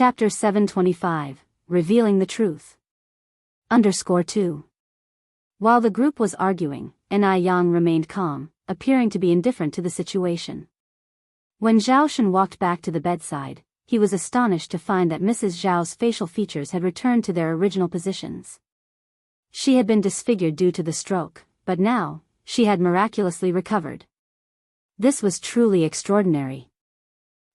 Chapter 725, Revealing the Truth. _2. While the group was arguing, Yang remained calm, appearing to be indifferent to the situation. When Zhao Shen walked back to the bedside, he was astonished to find that Mrs. Zhao's facial features had returned to their original positions. She had been disfigured due to the stroke, but now, she had miraculously recovered. This was truly extraordinary.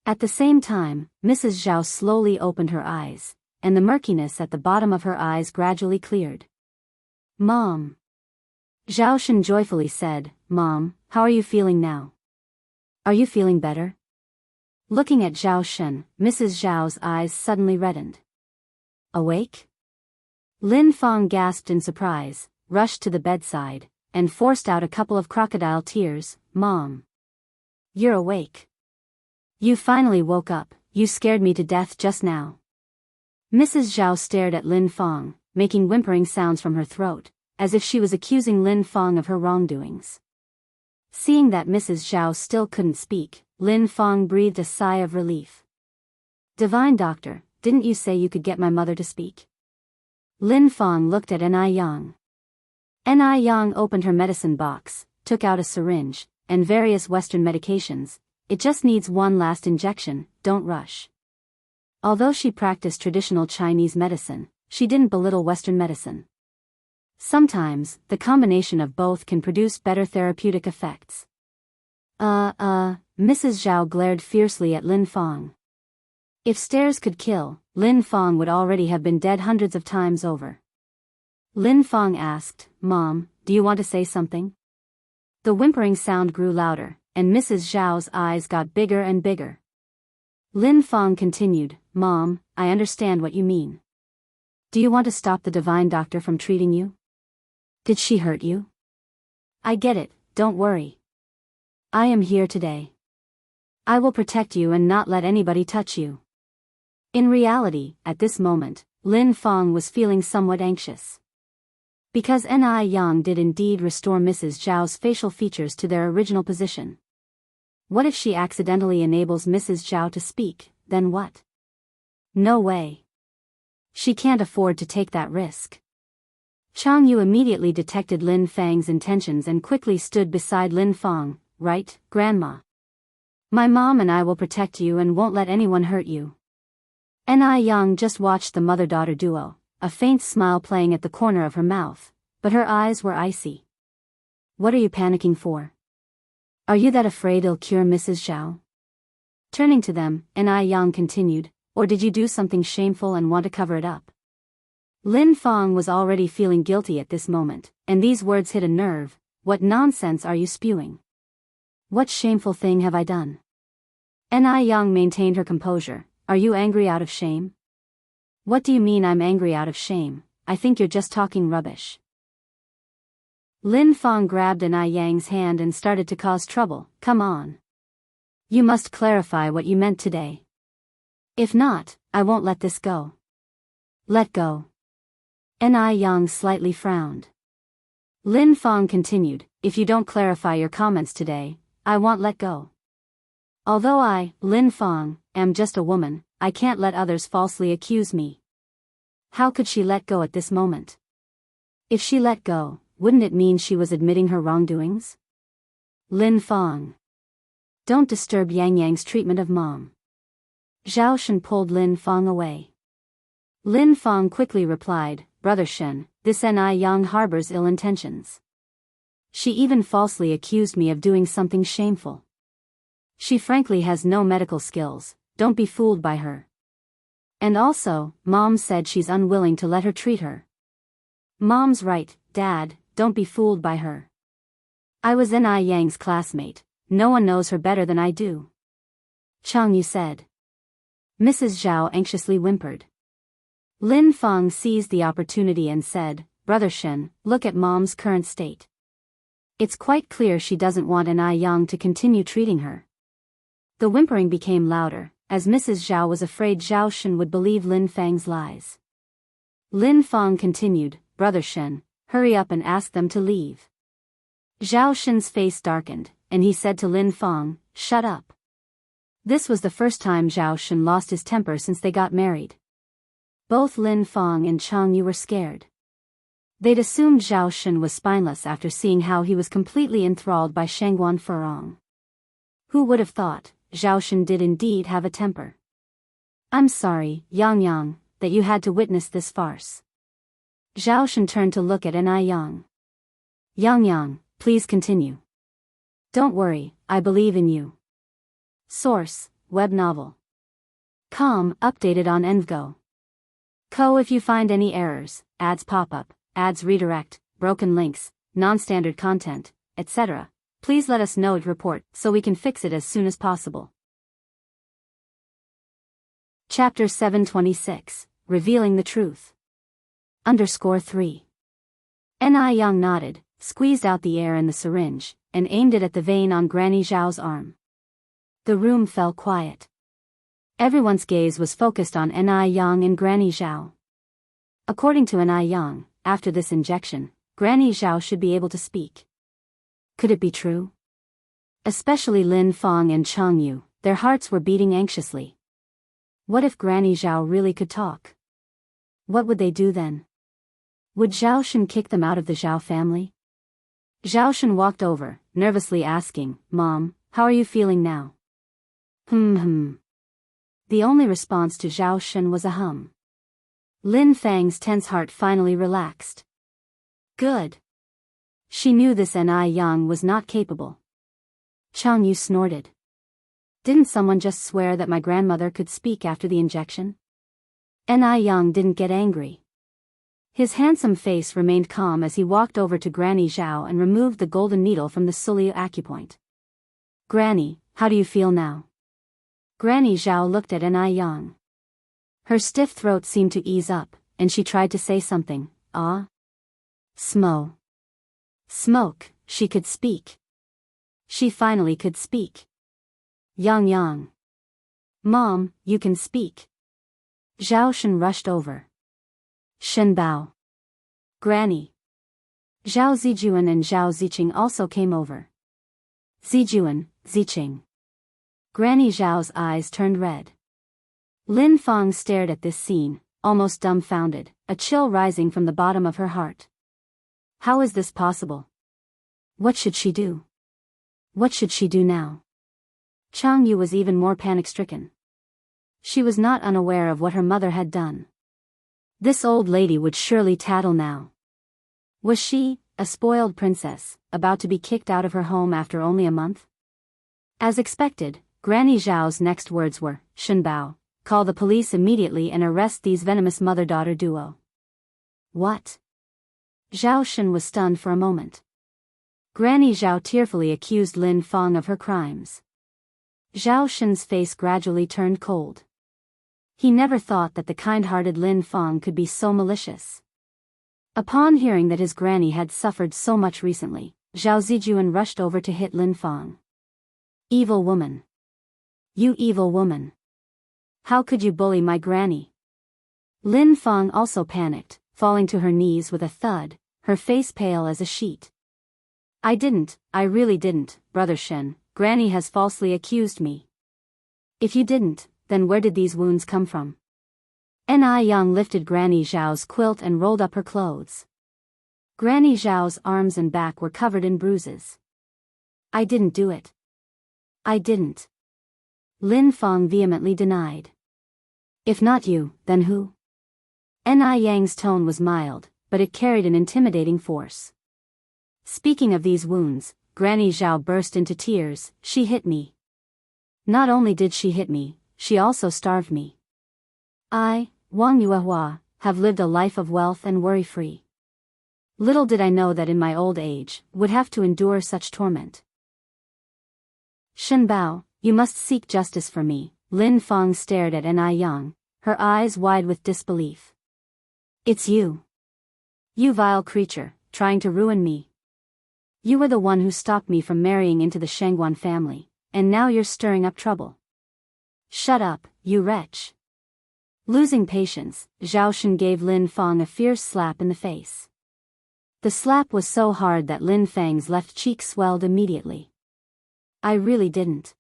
At the same time, Mrs. Zhao slowly opened her eyes, and the murkiness at the bottom of her eyes gradually cleared. "Mom." Zhao Shen joyfully said, "Mom, how are you feeling now? Are you feeling better?" Looking at Zhao Shen, Mrs. Zhao's eyes suddenly reddened. "Awake?" Lin Feng gasped in surprise, rushed to the bedside, and forced out a couple of crocodile tears. "Mom. You're awake. You finally woke up, you scared me to death just now." Mrs. Zhao stared at Lin Feng, making whimpering sounds from her throat, as if she was accusing Lin Feng of her wrongdoings. Seeing that Mrs. Zhao still couldn't speak, Lin Feng breathed a sigh of relief. "Divine Doctor, didn't you say you could get my mother to speak?" Lin Feng looked at Yang. Yang opened her medicine box, took out a syringe, and various Western medications. "It just needs one last injection, don't rush." Although she practiced traditional Chinese medicine, she didn't belittle Western medicine. Sometimes, the combination of both can produce better therapeutic effects. Mrs. Zhao glared fiercely at Lin Feng. If stares could kill, Lin Feng would already have been dead hundreds of times over. Lin Feng asked, "Mom, do you want to say something?" The whimpering sound grew louder, and Mrs. Zhao's eyes got bigger and bigger. Lin Feng continued, "Mom, I understand what you mean. Do you want to stop the Divine Doctor from treating you? Did she hurt you? I get it, don't worry. I am here today. I will protect you and not let anybody touch you." In reality, at this moment, Lin Feng was feeling somewhat anxious. Because Yang did indeed restore Mrs. Zhao's facial features to their original position. What if she accidentally enables Mrs. Zhao to speak, then what? No way. She can't afford to take that risk. Chang Yu immediately detected Lin Feng's intentions and quickly stood beside Lin Feng. "Right, Grandma. My mom and I will protect you and won't let anyone hurt you." Yang just watched the mother-daughter duo, a faint smile playing at the corner of her mouth, but her eyes were icy. "What are you panicking for? Are you that afraid it'll cure Mrs. Zhao?" Turning to them, Yang continued, "Or did you do something shameful and want to cover it up?" Lin Feng was already feeling guilty at this moment, and these words hit a nerve. "What nonsense are you spewing? What shameful thing have I done?" Yang maintained her composure. "Are you angry out of shame?" "What do you mean I'm angry out of shame? I think you're just talking rubbish." Lin Feng grabbed Yang's hand and started to cause trouble. "Come on. You must clarify what you meant today. If not, I won't let this go." "Let go." Yang slightly frowned. Lin Feng continued, "If you don't clarify your comments today, I won't let go. Although I, Lin Feng, am just a woman, I can't let others falsely accuse me." How could she let go at this moment? If she let go, wouldn't it mean she was admitting her wrongdoings? "Lin Feng. Don't disturb Yang's treatment of Mom." Zhao Shen pulled Lin Feng away. Lin Feng quickly replied, "Brother Shen, this Yang harbors ill intentions. She even falsely accused me of doing something shameful. She frankly has no medical skills, don't be fooled by her. And also, Mom said she's unwilling to let her treat her." "Mom's right, Dad, don't be fooled by her. I was Yang's classmate, no one knows her better than I do." Chang Yu said. Mrs. Zhao anxiously whimpered. Lin Feng seized the opportunity and said, "Brother Shen, look at Mom's current state. It's quite clear she doesn't want Yang to continue treating her." The whimpering became louder, as Mrs. Zhao was afraid Zhao Shen would believe Lin Feng's lies. Lin Feng continued, "Brother Shen, hurry up and ask them to leave." Zhao Shen's face darkened, and he said to Lin Feng, "Shut up. This was the first time Zhao Shen lost his temper since they got married. Both Lin Feng and Chang Yu were scared. They'd assumed Zhao Shen was spineless after seeing how he was completely enthralled by Shangguan Furong. Who would have thought Zhao Shen did indeed have a temper? I'm sorry, Yang Yang, that you had to witness this farce. Zhao Shen turned to look at Yang. Yang, please continue. Don't worry, I believe in you. Source, web novel. Com, updated on Envgo. Co. If you find any errors, ads pop up, ads redirect, broken links, non-standard content, etc., please let us know and report so we can fix it as soon as possible. Chapter 726, Revealing the Truth. _3. Yang nodded, squeezed out the air in the syringe, and aimed it at the vein on Granny Zhao's arm. The room fell quiet. Everyone's gaze was focused on Yang and Granny Zhao. According to Yang, after this injection, Granny Zhao should be able to speak. Could it be true? Especially Lin Feng and Chang Yu, their hearts were beating anxiously. What if Granny Zhao really could talk? What would they do then? Would Zhao Shen kick them out of the Zhao family? Zhao Shen walked over, nervously asking, Mom, how are you feeling now? The only response to Zhao Shen was a hum. Lin Feng's tense heart finally relaxed. Good. She knew this Yang was not capable. Chang Yu snorted. Didn't someone just swear that my grandmother could speak after the injection? Yang didn't get angry. His handsome face remained calm as he walked over to Granny Zhao and removed the golden needle from the Sulio acupoint. Granny, how do you feel now? Granny Zhao looked at Yang. Her stiff throat seemed to ease up, and she tried to say something. Smoke. She could speak. She finally could speak. Yang. Mom, you can speak. Zhao Shen rushed over. Shen Bao. Granny. Zhao Zijuan and Zhao Ziqing also came over. Zijuan, Ziqing. Granny Zhao's eyes turned red. Lin Feng stared at this scene, almost dumbfounded, a chill rising from the bottom of her heart. How is this possible? What should she do? What should she do now? Chang Yu was even more panic-stricken. She was not unaware of what her mother had done. This old lady would surely tattle now. Was she, a spoiled princess, about to be kicked out of her home after only a month? As expected, Granny Zhao's next words were, Shen Bao, call the police immediately and arrest these venomous mother-daughter duo. What? Zhao Shen was stunned for a moment. Granny Zhao tearfully accused Lin Feng of her crimes. Zhao Shen's face gradually turned cold. He never thought that the kind-hearted Lin Feng could be so malicious. Upon hearing that his granny had suffered so much recently, Zhao Zijuan rushed over to hit Lin Feng. Evil woman. You evil woman. How could you bully my granny? Lin Feng also panicked, falling to her knees with a thud, her face pale as a sheet. I really didn't, Brother Shen. Granny has falsely accused me. If you didn't, then where did these wounds come from? Yang lifted Granny Zhao's quilt and rolled up her clothes. Granny Zhao's arms and back were covered in bruises. I didn't do it. I didn't. Lin Feng vehemently denied. If not you, then who? Yang's tone was mild, but it carried an intimidating force. Speaking of these wounds, Granny Zhao burst into tears. She hit me. Not only did she hit me, she also starved me. I, Wang Yuehua, have lived a life of wealth and worry-free. Little did I know that in my old age, would have to endure such torment. Shen Bao, you must seek justice for me. Lin Feng stared at Yang, her eyes wide with disbelief. It's you. You vile creature, trying to ruin me. You were the one who stopped me from marrying into the Shangguan family, and now you're stirring up trouble. Shut up, you wretch. Losing patience, Zhao Shen gave Lin Feng a fierce slap in the face. The slap was so hard that Lin Feng's left cheek swelled immediately. I really didn't.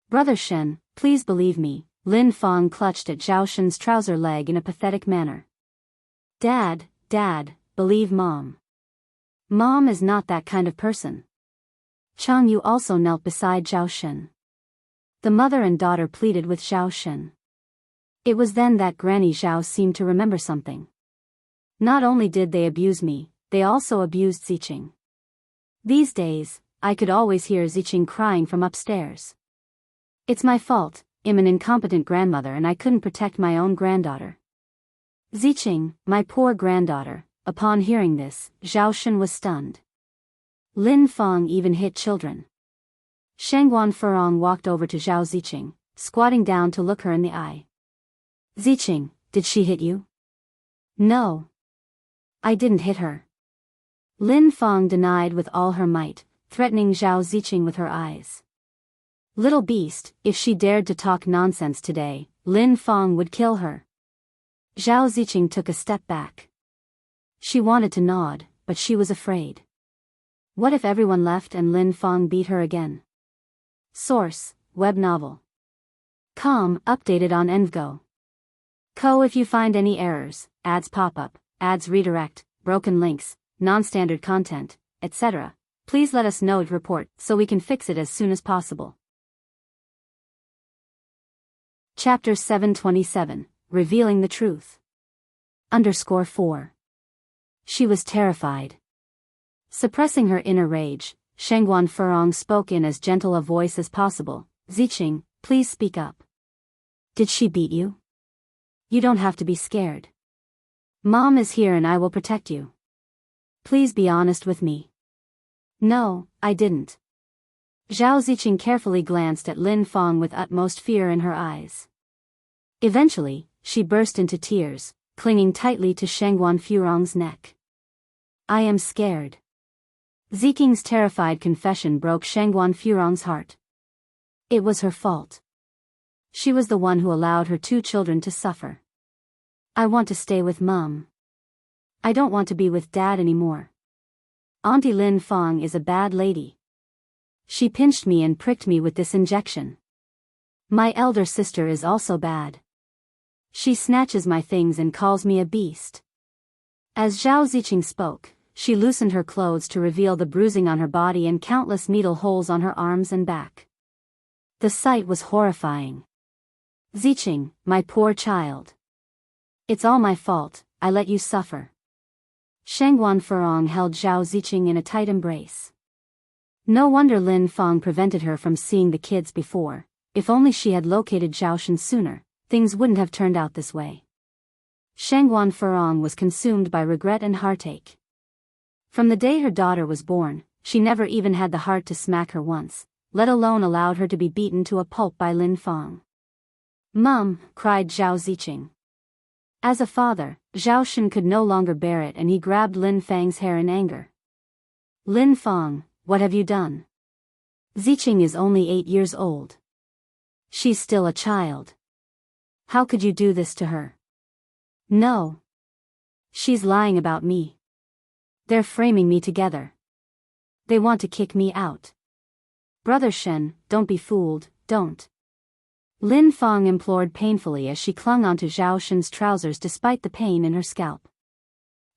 Brother Shen, please believe me, Lin Fong clutched at Zhao Shen's trouser leg in a pathetic manner. Dad, believe Mom. Mom is not that kind of person. Chang Yu also knelt beside Zhao Shen. The mother and daughter pleaded with Zhao Shen. It was then that Granny Zhao seemed to remember something. Not only did they abuse me, they also abused Ziqing. These days, I could always hear Ziqing crying from upstairs. It's my fault, I'm an incompetent grandmother and I couldn't protect my own granddaughter. Ziqing, my poor granddaughter. Upon hearing this, Zhao Shen was stunned. Lin Fong even hit children. Shangguan Furong walked over to Zhao Ziqing, squatting down to look her in the eye. Ziqing, did she hit you? No. I didn't hit her. Lin Fong denied with all her might, threatening Zhao Ziqing with her eyes. Little beast, if she dared to talk nonsense today, Lin Fong would kill her. Zhao Ziqing took a step back. She wanted to nod, but she was afraid. What if everyone left and Lin Fong beat her again? Source, web novel. Com, updated on Envgo. If you find any errors, ads pop up, ads redirect, broken links, non-standard content, etc., please let us know to report so we can fix it as soon as possible. Chapter 727, Revealing the Truth. _4. She was terrified. Suppressing her inner rage, Shangguan Furong spoke in as gentle a voice as possible. Ziqing, please speak up. Did she beat you? You don't have to be scared. Mom is here and I will protect you. Please be honest with me. No, I didn't. Zhao Ziqing carefully glanced at Lin Fong with utmost fear in her eyes. Eventually, she burst into tears, clinging tightly to Shangguan Furong's neck. I am scared. Ziqing's terrified confession broke Shangguan Furong's heart. It was her fault. She was the one who allowed her 2 children to suffer. I want to stay with Mom. I don't want to be with Dad anymore. Auntie Lin Fong is a bad lady. She pinched me and pricked me with this injection. My elder sister is also bad. She snatches my things and calls me a beast. As Zhao Ziqing spoke, she loosened her clothes to reveal the bruising on her body and countless needle holes on her arms and back. The sight was horrifying. Ziqing, my poor child. It's all my fault, I let you suffer. Shangguan Furong held Zhao Ziqing in a tight embrace. No wonder Lin Fong prevented her from seeing the kids before. If only she had located Zhao Shen sooner, things wouldn't have turned out this way. Shangguan Furong was consumed by regret and heartache. From the day her daughter was born, she never even had the heart to smack her once, let alone allowed her to be beaten to a pulp by Lin Fong. Mum, cried Zhao Ziqing. As a father, Zhao Shen could no longer bear it and he grabbed Lin Fang's hair in anger. Lin Fong, what have you done? Ziqing is only 8 years old. She's still a child. How could you do this to her? No. She's lying about me. They're framing me together. They want to kick me out. Brother Shen, don't be fooled, don't. Lin Fong implored painfully as she clung onto Zhao Shen's trousers despite the pain in her scalp.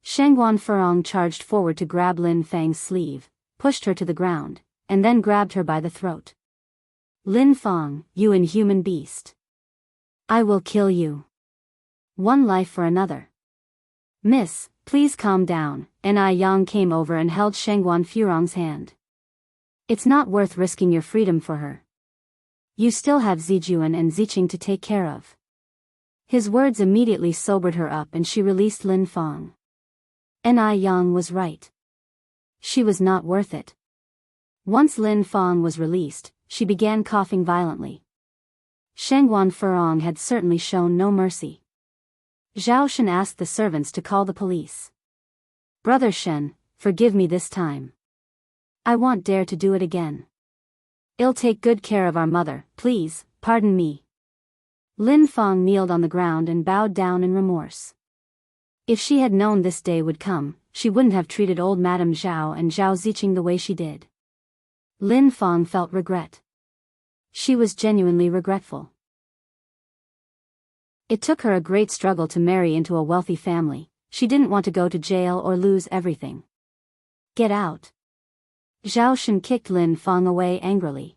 Shangguan Furong charged forward to grab Lin Fang's sleeve, pushed her to the ground, and then grabbed her by the throat. Lin Fong, you inhuman beast. I will kill you. One life for another. Miss, please calm down, and Yang came over and held Shangguan Furong's hand. It's not worth risking your freedom for her. You still have Zijuan and Ziqing to take care of. His words immediately sobered her up and she released Lin Fong. Yang was right. She was not worth it. Once Lin Fong was released, she began coughing violently. Shangguan Furong had certainly shown no mercy. Zhao Shen asked the servants to call the police. Brother Shen, forgive me this time. I won't dare to do it again. I'll take good care of our mother, please, pardon me. Lin Fong kneeled on the ground and bowed down in remorse. If she had known this day would come, she wouldn't have treated old Madame Zhao and Zhao Ziqing the way she did. Lin Fong felt regret. She was genuinely regretful. It took her a great struggle to marry into a wealthy family. She didn't want to go to jail or lose everything. Get out. Zhao Shen kicked Lin Feng away angrily.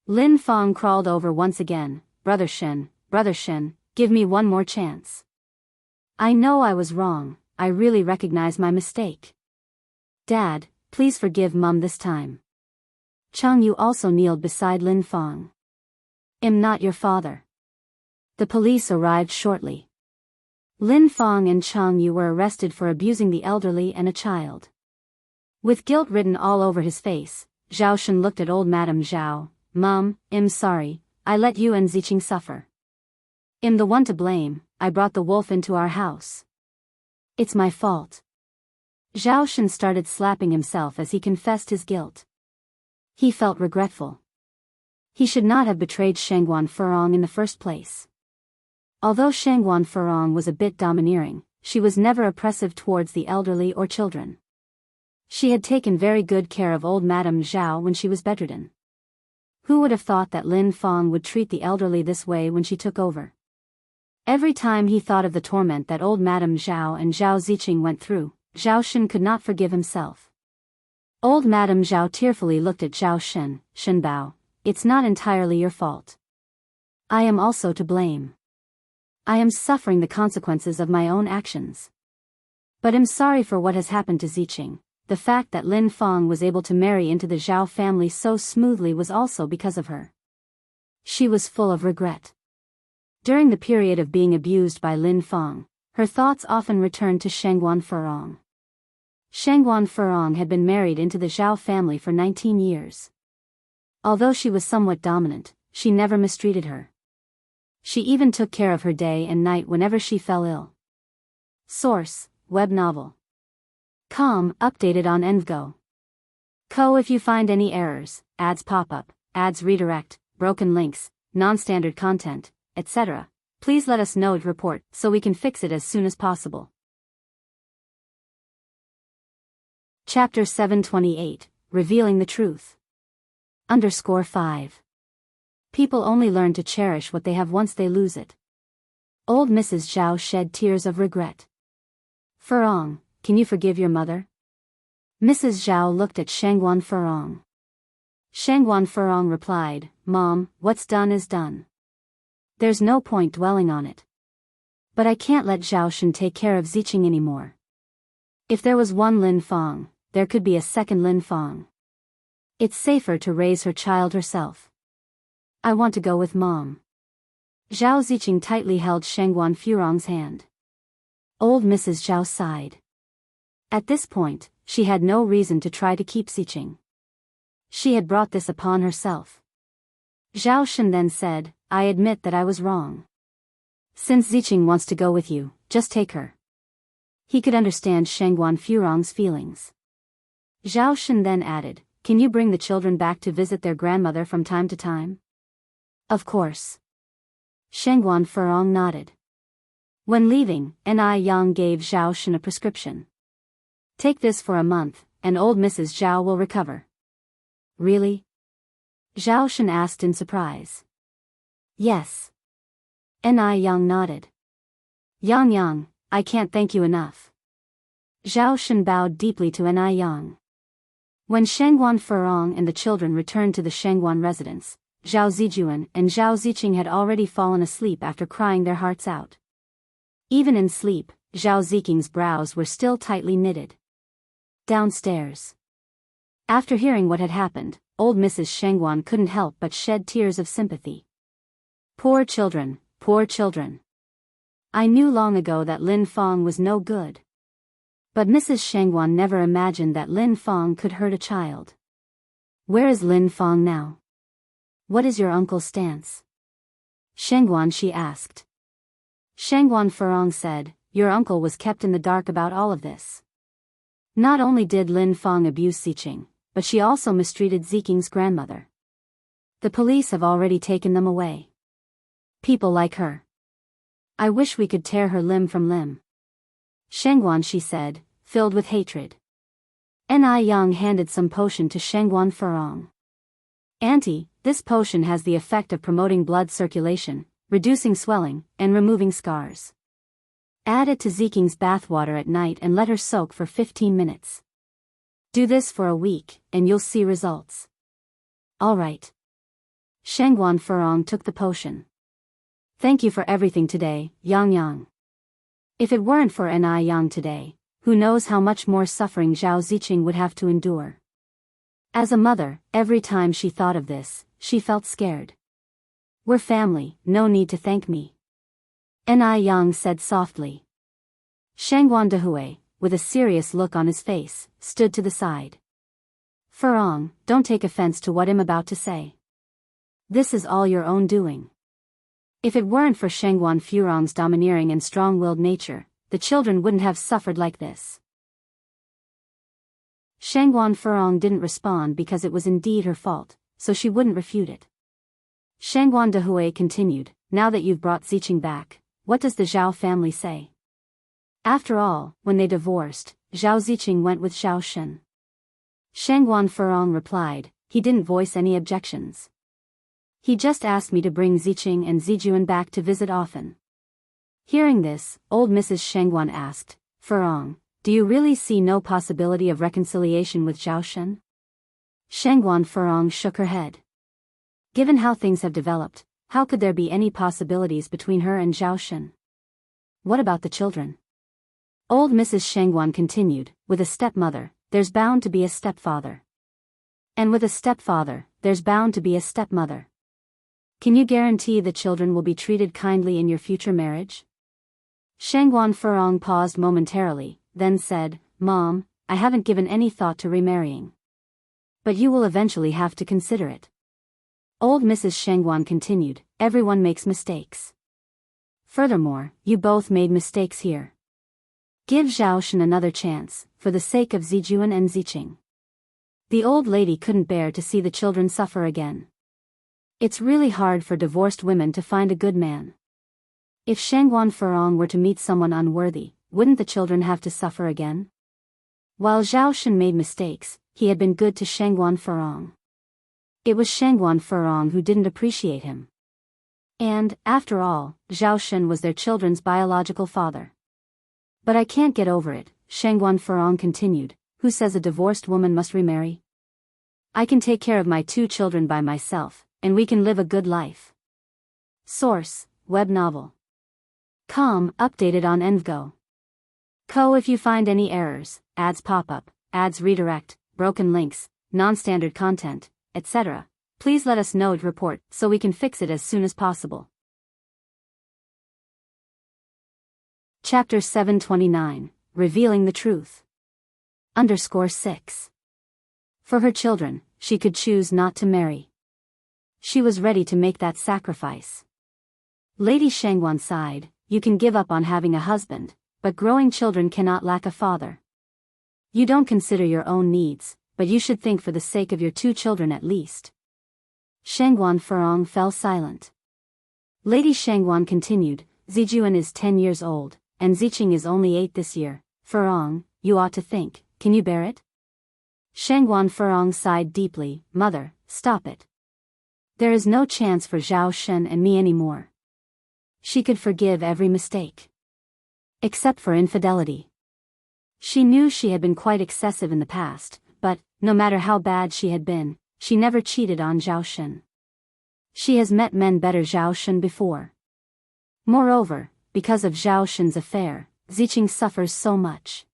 Lin Feng crawled over once again. Brother Shen, give me one more chance. I know I was wrong, I really recognize my mistake. Dad, please forgive Mum this time. Chang Yu also kneeled beside Lin Feng. I'm not your father. The police arrived shortly. Lin Feng and Chang Yu were arrested for abusing the elderly and a child. With guilt written all over his face, Zhao Shen looked at old Madame Zhao. Mum, I'm sorry, I let you and Ziqing suffer. I'm the one to blame, I brought the wolf into our house. It's my fault. Zhao Shen started slapping himself as he confessed his guilt. He felt regretful. He should not have betrayed Shangguan Furong in the first place. Although Shangguan Furong was a bit domineering, she was never oppressive towards the elderly or children. She had taken very good care of old Madame Zhao when she was bedridden. Who would have thought that Lin Feng would treat the elderly this way when she took over? Every time he thought of the torment that old Madame Zhao and Zhao Ziqing went through, Zhao Shen could not forgive himself. Old Madame Zhao tearfully looked at Zhao Shen. Shenbao, it's not entirely your fault. I am also to blame. I am suffering the consequences of my own actions. But I'm sorry for what has happened to Ziqing. The fact that Lin Feng was able to marry into the Zhao family so smoothly was also because of her. She was full of regret. During the period of being abused by Lin Feng, her thoughts often returned to Shangguan Furong. Shangguan Furong had been married into the Zhao family for 19 years. Although she was somewhat dominant, she never mistreated her. She even took care of her day and night whenever she fell ill. Source: web novel. Com, updated on Envgo. Co. If you find any errors, ads pop up, ads redirect, broken links, non-standard content, etc., please let us know to report so we can fix it as soon as possible. Chapter 728, Revealing the Truth. _5. People only learn to cherish what they have once they lose it. Old Mrs. Zhao shed tears of regret. Furong, can you forgive your mother? Mrs. Zhao looked at Shangguan Furong. Shangguan Furong replied, Mom, what's done is done. There's no point dwelling on it. But I can't let Zhao Shen take care of Ziqing anymore. If there was one Lin Feng, there could be a second Lin Feng. It's safer to raise her child herself. I want to go with Mom. Zhao Ziqing tightly held Shangguan Furong's hand. Old Mrs. Zhao sighed. At this point, she had no reason to try to keep Ziqing. She had brought this upon herself. Zhao Shen then said, I admit that I was wrong. Since Ziqing wants to go with you, just take her. He could understand Shangguan Furong's feelings. Zhao Shen then added, can you bring the children back to visit their grandmother from time to time? Of course. Shangguan Furong nodded. When leaving, Ni Yang gave Zhao Shen a prescription. Take this for a month, and old Mrs. Zhao will recover. Really? Zhao Shen asked in surprise. Yes. Ni Yang nodded. Yang, I can't thank you enough. Zhao Shen bowed deeply to Ni Yang. When Shangguan Furong and the children returned to the Shangguan residence, Zhao Zijuan and Zhao Ziqing had already fallen asleep after crying their hearts out. Even in sleep, Zhao Ziqing's brows were still tightly knitted. Downstairs. After hearing what had happened, old Mrs. Shangguan couldn't help but shed tears of sympathy. Poor children, poor children. I knew long ago that Lin Feng was no good. But Mrs. Shangguan never imagined that Lin Feng could hurt a child. Where is Lin Feng now? What is your uncle's stance? Shangguan, she asked. Shangguan Furong said, your uncle was kept in the dark about all of this. Not only did Lin Feng abuse Ziqing, but she also mistreated Ziqing's grandmother. The police have already taken them away. People like her. I wish we could tear her limb from limb. Shangguan, she said, filled with hatred. Ni Yang handed some potion to Shangguan Furong. Auntie, This potion has the effect of promoting blood circulation, reducing swelling, and removing scars. Add it to Ziking's bathwater at night and let her soak for 15 minutes. Do this for a week, and you'll see results. Alright. Shangguan Furong took the potion. Thank you for everything today, Yang Yang. If it weren't for Ni Yang today, who knows how much more suffering Zhao Ziqing would have to endure. As a mother, every time she thought of this, she felt scared. We're family, no need to thank me. Ni Yang said softly. Shangguan Dehui, with a serious look on his face, stood to the side. Furong, don't take offense to what I'm about to say. This is all your own doing. If it weren't for Shangguan Furong's domineering and strong-willed nature, the children wouldn't have suffered like this. Shangguan Furong didn't respond because it was indeed her fault, so she wouldn't refute it. Shangguan Dehui continued, now that you've brought Ziqing back, what does the Zhao family say? After all, when they divorced, Zhao Ziqing went with Zhao Shen. Shangguan Furong replied, he didn't voice any objections. He just asked me to bring Ziqing and Zijuan back to visit often. Hearing this, old Mrs. Shangguan asked, Furong, do you really see no possibility of reconciliation with Zhao Shen? Shangguan Furong shook her head. Given how things have developed, how could there be any possibilities between her and Zhao Shen? What about the children? Old Mrs. Shangguan continued, with a stepmother, there's bound to be a stepfather. And with a stepfather, there's bound to be a stepmother. Can you guarantee the children will be treated kindly in your future marriage? Shangguan Furong paused momentarily, then said, Mom, I haven't given any thought to remarrying. But you will eventually have to consider it. Old Mrs. Shangguan continued, everyone makes mistakes. Furthermore, you both made mistakes here. Give Zhao Shen another chance, for the sake of Zijuan and Ziqing. The old lady couldn't bear to see the children suffer again. It's really hard for divorced women to find a good man. If Shangguan Furong were to meet someone unworthy, wouldn't the children have to suffer again? While Zhao Shen made mistakes, he had been good to Shangguan Furong. It was Shangguan Furong who didn't appreciate him. And, after all, Zhao Shen was their children's biological father. But I can't get over it, Shangguan Furong continued, who says a divorced woman must remarry? I can take care of my 2 children by myself, and we can live a good life. Source, web novel. Com, updated on Envgo. If you find any errors, ads pop up, ads redirect, broken links, non-standard content, etc., please let us know to report so we can fix it as soon as possible. Chapter 729, Revealing the Truth. _6. For her children, she could choose not to marry. She was ready to make that sacrifice. Lady Shangguan sighed, you can give up on having a husband, but growing children cannot lack a father. You don't consider your own needs, but you should think for the sake of your 2 children at least. Shangguan Furong fell silent. Lady Shangguan continued, Zijuan is 10 years old, and Ziqing is only 8 this year. Furong, you ought to think, can you bear it? Shangguan Furong sighed deeply, Mother, stop it. There is no chance for Zhao Shen and me anymore. She could forgive every mistake. Except for infidelity. She knew she had been quite excessive in the past, but, no matter how bad she had been, she never cheated on Zhao Shen. She has met men better Zhao Shen before. Moreover, because of Zhao Shen's affair, Ziqing suffers so much.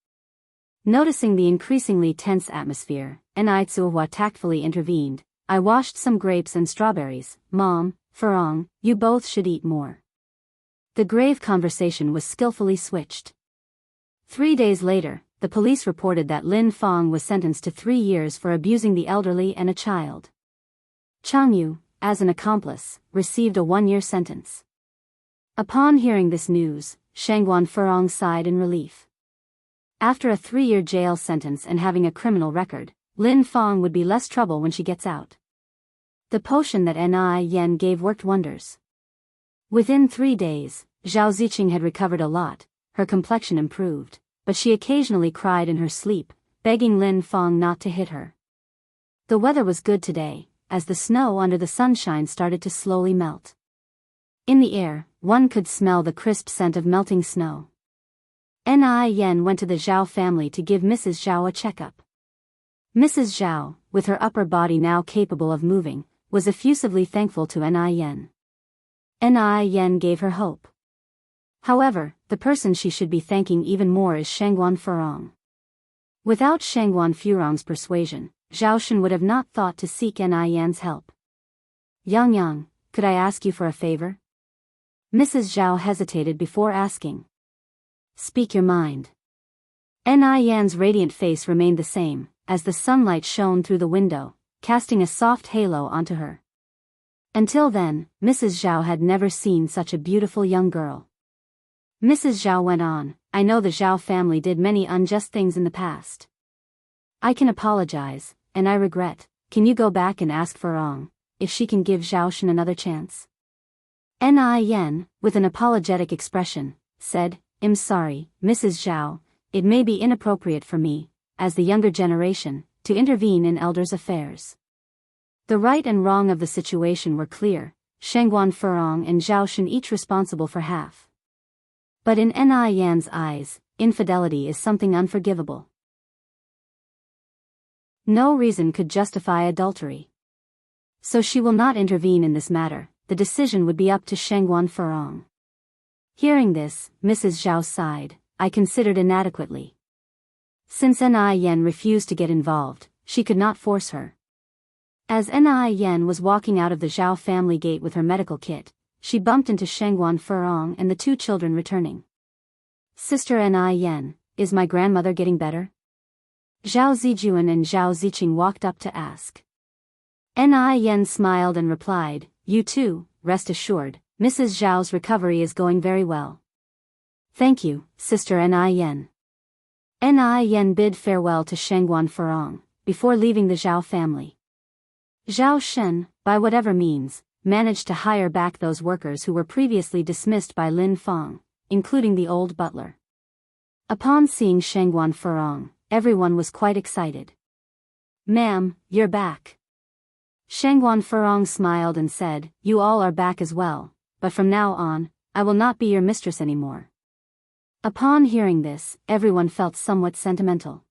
Noticing the increasingly tense atmosphere, Ni Tsuhua tactfully intervened, I washed some grapes and strawberries, Mom, Furong, you both should eat more. The grave conversation was skillfully switched. 3 days later, the police reported that Lin Fong was sentenced to 3 years for abusing the elderly and a child. Chang Yu, as an accomplice, received a 1-year sentence. Upon hearing this news, Shangguan Furong sighed in relief. After a 3-year jail sentence and having a criminal record, Lin Fong would be less trouble when she gets out. The potion that Ni Yen gave worked wonders. Within 3 days, Zhao Ziqing had recovered a lot, her complexion improved, but she occasionally cried in her sleep, begging Lin Fong not to hit her. The weather was good today, as the snow under the sunshine started to slowly melt. In the air, one could smell the crisp scent of melting snow. Yen went to the Zhao family to give Mrs. Zhao a checkup. Mrs. Zhao, with her upper body now capable of moving, was effusively thankful to Yen. Yen gave her hope. However, the person she should be thanking even more is Shangguan Furong. Without Shangguan Furong's persuasion, Zhao Shen would have not thought to seek Yan's help. Yang, could I ask you for a favor? Mrs. Zhao hesitated before asking. Speak your mind. Yan's radiant face remained the same, as the sunlight shone through the window, casting a soft halo onto her. Until then, Mrs. Zhao had never seen such a beautiful young girl. Mrs. Zhao went on, I know the Zhao family did many unjust things in the past. I can apologize, and I regret. Can you go back and ask Furong if she can give Zhao Shen another chance? Yen, with an apologetic expression, said, I'm sorry, Mrs. Zhao, it may be inappropriate for me, as the younger generation, to intervene in elders' affairs. The right and wrong of the situation were clear, Shangguan Furong and Zhao Shen each responsible for half. But in Yan's eyes, infidelity is something unforgivable. No reason could justify adultery. So she will not intervene in this matter, the decision would be up to Shangguan Furong. Hearing this, Mrs. Zhao sighed, I considered inadequately. Since Yen refused to get involved, she could not force her. As Yen was walking out of the Zhao family gate with her medical kit, she bumped into Shangguan Furong and the two children returning. Sister Yen, is my grandmother getting better? Zhao Zijuan and Zhao Ziqing walked up to ask. Yen smiled and replied, You too, rest assured, Mrs. Zhao's recovery is going very well. Thank you, Sister Yen. Yen bid farewell to Shangguan Furong, before leaving the Zhao family. Zhao Shen, by whatever means, managed to hire back those workers who were previously dismissed by Lin Fong, including the old butler. Upon seeing Shangguan Furong, everyone was quite excited. Ma'am, you're back. Shangguan Furong smiled and said, You all are back as well, but from now on, I will not be your mistress anymore. Upon hearing this, everyone felt somewhat sentimental.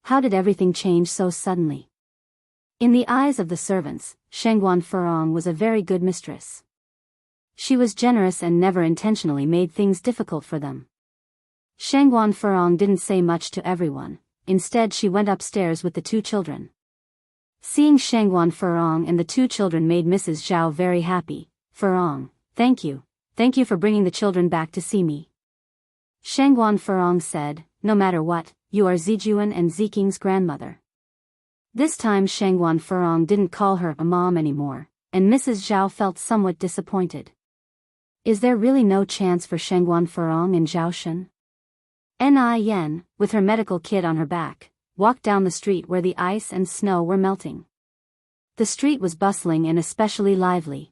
How did everything change so suddenly? In the eyes of the servants, Shangguan Furong was a very good mistress. She was generous and never intentionally made things difficult for them. Shangguan Furong didn't say much to everyone, instead she went upstairs with the two children. Seeing Shangguan Furong and the two children made Mrs. Zhao very happy. Furong, thank you for bringing the children back to see me. Shangguan Furong said, no matter what, you are Zijuan and Ziking's grandmother. This time Shangguan Furong didn't call her a mom anymore, and Mrs. Zhao felt somewhat disappointed. Is there really no chance for Shangguan Furong and Zhao Shen? Yen, with her medical kit on her back, walked down the street where the ice and snow were melting. The street was bustling and especially lively.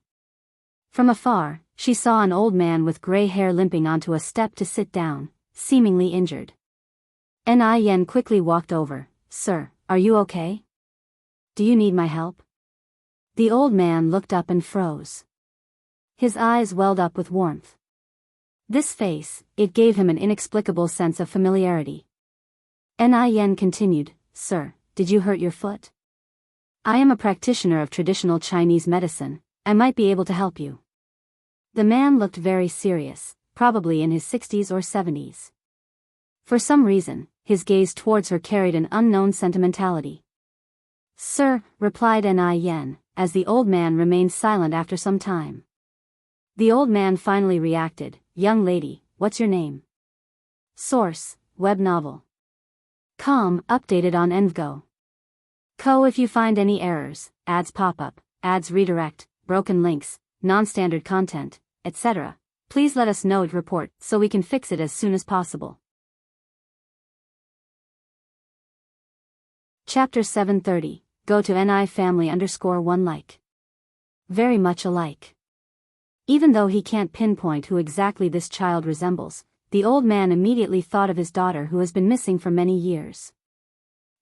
From afar, she saw an old man with gray hair limping onto a step to sit down, seemingly injured. Yen quickly walked over. Sir, are you okay? Do you need my help? The old man looked up and froze. His eyes welled up with warmth. This face, it gave him an inexplicable sense of familiarity. Yen continued, Sir, did you hurt your foot? I am a practitioner of traditional Chinese medicine, I might be able to help you. The man looked very serious, probably in his 60s or 70s. For some reason, his gaze towards her carried an unknown sentimentality. Sir, replied Yen, as the old man remained silent after some time. The old man finally reacted, Young lady, what's your name? Source, web novel. Com, updated on Envgo. If you find any errors, ads pop up, ads redirect, broken links, non-standard content, etc., please let us know it report so we can fix it as soon as possible. Chapter 730, Go to NI family _1 like. Very much alike. Even though he can't pinpoint who exactly this child resembles, the old man immediately thought of his daughter who has been missing for many years.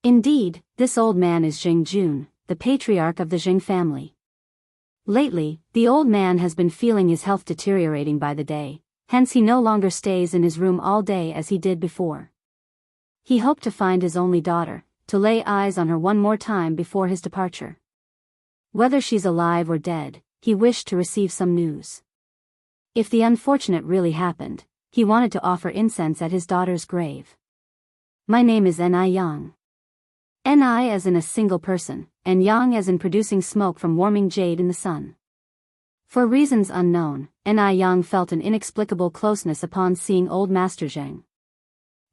Indeed, this old man is Jing Jun, the patriarch of the Jing family. Lately, the old man has been feeling his health deteriorating by the day, hence he no longer stays in his room all day as he did before. He hoped to find his only daughter, to lay eyes on her one more time before his departure. Whether she's alive or dead, he wished to receive some news. If the unfortunate really happened, he wanted to offer incense at his daughter's grave. My name is Ni Yang. Ni as in a single person, and Yang as in producing smoke from warming jade in the sun. For reasons unknown, Ni Yang felt an inexplicable closeness upon seeing Old Master Zheng.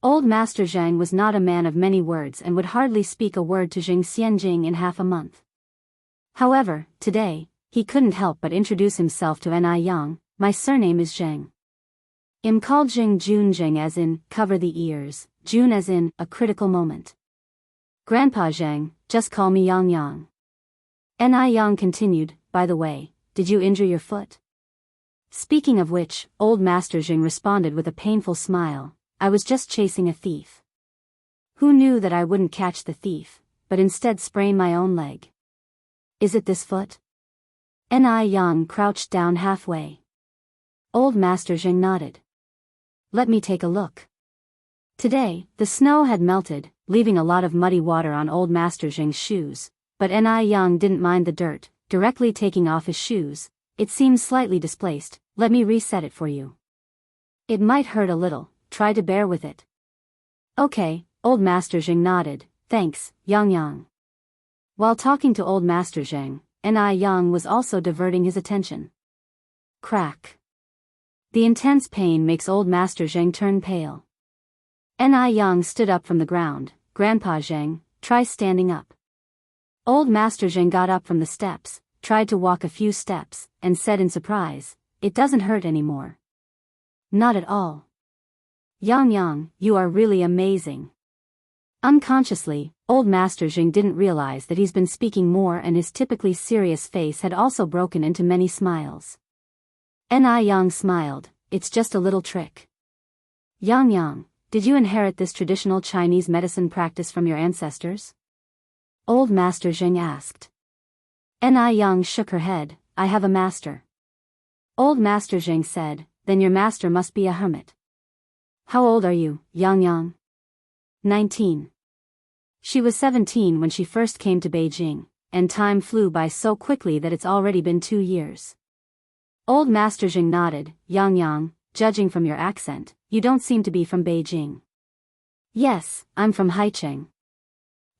Old Master Zheng was not a man of many words and would hardly speak a word to Jing Xianjing in half a month. However, today, he couldn't help but introduce himself to Ni Yang. My surname is Zheng. I'm called Jing Jun Jing as in, cover the ears, Jun as in, a critical moment. Grandpa Zheng, just call me Yang Yang. Ni Yang continued, by the way, did you injure your foot? Speaking of which, Old Master Zheng responded with a painful smile, I was just chasing a thief. Who knew that I wouldn't catch the thief, but instead sprain my own leg? Is it this foot? Ni Yang crouched down halfway. Old Master Zheng nodded. Let me take a look. Today, the snow had melted, leaving a lot of muddy water on Old Master Zheng's shoes, but Ni Yang didn't mind the dirt, directly taking off his shoes. It seems slightly displaced, let me reset it for you. It might hurt a little, try to bear with it. Okay, Old Master Zheng nodded, thanks, Yang Yang. While talking to Old Master Zheng, Ni Yang was also diverting his attention. Crack. The intense pain makes Old Master Zheng turn pale. Ni Yang stood up from the ground, Grandpa Zheng, try standing up. Old Master Zheng got up from the steps, tried to walk a few steps, and said in surprise, it doesn't hurt anymore. Not at all. Yang Yang, you are really amazing. Unconsciously, Old Master Zheng didn't realize that he's been speaking more and his typically serious face had also broken into many smiles. Ni Yang smiled, it's just a little trick. Yang Yang, did you inherit this traditional Chinese medicine practice from your ancestors? Old Master Zheng asked. Ni Yang shook her head, I have a master. Old Master Zheng said, then your master must be a hermit. How old are you, Yang Yang? 19. She was 17 when she first came to Beijing, and time flew by so quickly that it's already been 2 years. Old Master Zheng nodded, Yang Yang, judging from your accent, you don't seem to be from Beijing. Yes, I'm from Haicheng.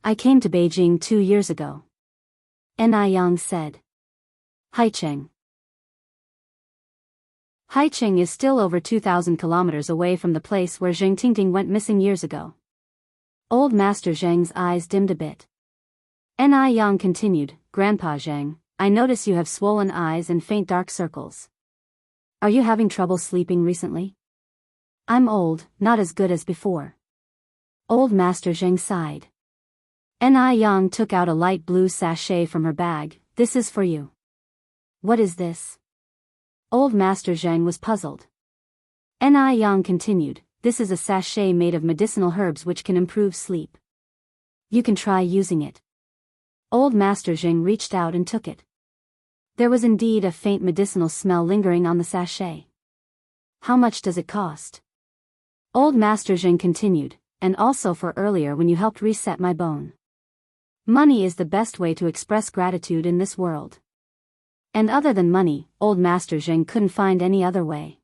I came to Beijing 2 years ago. Ni Yang said. Haicheng. Haicheng is still over 2,000 kilometers away from the place where Zheng Tingting went missing years ago. Old Master Zheng's eyes dimmed a bit. Ni Yang continued, Grandpa Zheng, I notice you have swollen eyes and faint dark circles. Are you having trouble sleeping recently? I'm old, not as good as before. Old Master Zheng sighed. Ni Yang took out a light blue sachet from her bag, this is for you. What is this? Old Master Zheng was puzzled. Ni Yang continued, this is a sachet made of medicinal herbs which can improve sleep. You can try using it. Old Master Zheng reached out and took it. There was indeed a faint medicinal smell lingering on the sachet. How much does it cost? Old Master Zheng continued, and also for earlier when you helped reset my bone. Money is the best way to express gratitude in this world. And other than money, Old Master Zheng couldn't find any other way.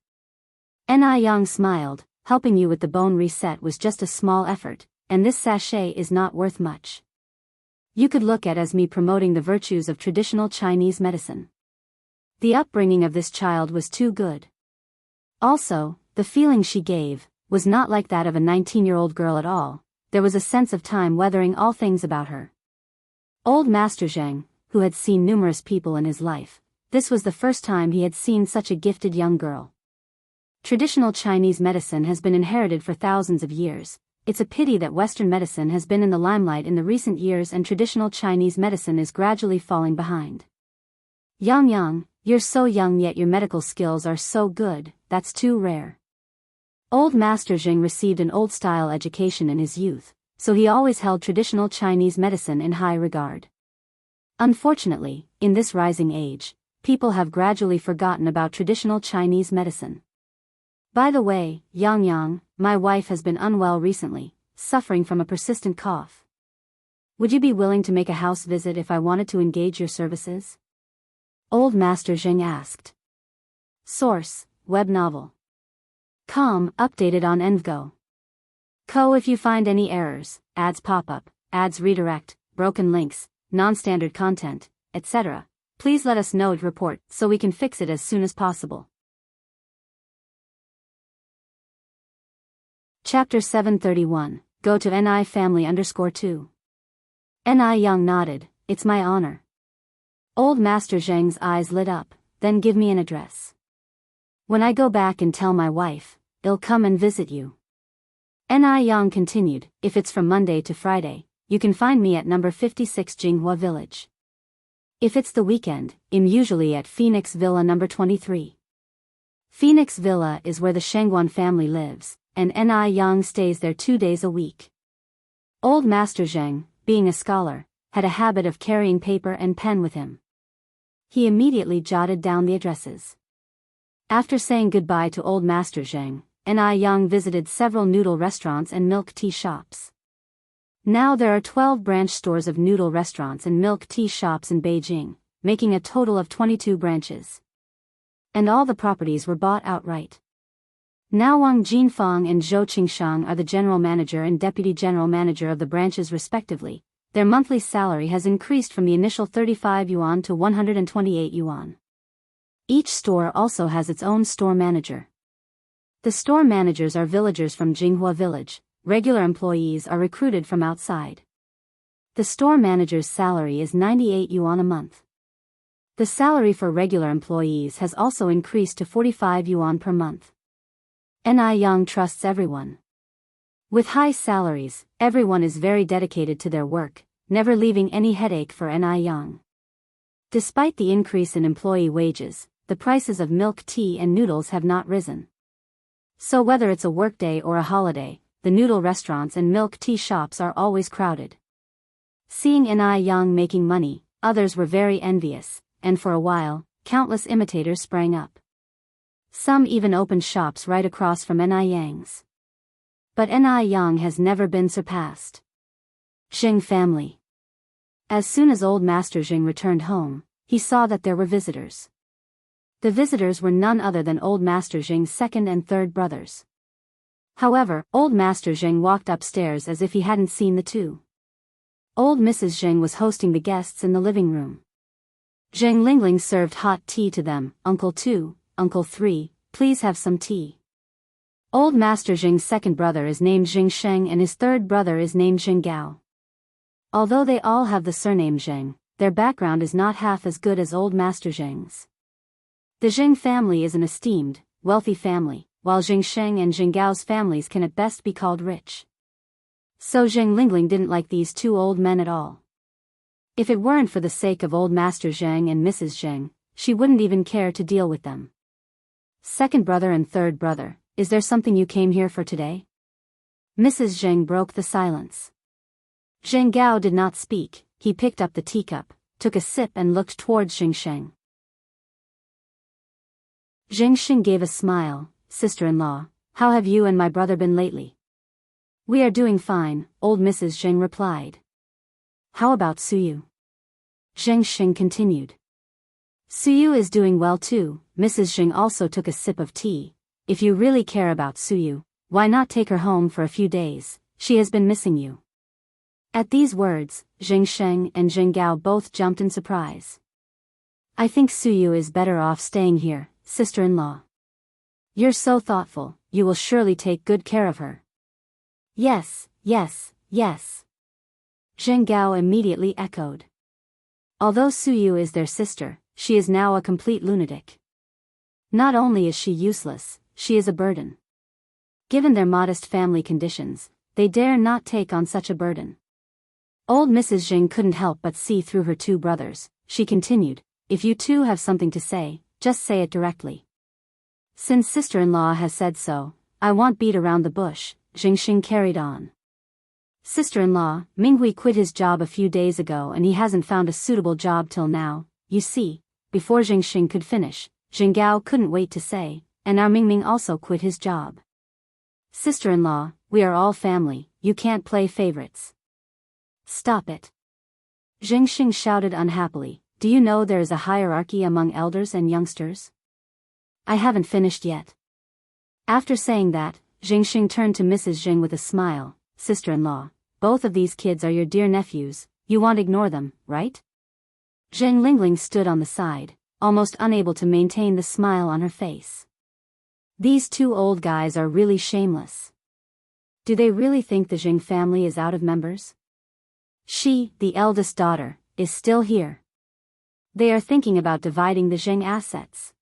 Ni Yang smiled, helping you with the bone reset was just a small effort, and this sachet is not worth much. You could look at as me promoting the virtues of traditional Chinese medicine. The upbringing of this child was too good. Also, the feeling she gave was not like that of a 19-year-old girl at all, there was a sense of time weathering all things about her. Old Master Zheng, who had seen numerous people in his life, this was the first time he had seen such a gifted young girl. Traditional Chinese medicine has been inherited for thousands of years. It's a pity that Western medicine has been in the limelight in the recent years and traditional Chinese medicine is gradually falling behind. Yang Yang, you're so young yet your medical skills are so good, that's too rare. Old Master Zheng received an old-style education in his youth, so he always held traditional Chinese medicine in high regard. Unfortunately, in this rising age, people have gradually forgotten about traditional Chinese medicine. By the way, Yang Yang, my wife has been unwell recently, suffering from a persistent cough. Would you be willing to make a house visit if I wanted to engage your services? Old Master Zheng asked. Source, web novel. Com, updated on Envgo. If you find any errors, ads pop up, ads redirect, broken links, non-standard content, etc., please let us know to report so we can fix it as soon as possible. Chapter 731, Go to NI Family _2. NI Yang nodded, it's my honor. Old Master Zheng's eyes lit up, then give me an address. When I go back and tell my wife, I'll come and visit you. NI Yang continued, if it's from Monday to Friday, you can find me at number 56 Jinghua Village. If it's the weekend, I'm usually at Phoenix Villa number 23. Phoenix Villa is where the Shengguan family lives, and NI Yang stays there 2 days a week. Old Master Zheng, being a scholar, had a habit of carrying paper and pen with him. He immediately jotted down the addresses. After saying goodbye to Old Master Zheng, NI Yang visited several noodle restaurants and milk tea shops. Now there are 12 branch stores of noodle restaurants and milk tea shops in Beijing, making a total of 22 branches. And all the properties were bought outright. Now Wang Jinfang and Zhou Qingshang are the general manager and deputy general manager of the branches respectively. Their monthly salary has increased from the initial 35 yuan to 128 yuan. Each store also has its own store manager. The store managers are villagers from Jinghua Village, regular employees are recruited from outside. The store manager's salary is 98 yuan a month. The salary for regular employees has also increased to 45 yuan per month. NI Yang trusts everyone. With high salaries, everyone is very dedicated to their work, never leaving any headache for NI Yang. Despite the increase in employee wages, the prices of milk tea and noodles have not risen. So whether it's a workday or a holiday, the noodle restaurants and milk tea shops are always crowded. Seeing NI Yang making money, others were very envious, and for a while, countless imitators sprang up. Some even opened shops right across from NI Yang's. But NI Yang has never been surpassed. Zheng family. As soon as Old Master Zheng returned home, he saw that there were visitors. The visitors were none other than Old Master Zheng's second and third brothers. However, Old Master Zheng walked upstairs as if he hadn't seen the two. Old Mrs. Zheng was hosting the guests in the living room. Zheng Lingling served hot tea to them. Uncle 2, Uncle 3, please have some tea. Old Master Zheng's second brother is named Zheng Sheng and his third brother is named Zheng Gao. Although they all have the surname Zheng, their background is not half as good as Old Master Zheng's. The Zheng family is an esteemed, wealthy family, while Zheng Sheng and Zheng Gao's families can at best be called rich. So Zheng Lingling didn't like these two old men at all. If it weren't for the sake of Old Master Zheng and Mrs. Zheng, she wouldn't even care to deal with them. Second brother and third brother, is there something you came here for today? Mrs. Zheng broke the silence. Zheng Gao did not speak, he picked up the teacup, took a sip and looked towards Zheng Sheng. Zheng Sheng gave a smile, sister-in-law, how have you and my brother been lately? We are doing fine, Old Mrs. Zheng replied. How about Suyu? Zheng Sheng continued. Suyu is doing well too. Mrs. Zheng also took a sip of tea. If you really care about Suyu, why not take her home for a few days? She has been missing you. At these words, Zheng Sheng and Zheng Gao both jumped in surprise. I think Suyu is better off staying here, sister-in-law. You're so thoughtful, you will surely take good care of her. Yes, yes, yes. Zheng Gao immediately echoed. Although Suyu is their sister, she is now a complete lunatic. Not only is she useless, she is a burden. Given their modest family conditions, they dare not take on such a burden. Old Mrs. Zheng couldn't help but see through her two brothers. She continued, if you two have something to say, just say it directly. Since sister-in-law has said so, I won't beat around the bush, Zheng Xing carried on. Sister-in-law, Minghui quit his job a few days ago and he hasn't found a suitable job till now, you see." Before Jingxing could finish, Jinggao couldn't wait to say, "And our Mingming also quit his job." "Sister-in-law, we are all family, you can't play favorites." "Stop it." Jingxing shouted unhappily, "Do you know there is a hierarchy among elders and youngsters?" "I haven't finished yet." After saying that, Jingxing turned to Mrs. Jing with a smile, "Sister-in-law, both of these kids are your dear nephews, you won't ignore them, right?" Zheng Lingling stood on the side, almost unable to maintain the smile on her face. These two old guys are really shameless. Do they really think the Jing family is out of members? She, the eldest daughter, is still here. They are thinking about dividing the Jing assets.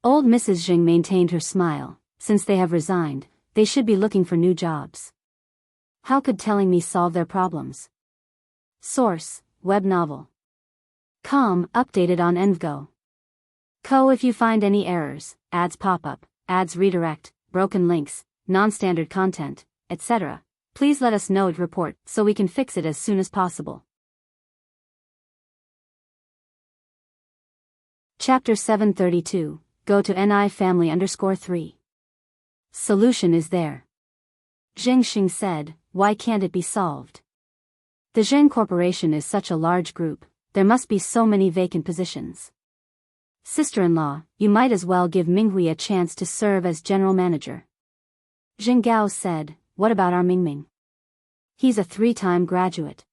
Old Mrs. Jing maintained her smile. Since they have resigned, they should be looking for new jobs. How could telling me solve their problems? Source, web novel. Com, updated on Envgo. Co. If you find any errors, ads pop up, ads redirect, broken links, non-standard content, etc., please let us know and report so we can fix it as soon as possible. Chapter 732, Go to NI Family _3. Solution is there. Jingxing said, "Why can't it be solved? The Zheng Corporation is such a large group, there must be so many vacant positions. Sister-in-law, you might as well give Minghui a chance to serve as general manager." Jinggao said, "What about our Mingming? He's a 3-time graduate.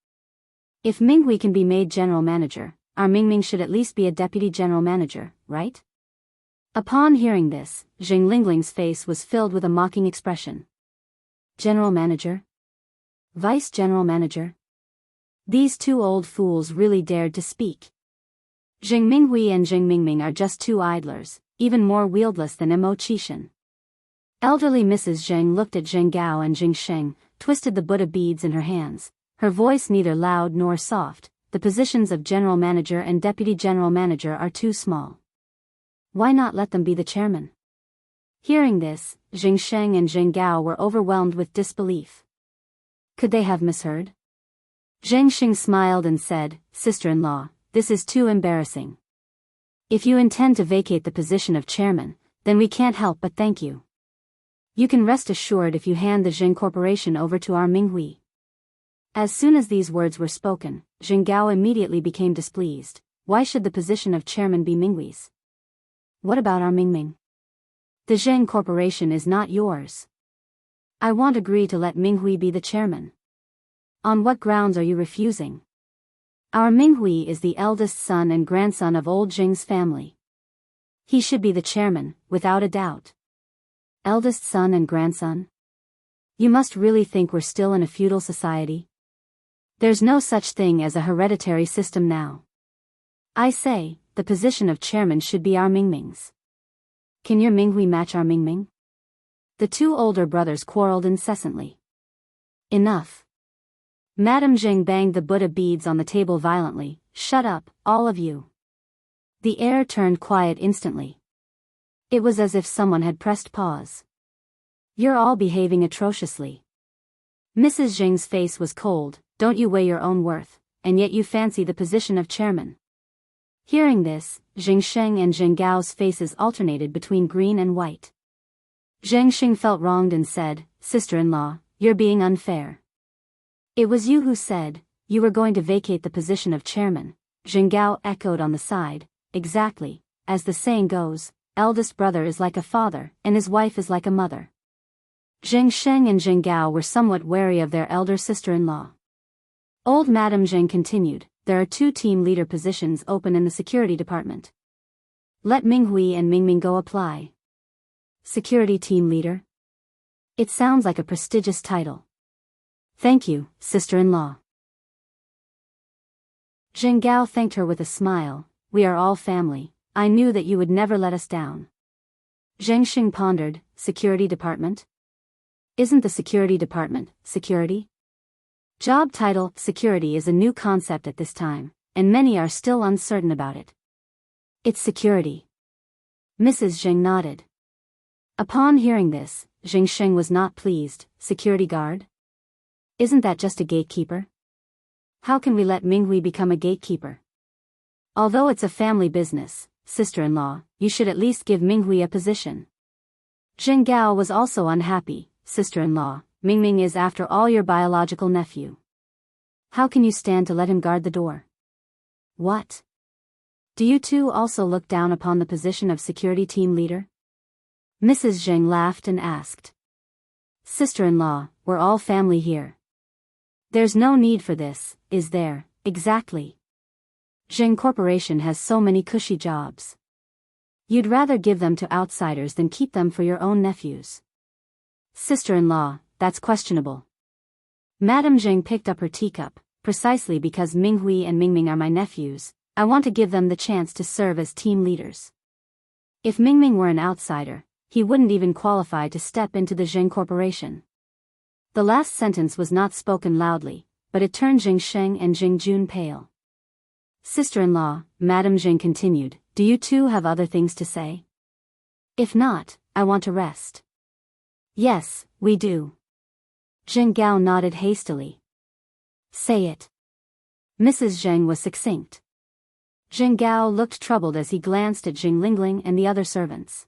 If Minghui can be made general manager, our Mingming should at least be a deputy general manager, right?" Upon hearing this, Zheng Lingling's face was filled with a mocking expression. General manager? Vice general manager? These two old fools really dared to speak. Zheng Minghui and Zheng Mingming are just two idlers, even more wieldless than Mo Qishan. Elderly Mrs. Zheng looked at Zheng Gao and Zheng Sheng, twisted the Buddha beads in her hands, her voice neither loud nor soft. "The positions of general manager and deputy general manager are too small. Why not let them be the chairman?" Hearing this, Zheng Sheng and Zheng Gao were overwhelmed with disbelief. Could they have misheard? Zheng Sheng smiled and said, "Sister-in-law, this is too embarrassing. If you intend to vacate the position of chairman, then we can't help but thank you. You can rest assured if you hand the Zheng Corporation over to our Minghui." As soon as these words were spoken, Zheng Gao immediately became displeased. Why should the position of chairman be Minghui's? What about our Mingming? The Zheng Corporation is not yours. I won't agree to let Minghui be the chairman. On what grounds are you refusing? Our Minghui is the eldest son and grandson of old Zheng's family. He should be the chairman, without a doubt. Eldest son and grandson? You must really think we're still in a feudal society? There's no such thing as a hereditary system now. I say, the position of chairman should be our Mingming's. Can your Minghui match our Mingming? The two older brothers quarreled incessantly. Enough. Madame Zheng banged the Buddha beads on the table violently. Shut up, all of you. The air turned quiet instantly. It was as if someone had pressed pause. You're all behaving atrociously. Mrs. Zheng's face was cold. Don't you weigh your own worth, and yet you fancy the position of chairman? Hearing this, Zheng Sheng and Zheng Gao's faces alternated between green and white. Zheng Sheng felt wronged and said, "Sister-in-law, you're being unfair. It was you who said, you were going to vacate the position of chairman." Zheng Gao echoed on the side, "Exactly, as the saying goes, eldest brother is like a father, and his wife is like a mother." Zheng Sheng and Zheng Gao were somewhat wary of their elder sister-in-law. Old Madame Zheng continued, "There are 2 team leader positions open in the security department. Let Minghui and Mingming go apply." Security team leader? It sounds like a prestigious title. Thank you, sister-in-law. Zheng Gao thanked her with a smile. We are all family. I knew that you would never let us down. Zheng Xing pondered, security department? Isn't the security department, security? Job title, security is a new concept at this time, and many are still uncertain about it. It's security. Mrs. Zheng nodded. Upon hearing this, Zheng Sheng was not pleased. Security guard? Isn't that just a gatekeeper? How can we let Minghui become a gatekeeper? Although it's a family business, sister-in-law, you should at least give Minghui a position. Zheng Gao was also unhappy. Sister-in-law, Mingming is after all your biological nephew. How can you stand to let him guard the door? What? Do you two also look down upon the position of security team leader? Mrs. Zheng laughed and asked. Sister-in-law, we're all family here. There's no need for this, is there? Exactly. Zheng Corporation has so many cushy jobs. You'd rather give them to outsiders than keep them for your own nephews. Sister-in-law, that's questionable. Madame Zheng picked up her teacup. Precisely because Minghui and Mingming are my nephews, I want to give them the chance to serve as team leaders. If Mingming were an outsider, he wouldn't even qualify to step into the Zheng Corporation. The last sentence was not spoken loudly, but it turned Jing Sheng and Jing Jun pale. Sister-in-law, Madame Zheng continued, do you two have other things to say? If not, I want to rest. Yes, we do. Zheng Gao nodded hastily. Say it. Mrs. Zheng was succinct. Zheng Gao looked troubled as he glanced at Jing Lingling and the other servants.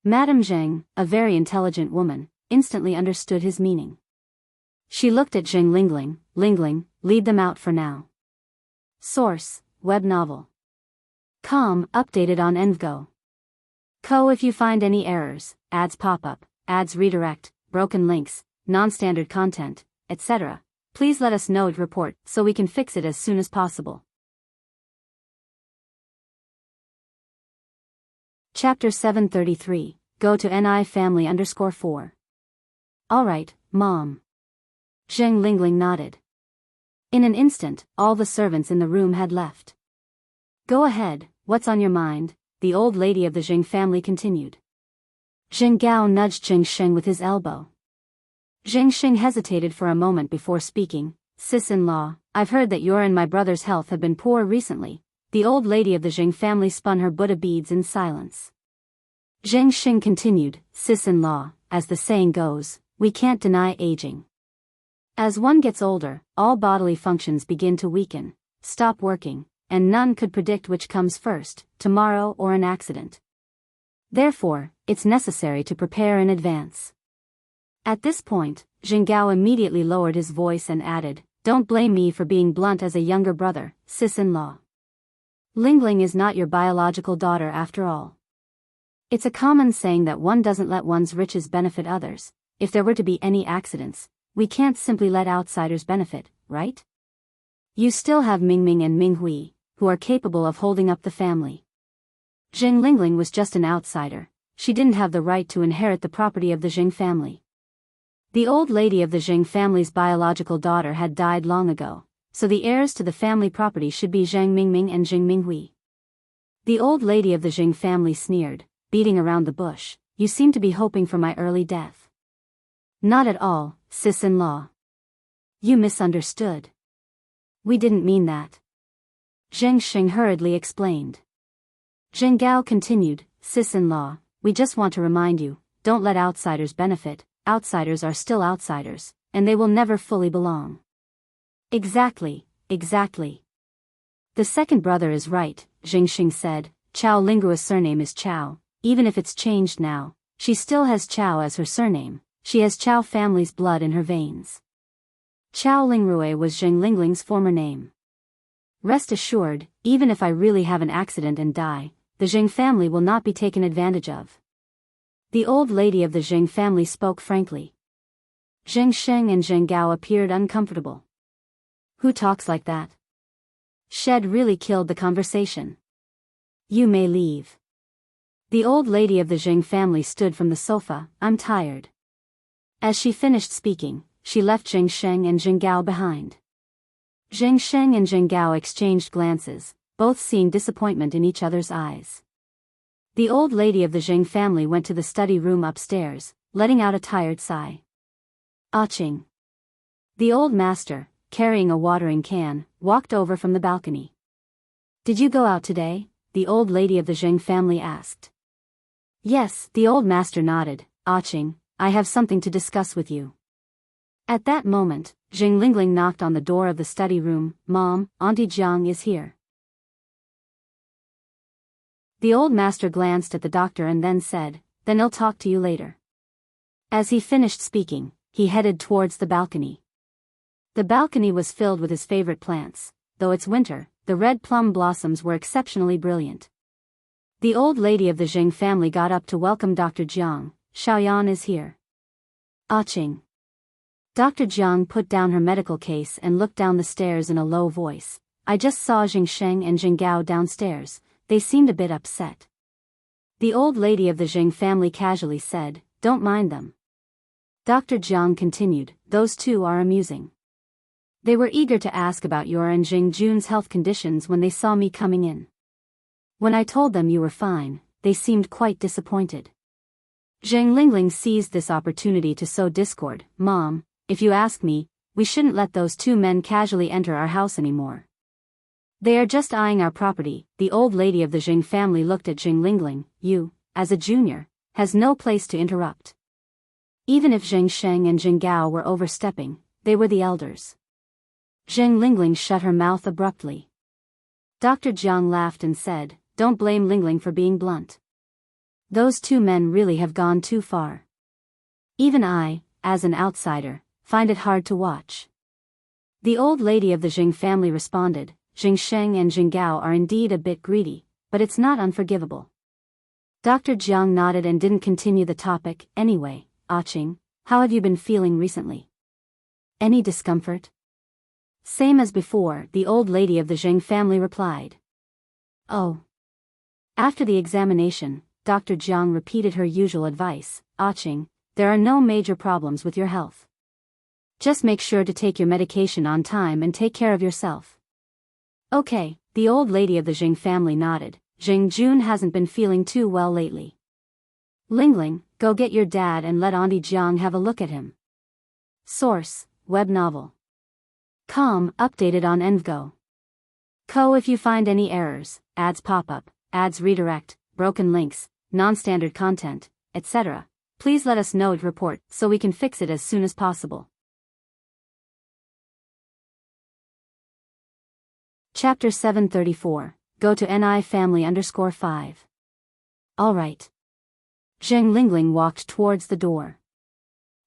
Madame Zheng, a very intelligent woman, instantly understood his meaning. She looked at Jing Lingling. Lingling, lead them out for now. Source, web novel. Com, updated on Envgo. Co. If you find any errors, ads pop up, ads redirect, broken links, non-standard content, etc., please let us know to report so we can fix it as soon as possible. Chapter 733, Go to NI Family _4. Alright, Mom. Zheng Lingling nodded. In an instant, all the servants in the room had left. Go ahead, what's on your mind? The old lady of the Zheng family continued. Zheng Gao nudged Jing Sheng with his elbow. Jing Sheng hesitated for a moment before speaking. Sis-in-law, I've heard that your and my brother's health have been poor recently. The old lady of the Zheng family spun her Buddha beads in silence. Zheng Sheng continued, Sis-in-law, as the saying goes, we can't deny aging. As one gets older, all bodily functions begin to weaken, stop working, and none could predict which comes first, tomorrow or an accident. Therefore, it's necessary to prepare in advance. At this point, Zheng Gao immediately lowered his voice and added, don't blame me for being blunt as a younger brother, sis-in-law. Lingling is not your biological daughter after all. It's a common saying that one doesn't let one's riches benefit others. If there were to be any accidents, we can't simply let outsiders benefit, right? You still have Mingming and Minghui, who are capable of holding up the family. Zheng Lingling was just an outsider. She didn't have the right to inherit the property of the Zheng family. The old lady of the Zheng family's biological daughter had died long ago, so the heirs to the family property should be Zheng Mingming and Zheng Minghui. The old lady of the Zheng family sneered, beating around the bush, you seem to be hoping for my early death. Not at all, sis-in-law. You misunderstood. We didn't mean that. Zheng Sheng hurriedly explained. Zheng Gao continued, sis-in-law, we just want to remind you, don't let outsiders benefit. Outsiders are still outsiders, and they will never fully belong. Exactly, exactly. The second brother is right, Jing Xing said. Chao Lingrua's surname is Chao. Even if it's changed now, she still has Chao as her surname. She has Chao family's blood in her veins. Chao Lingrue was Zheng Lingling's former name. Rest assured, even if I really have an accident and die, the Zheng family will not be taken advantage of. The old lady of the Zheng family spoke frankly. Zheng Sheng and Zheng Gao appeared uncomfortable. Who talks like that? Shed really killed the conversation. You may leave. The old lady of the Zheng family stood from the sofa. I'm tired. As she finished speaking, she left Zheng Sheng and Zheng Gao behind. Zheng Sheng and Zheng Gao exchanged glances, both seeing disappointment in each other's eyes. The old lady of the Zheng family went to the study room upstairs, letting out a tired sigh. Aching. The old master, carrying a watering can, walked over from the balcony. Did you go out today? The old lady of the Zheng family asked. Yes, the old master nodded. Aching, I have something to discuss with you. At that moment, Jing Lingling knocked on the door of the study room. "Mom, Auntie Jiang is here." The old master glanced at the doctor and then said, "Then I'll talk to you later." As he finished speaking, he headed towards the balcony. The balcony was filled with his favorite plants. Though it's winter, the red plum blossoms were exceptionally brilliant. The old lady of the Jing family got up to welcome Dr. Jiang. "Xiaoyan is here." "Aching." Dr. Jiang put down her medical case and looked down the stairs in a low voice. "I just saw Jing Sheng and Jing Gao downstairs. They seemed a bit upset." The old lady of the Jing family casually said, "Don't mind them." Dr. Jiang continued, "Those two are amusing. They were eager to ask about your and Jing Jun's health conditions when they saw me coming in. When I told them you were fine, they seemed quite disappointed." Jing Lingling seized this opportunity to sow discord. "Mom, if you ask me, we shouldn't let those two men casually enter our house anymore. They are just eyeing our property." The old lady of the Jing family looked at Jing Lingling. "You, as a junior, has no place to interrupt." Even if Jing Sheng and Jing Gao were overstepping, they were the elders. Jing Lingling shut her mouth abruptly. Dr. Jiang laughed and said, "Don't blame Lingling for being blunt. Those two men really have gone too far. Even I, as an outsider, find it hard to watch." The old lady of the Jing family responded, "Jing Sheng and Jing Gao are indeed a bit greedy, but it's not unforgivable." Dr. Jiang nodded and didn't continue the topic. "Anyway, Aching, how have you been feeling recently? Any discomfort?" "Same as before," the old lady of the Jing family replied. "Oh." After the examination, Dr. Jiang repeated her usual advice. "Aching, there are no major problems with your health. Just make sure to take your medication on time and take care of yourself." "Okay," the old lady of the Jing family nodded. "Jing Jun hasn't been feeling too well lately. Lingling, go get your dad and let Auntie Jiang have a look at him." Source: web novel. Com, updated on Envgo. Co. If you find any errors, ads pop up, ads redirect, broken links, non-standard content, etc., please let us know and report so we can fix it as soon as possible. Chapter 734. Go to NI family _5. Alright. Jing Lingling walked towards the door.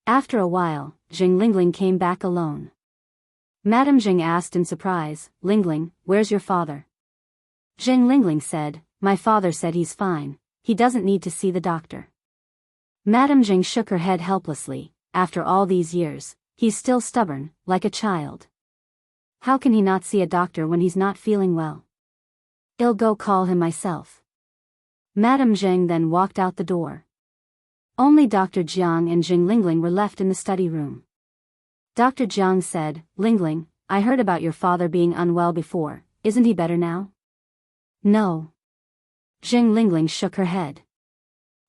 After a while, Jing Lingling came back alone. Madame Jing asked in surprise, "Lingling, where's your father?" Jing Lingling said, "My father said he's fine, he doesn't need to see the doctor." Madame Jing shook her head helplessly. "After all these years, he's still stubborn, like a child. How can he not see a doctor when he's not feeling well? I'll go call him myself." Madame Jing then walked out the door. Only Dr. Jiang and Jing Lingling were left in the study room. Dr. Jiang said, "Lingling, I heard about your father being unwell before, isn't he better now?" "No." Jing Lingling shook her head.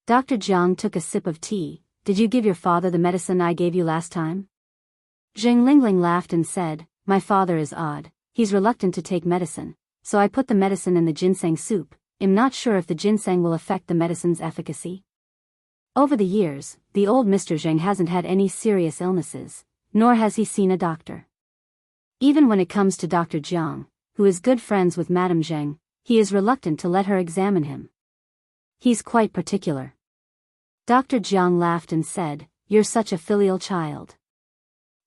Dr. Jiang took a sip of tea. "Did you give your father the medicine I gave you last time?" Jing Lingling laughed and said, "My father is odd, he's reluctant to take medicine, so I put the medicine in the ginseng soup. I'm not sure if the ginseng will affect the medicine's efficacy." Over the years, the old Mr. Zheng hasn't had any serious illnesses, nor has he seen a doctor. Even when it comes to Dr. Jiang, who is good friends with Madame Zheng, he is reluctant to let her examine him. He's quite particular. Dr. Jiang laughed and said, "You're such a filial child.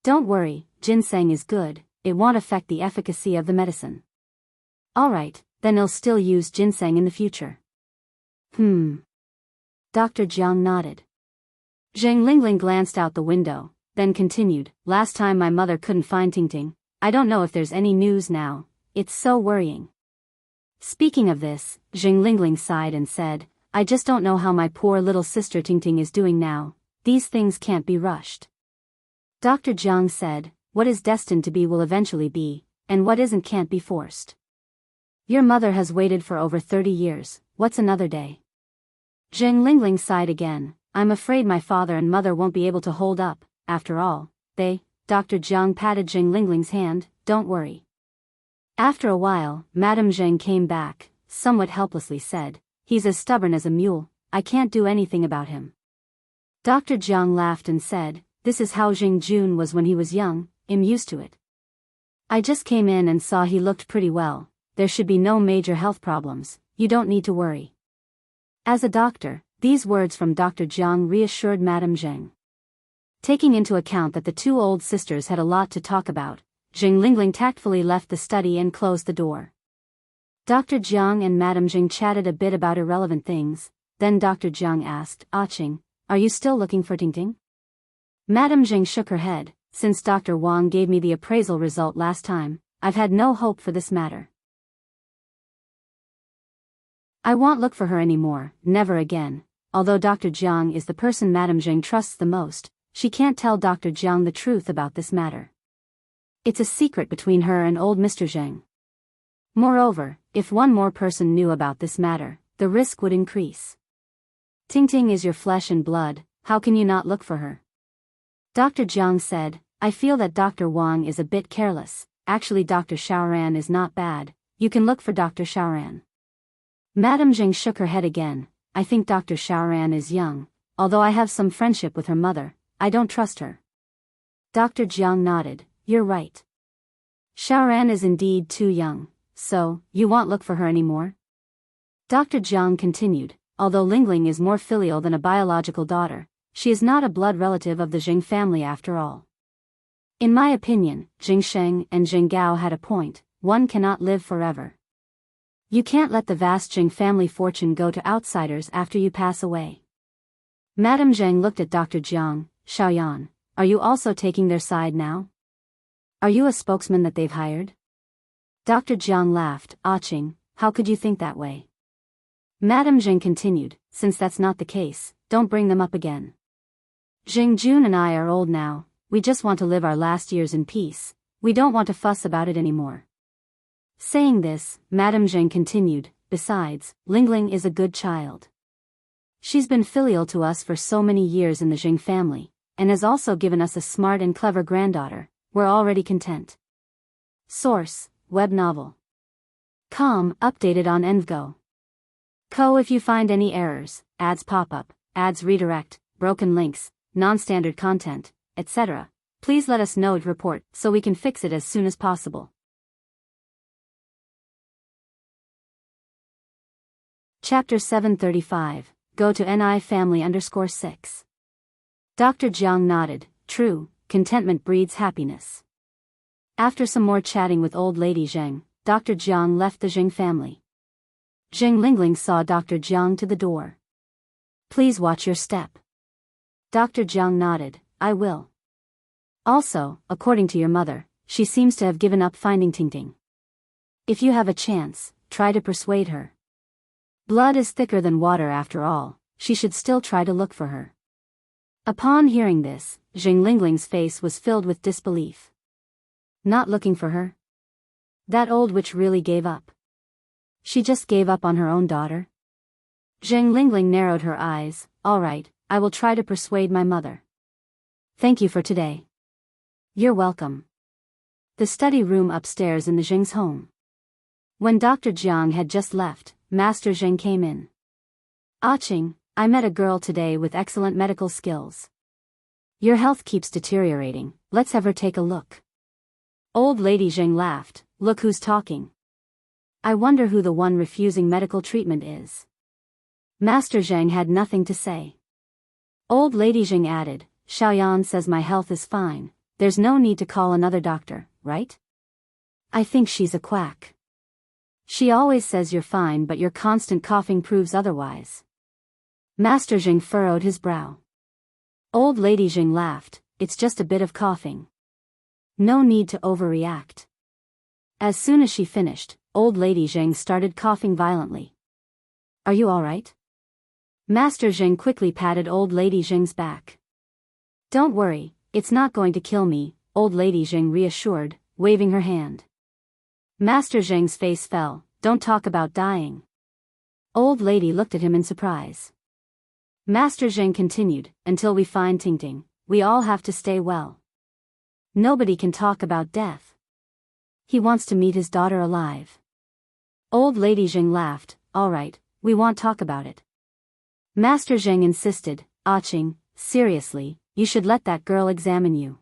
Don't worry, ginseng is good, it won't affect the efficacy of the medicine." "Alright, then I'll still use ginseng in the future." Dr. Jiang nodded. Zheng Lingling glanced out the window, then continued, "Last time my mother couldn't find Tingting. I don't know if there's any news now, it's so worrying." Speaking of this, Zheng Lingling sighed and said, "I just don't know how my poor little sister Tingting is doing now, these things can't be rushed." Dr. Jiang said, "What is destined to be will eventually be, and what isn't can't be forced. Your mother has waited for over 30 years, what's another day?" Zheng Lingling sighed again, "I'm afraid my father and mother won't be able to hold up, after all, Dr. Jiang patted Zheng Lingling's hand, "Don't worry." After a while, Madame Zheng came back, somewhat helplessly said, "He's as stubborn as a mule, I can't do anything about him." Dr. Jiang laughed and said, this is how Jing Jun was when he was young, I'm used to it. I just came in and saw he looked pretty well, there should be no major health problems, you don't need to worry. As a doctor, these words from Dr. Jiang reassured Madame Zheng. Taking into account that the two old sisters had a lot to talk about, Jing Lingling tactfully left the study and closed the door. Dr. Jiang and Madame Zheng chatted a bit about irrelevant things, then Dr. Jiang asked, Qing, are you still looking for Tingting? Madame Zheng shook her head, since Dr. Wang gave me the appraisal result last time, I've had no hope for this matter. I won't look for her anymore, never again, although Dr. Jiang is the person Madame Zheng trusts the most, she can't tell Dr. Jiang the truth about this matter. It's a secret between her and old Mr. Zheng. Moreover, if one more person knew about this matter, the risk would increase. Tingting is your flesh and blood, how can you not look for her? Dr. Jiang said, I feel that Dr. Wang is a bit careless, actually Dr. Xiaoran is not bad, you can look for Dr. Xiaoran. Madame Zheng shook her head again, I think Dr. Xiaoran is young, although I have some friendship with her mother, I don't trust her. Dr. Jiang nodded, you're right. Xiaoran is indeed too young, so, you won't look for her anymore? Dr. Jiang continued, although Lingling is more filial than a biological daughter, she is not a blood relative of the Jing family after all. In my opinion, Jing Sheng and Jing Gao had a point, one cannot live forever. You can't let the vast Jing family fortune go to outsiders after you pass away. Madame Zheng looked at Dr. Jiang, Xiaoyan, are you also taking their side now? Are you a spokesman that they've hired? Dr. Jiang laughed, Qing, how could you think that way? Madame Zheng continued, since that's not the case, don't bring them up again. Jing Jun and I are old now, we just want to live our last years in peace, we don't want to fuss about it anymore. Saying this, Madame Zheng continued, besides, Lingling is a good child. She's been filial to us for so many years in the Jing family, and has also given us a smart and clever granddaughter, we're already content. Source, web novel. Com, updated on Envgo. Co. If you find any errors, ads pop up, ads redirect, broken links, non-standard content, etc., please let us know to report so we can fix it as soon as possible. Chapter 735, Go to NI Family _6. Dr. Jiang nodded, true, contentment breeds happiness. After some more chatting with old lady Zheng, Dr. Jiang left the Jing family. Jing Lingling saw Dr. Jiang to the door. Please watch your step. Dr. Jiang nodded, I will. Also, according to your mother, she seems to have given up finding Tingting. If you have a chance, try to persuade her. Blood is thicker than water after all, she should still try to look for her. Upon hearing this, Jing Lingling's face was filled with disbelief. Not looking for her? That old witch really gave up. She just gave up on her own daughter? Jing Lingling narrowed her eyes, all right, I will try to persuade my mother. Thank you for today. You're welcome. The study room upstairs in the Jing's home. When Dr. Jiang had just left, Master Zheng came in. Qing, I met a girl today with excellent medical skills. Your health keeps deteriorating, let's have her take a look. Old lady Zheng laughed, look who's talking. I wonder who the one refusing medical treatment is. Master Zheng had nothing to say. Old lady Zheng added, Xiaoyan says my health is fine, there's no need to call another doctor, right? I think she's a quack. She always says you're fine but your constant coughing proves otherwise. Master Zheng furrowed his brow. Old lady Zheng laughed, it's just a bit of coughing. No need to overreact. As soon as she finished, old lady Zheng started coughing violently. Are you alright? Master Zheng quickly patted old lady Zheng's back. Don't worry, it's not going to kill me, old lady Zheng reassured, waving her hand. Master Zheng's face fell, don't talk about dying. Old lady looked at him in surprise. Master Zheng continued, until we find Tingting, we all have to stay well. Nobody can talk about death. He wants to meet his daughter alive. Old lady Zheng laughed, all right, we won't talk about it. Master Zheng insisted, Qing, seriously, you should let that girl examine you.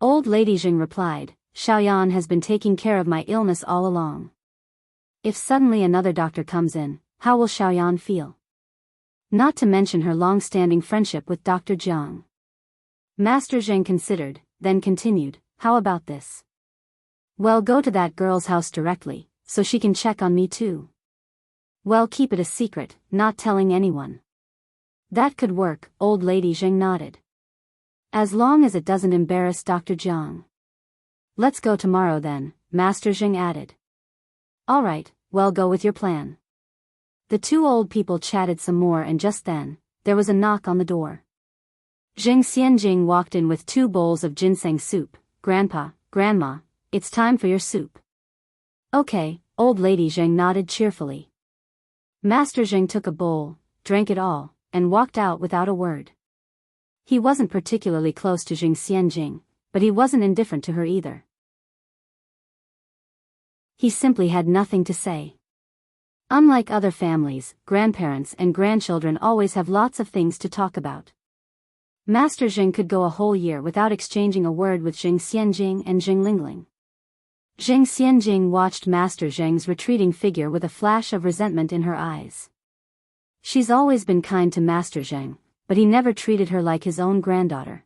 Old Lady Jing replied, Xiaoyan has been taking care of my illness all along. If suddenly another doctor comes in, how will Xiaoyan feel? Not to mention her long-standing friendship with Dr. Jiang. Master Zheng considered, then continued, how about this? Well, go to that girl's house directly, so she can check on me too. Well, keep it a secret, not telling anyone. That could work, Old Lady Zheng nodded. As long as it doesn't embarrass Dr. Jiang. Let's go tomorrow then, Master Zheng added. All right, well, go with your plan. The two old people chatted some more, and just then, there was a knock on the door. Jing Xianjing walked in with 2 bowls of ginseng soup. Grandpa, Grandma, it's time for your soup. Okay, Old Lady Zheng nodded cheerfully. Master Zheng took a bowl, drank it all, and walked out without a word. He wasn't particularly close to Jing Xianjing, but he wasn't indifferent to her either. He simply had nothing to say. Unlike other families, grandparents and grandchildren always have lots of things to talk about. Master Zheng could go a whole year without exchanging a word with Jing Xianjing and Jing Lingling. Jing Xianjing watched Master Zheng's retreating figure with a flash of resentment in her eyes. She's always been kind to Master Zheng, but he never treated her like his own granddaughter.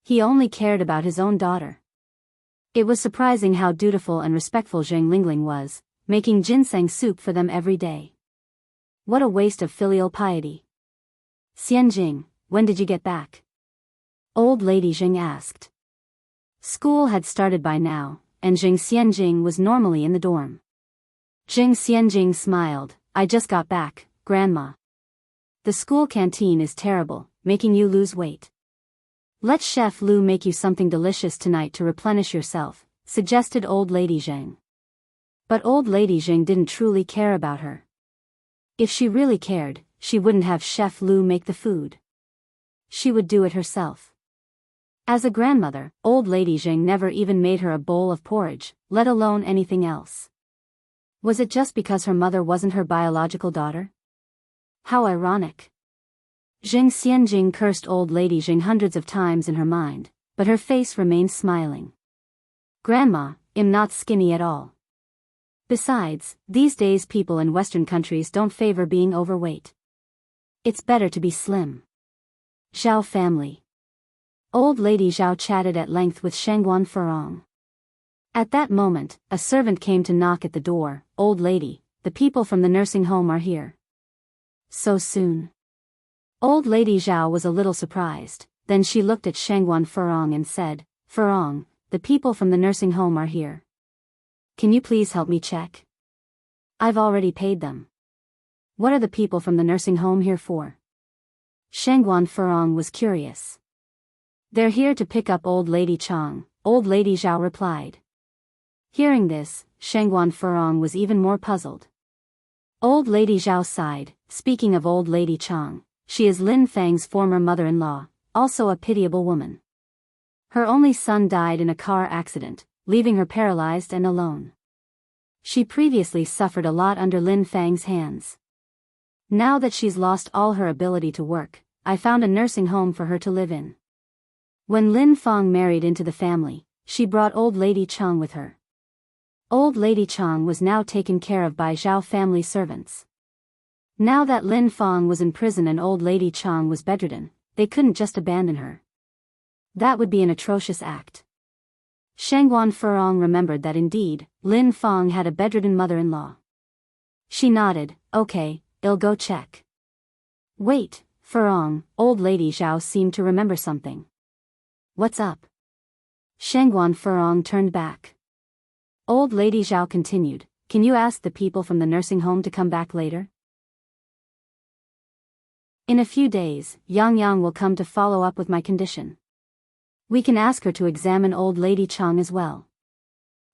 He only cared about his own daughter. It was surprising how dutiful and respectful Jing Lingling was, making ginseng soup for them every day. What a waste of filial piety. Xianjing, when did you get back? Old Lady Jing asked. School had started by now, and Jing Xianjing was normally in the dorm. Jing Xianjing smiled, I just got back, Grandma. The school canteen is terrible, making you lose weight. Let Chef Lu make you something delicious tonight to replenish yourself, suggested Old Lady Zheng. But Old Lady Zheng didn't truly care about her. If she really cared, she wouldn't have Chef Lu make the food. She would do it herself. As a grandmother, Old Lady Zheng never even made her a bowl of porridge, let alone anything else. Was it just because her mother wasn't her biological daughter? How ironic. Jing Xianjing cursed Old Lady Zheng hundreds of times in her mind, but her face remained smiling. Grandma, I'm not skinny at all. Besides, these days people in Western countries don't favor being overweight. It's better to be slim. Zhao family. Old Lady Zhao chatted at length with Shangguan Furong. At that moment, a servant came to knock at the door. Old lady, the people from the nursing home are here. So soon? Old Lady Zhao was a little surprised, then she looked at Shangguan Furong and said, Furong, the people from the nursing home are here. Can you please help me check? I've already paid them. What are the people from the nursing home here for? Shangguan Furong was curious. They're here to pick up Old Lady Chang, Old Lady Zhao replied. Hearing this, Shangguan Furong was even more puzzled. Old Lady Zhao sighed, speaking of Old Lady Chang, she is Lin Fang's former mother-in-law, also a pitiable woman. Her only son died in a car accident, leaving her paralyzed and alone. She previously suffered a lot under Lin Fang's hands. Now that she's lost all her ability to work, I found a nursing home for her to live in. When Lin Fang married into the family, she brought Old Lady Chang with her. Old Lady Chang was now taken care of by Zhao family servants. Now that Lin Fang was in prison and Old Lady Chang was bedridden, they couldn't just abandon her. That would be an atrocious act. Shangguan Furong remembered that indeed, Lin Fang had a bedridden mother-in-law. She nodded, okay, I'll go check. Wait, Furong, Old Lady Zhao seemed to remember something. What's up? Shangguan Furong turned back. Old Lady Zhao continued, can you ask the people from the nursing home to come back later? In a few days, Yang Yang will come to follow up with my condition. We can ask her to examine Old Lady Chang as well.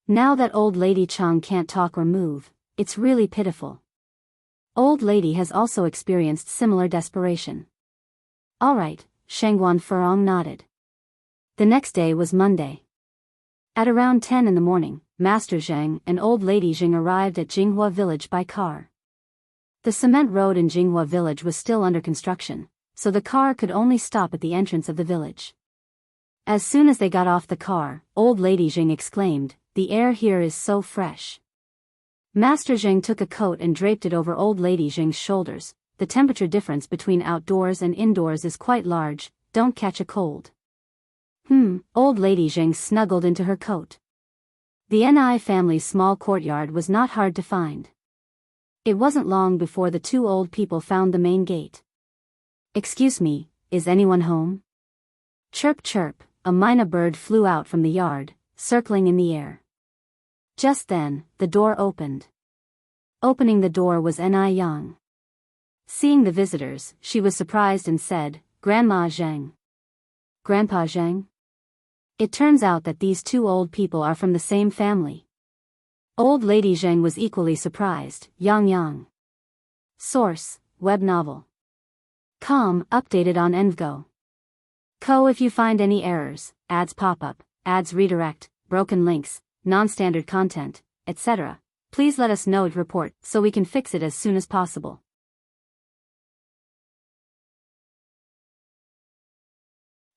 Now that Old Lady Chang can't talk or move, it's really pitiful. Old Lady has also experienced similar desperation. All right, Shangguan Furong nodded. The next day was Monday. At around 10 in the morning, Master Zheng and Old Lady Jing arrived at Jinghua village by car. The cement road in Jinghua village was still under construction, so the car could only stop at the entrance of the village. As soon as they got off the car, old lady Jing exclaimed, "The air here is so fresh." Master Jing took a coat and draped it over old lady Jing's shoulders. "The temperature difference between outdoors and indoors is quite large, don't catch a cold." Old lady Jing snuggled into her coat. The Ni family's small courtyard was not hard to find. It wasn't long before the two old people found the main gate. "Excuse me, is anyone home?" Chirp chirp, a mynah bird flew out from the yard, circling in the air. Just then, the door opened. Opening the door was Ni Yang. Seeing the visitors, she was surprised and said, "Grandma Zhang." "Grandpa Zhang?" It turns out that these two old people are from the same family. Old lady Zhang was equally surprised. Yang. Source, web novel. Updated on Envgo. If you find any errors, ads pop up, ads redirect, broken links, non-standard content, etc., please let us know to report so we can fix it as soon as possible.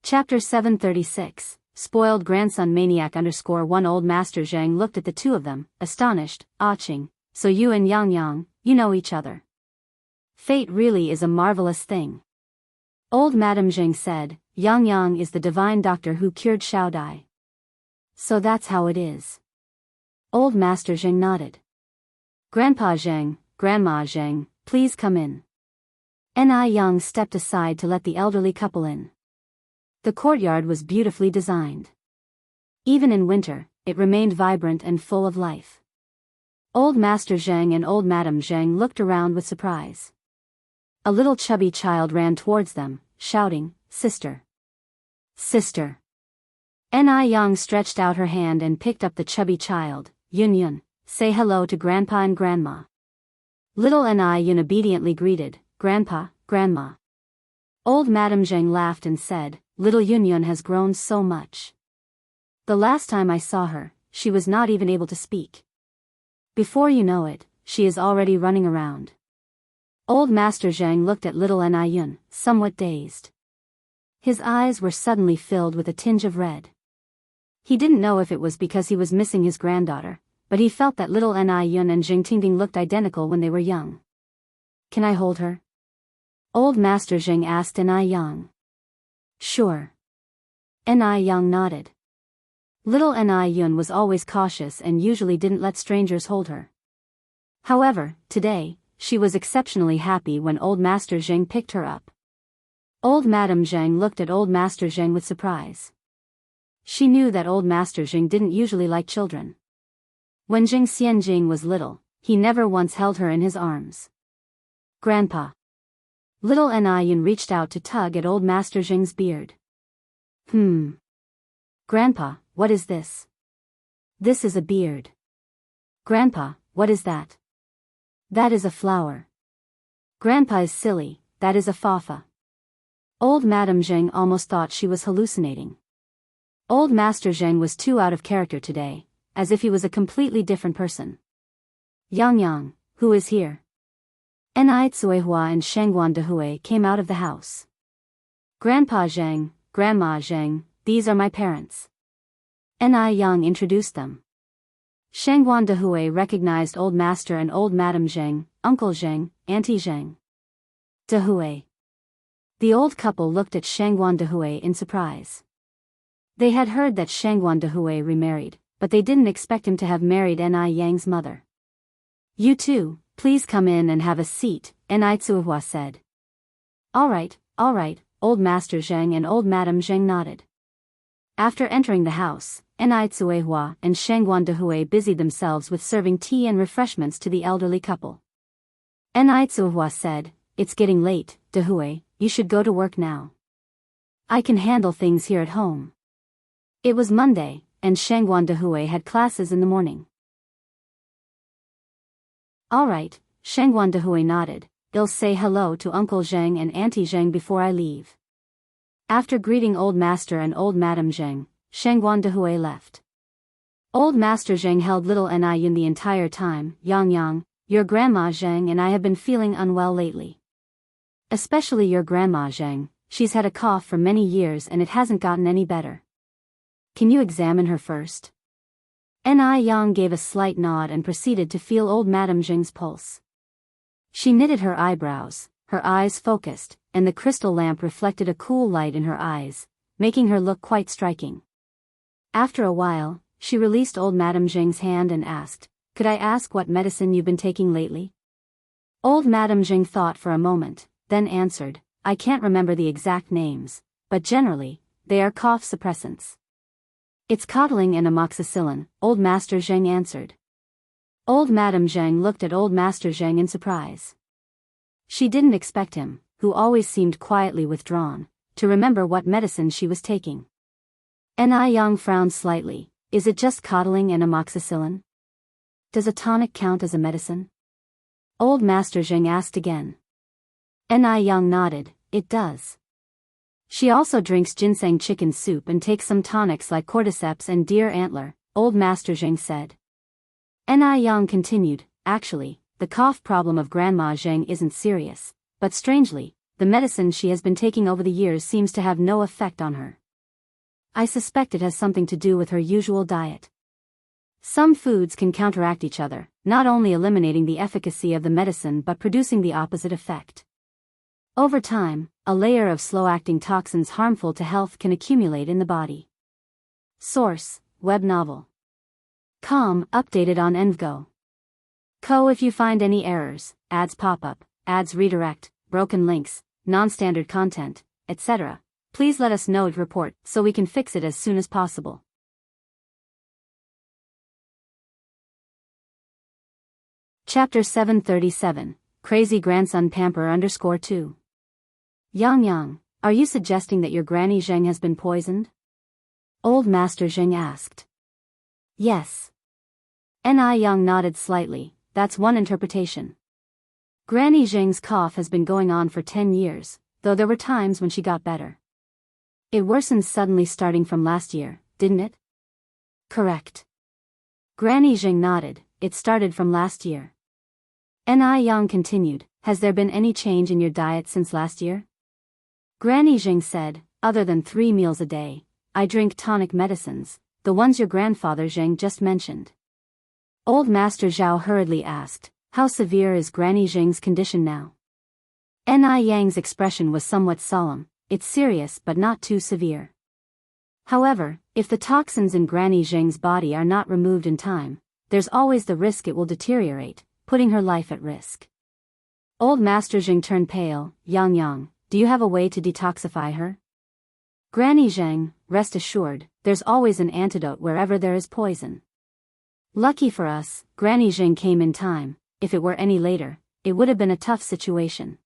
Chapter 736, Spoiled Grandson Maniac _1. Old Master Zhang looked at the two of them, astonished. "Ching, so you and Yang, you know each other. Fate really is a marvelous thing." Old Madame Zhang said, "Yang is the divine doctor who cured Xiao Dai." "So that's how it is." Old Master Zhang nodded. "Grandpa Zhang, Grandma Zhang, please come in." Ni Yang stepped aside to let the elderly couple in. The courtyard was beautifully designed. Even in winter, it remained vibrant and full of life. Old Master Zhang and Old Madame Zhang looked around with surprise. A little chubby child ran towards them, shouting, "Sister! Sister!" Ni Yang stretched out her hand and picked up the chubby child. Yun, say hello to Grandpa and Grandma." Little Ni Yun obediently greeted, "Grandpa, Grandma." Old Madame Zhang laughed and said, "Little Yun has grown so much. The last time I saw her, she was not even able to speak. Before you know it, she is already running around." Old Master Zhang looked at little Ni Yun, somewhat dazed. His eyes were suddenly filled with a tinge of red. He didn't know if it was because he was missing his granddaughter, but he felt that little Ni Yun and Jing Tingting looked identical when they were young. "Can I hold her?" Old Master Zhang asked Ni Yang. "Sure." Ni Yang nodded. Little Ni Yun was always cautious and usually didn't let strangers hold her. However, today, she was exceptionally happy when Old Master Zhang picked her up. Old Madame Zhang looked at Old Master Zhang with surprise. She knew that Old Master Zhang didn't usually like children. When Jing Xianjing was little, he never once held her in his arms. "Grandpa." Little Ni Yun reached out to tug at Old Master Zhang's beard. "Grandpa, what is this?" "This is a beard." "Grandpa, what is that?" "That is a flower." "Grandpa is silly, that is a fafa." Old Madame Zhang almost thought she was hallucinating. Old Master Zhang was too out of character today, as if he was a completely different person. Yang, who is here?" Ni Tsuehua and Shangguan Dehui came out of the house. "Grandpa Zhang, Grandma Zhang, these are my parents." Ni Yang introduced them. Shangguan Dehui recognized Old Master and Old Madame Zhang, Uncle Zhang, Auntie Zhang. "Dehui." The old couple looked at Shangguan Dehui in surprise. They had heard that Shangguan Dehui remarried, but they didn't expect him to have married Ni Yang's mother. "You two, please come in and have a seat," Ni Tsuehua said. All right, Old Master Zhang and Old Madame Zhang nodded. After entering the house, Ni Tsuehua and Shangguan Dehui busied themselves with serving tea and refreshments to the elderly couple. Ni Tsuehua said, "It's getting late, Dehui, you should go to work now. I can handle things here at home." It was Monday, and Shangguan Dehui had classes in the morning. "All right," Shangguan Dehui nodded, "I'll say hello to Uncle Zhang and Auntie Zhang before I leave." After greeting Old Master and Old Madame Zhang, Shangguan Dehui left. Old Master Zhang held little Ni Yun the entire time. Yang, your Grandma Zhang and I have been feeling unwell lately. Especially your grandma Zhang, she's had a cough for many years and it hasn't gotten any better. Can you examine her first? Ni Yang gave a slight nod and proceeded to feel old Madame Zheng's pulse. She knitted her eyebrows, her eyes focused, and the crystal lamp reflected a cool light in her eyes, making her look quite striking. After a while, she released old Madame Zheng's hand and asked, "Could I ask what medicine you've been taking lately?" Old Madame Zheng thought for a moment, then answered, "I can't remember the exact names, but generally, they are cough suppressants." "It's coddling and amoxicillin," Old Master Zheng answered. Old Madame Zheng looked at Old Master Zheng in surprise. She didn't expect him, who always seemed quietly withdrawn, to remember what medicine she was taking. Ni Yang frowned slightly. "Is it just coddling and amoxicillin? Does a tonic count as a medicine?" Old Master Zheng asked again. Ni Yang nodded, "It does. She also drinks ginseng chicken soup and takes some tonics like cordyceps and deer antler," Old Master Zheng said. Ni Yang continued, "Actually, the cough problem of Grandma Zheng isn't serious, but strangely, the medicine she has been taking over the years seems to have no effect on her. I suspect it has something to do with her usual diet. Some foods can counteract each other, not only eliminating the efficacy of the medicine but producing the opposite effect. Over time, a layer of slow-acting toxins harmful to health can accumulate in the body." Source: web novel. Com, updated on Envgo. Co. If you find any errors, ads pop up, ads redirect, broken links, non-standard content, etc., please let us know to report so we can fix it as soon as possible. Chapter 737, Crazy Grandson Pamper _2. Yang, are you suggesting that your Granny Zheng has been poisoned? Old Master Zheng asked. Yes. Ni Yang nodded slightly, that's one interpretation. Granny Zheng's cough has been going on for 10 years, though there were times when she got better. It worsened suddenly starting from last year, didn't it? Correct. Granny Zheng nodded, it started from last year. Ni Yang continued, has there been any change in your diet since last year? Granny Zheng said, other than 3 meals a day, I drink tonic medicines, the ones your grandfather Zheng just mentioned. Old Master Zhao hurriedly asked, how severe is Granny Zheng's condition now? Ni Yang's expression was somewhat solemn, it's serious but not too severe. However, if the toxins in Granny Zheng's body are not removed in time, there's always the risk it will deteriorate, putting her life at risk. Old Master Zheng turned pale. Yang, do you have a way to detoxify her? Granny Zheng, rest assured, there's always an antidote wherever there is poison. Lucky for us, Granny Zheng came in time. If it were any later, it would have been a tough situation.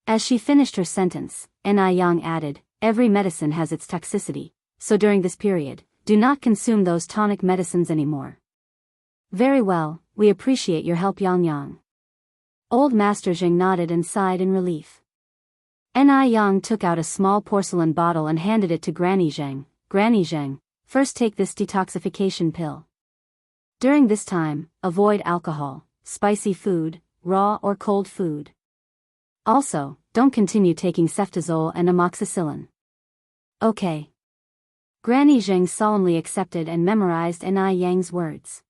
As she finished her sentence, Ni Yang added, every medicine has its toxicity, so during this period, do not consume those tonic medicines anymore. Very well, we appreciate your help Yang. Old Master Zheng nodded and sighed in relief. Ni Yang took out a small porcelain bottle and handed it to Granny Zheng. Granny Zheng, first take this detoxification pill. During this time, avoid alcohol, spicy food, raw or cold food. Also, don't continue taking ceftazole and amoxicillin. Okay. Granny Zheng solemnly accepted and memorized Ni Yang's words.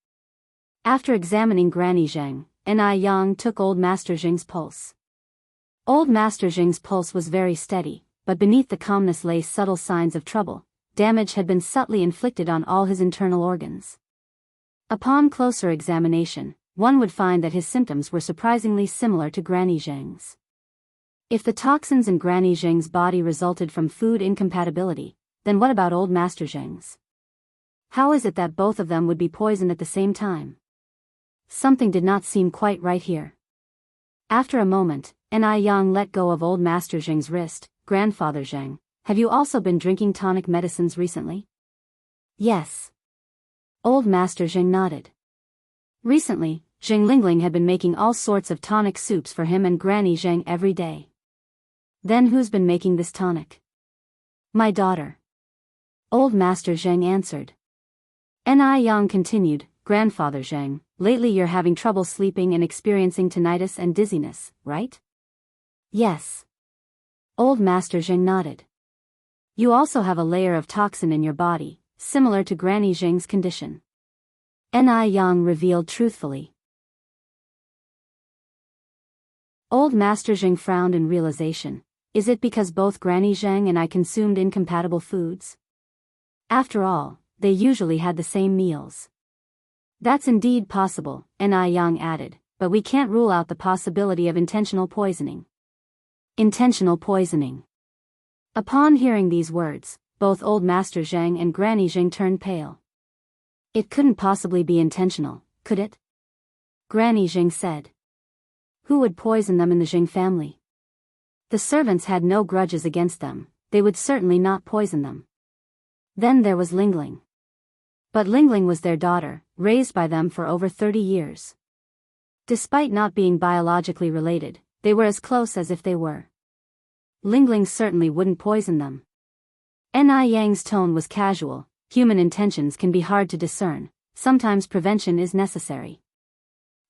After examining Granny Zheng, Ni Yang took Old Master Zheng's pulse. Old Master Zheng's pulse was very steady, but beneath the calmness lay subtle signs of trouble. Damage had been subtly inflicted on all his internal organs. Upon closer examination, one would find that his symptoms were surprisingly similar to Granny Zheng's. If the toxins in Granny Zheng's body resulted from food incompatibility, then what about Old Master Zheng's? How is it that both of them would be poisoned at the same time? Something did not seem quite right here. After a moment, Ni Yang let go of Old Master Zheng's wrist. Grandfather Zheng, have you also been drinking tonic medicines recently? Yes. Old Master Zheng nodded. Recently, Zheng Lingling had been making all sorts of tonic soups for him and Granny Zheng every day. Then who's been making this tonic? My daughter. Old Master Zheng answered. Ni Yang continued, Grandfather Zheng, lately you're having trouble sleeping and experiencing tinnitus and dizziness, right? Yes. Old Master Zheng nodded. You also have a layer of toxin in your body, similar to Granny Zheng's condition. Ni Yang revealed truthfully. Old Master Zheng frowned in realization. Is it because both Granny Zheng and I consumed incompatible foods? After all, they usually had the same meals. That's indeed possible, Ni Yang added, but we can't rule out the possibility of intentional poisoning. Intentional poisoning. Upon hearing these words, both Old Master Zheng and Granny Zheng turned pale. It couldn't possibly be intentional, could it? Granny Zheng said. Who would poison them in the Zheng family? The servants had no grudges against them, they would certainly not poison them. Then there was Lingling. But Lingling was their daughter, raised by them for over 30 years. Despite not being biologically related, they were as close as if they were. Lingling certainly wouldn't poison them. Ni Yang's tone was casual. Human intentions can be hard to discern, sometimes prevention is necessary.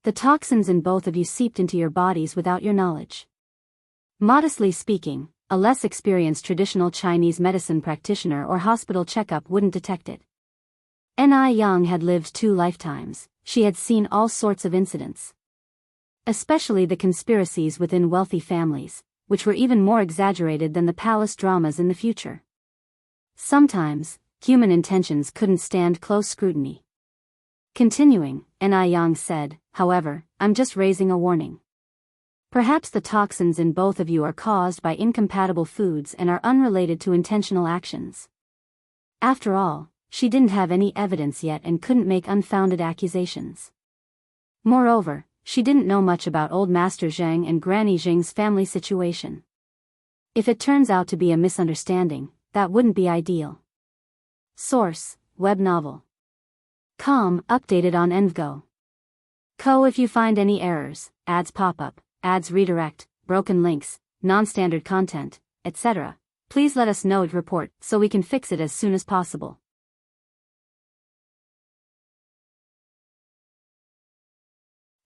The toxins in both of you seeped into your bodies without your knowledge. Modestly speaking, a less experienced traditional Chinese medicine practitioner or hospital checkup wouldn't detect it. Ni Yang had lived 2 lifetimes, she had seen all sorts of incidents. Especially the conspiracies within wealthy families, which were even more exaggerated than the palace dramas in the future. Sometimes, human intentions couldn't stand close scrutiny. Continuing, Ni Yang said, however, I'm just raising a warning. Perhaps the toxins in both of you are caused by incompatible foods and are unrelated to intentional actions. After all, she didn't have any evidence yet and couldn't make unfounded accusations. Moreover, she didn't know much about Old Master Zheng and Granny Zheng's family situation. If it turns out to be a misunderstanding, that wouldn't be ideal. Source: web novel. Com, updated on Envgo. Co. If you find any errors, ads pop up, ads redirect, broken links, non-standard content, etc., please let us know and report so we can fix it as soon as possible.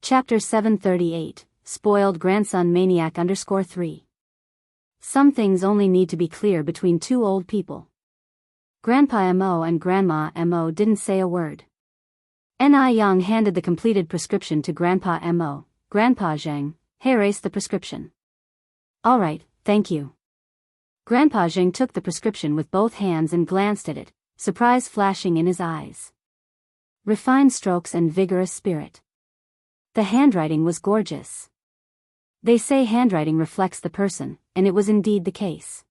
Chapter 738, Spoiled Grandson Maniac _3. Some things only need to be clear between 2 old people. Grandpa Mo and Grandma Mo didn't say a word. Ni Yang handed the completed prescription to Grandpa Mo. Grandpa Zheng, erase the prescription. All right, thank you. Grandpa Zheng took the prescription with both hands and glanced at it, surprise flashing in his eyes. Refined strokes and vigorous spirit. The handwriting was gorgeous. They say handwriting reflects the person, and it was indeed the case.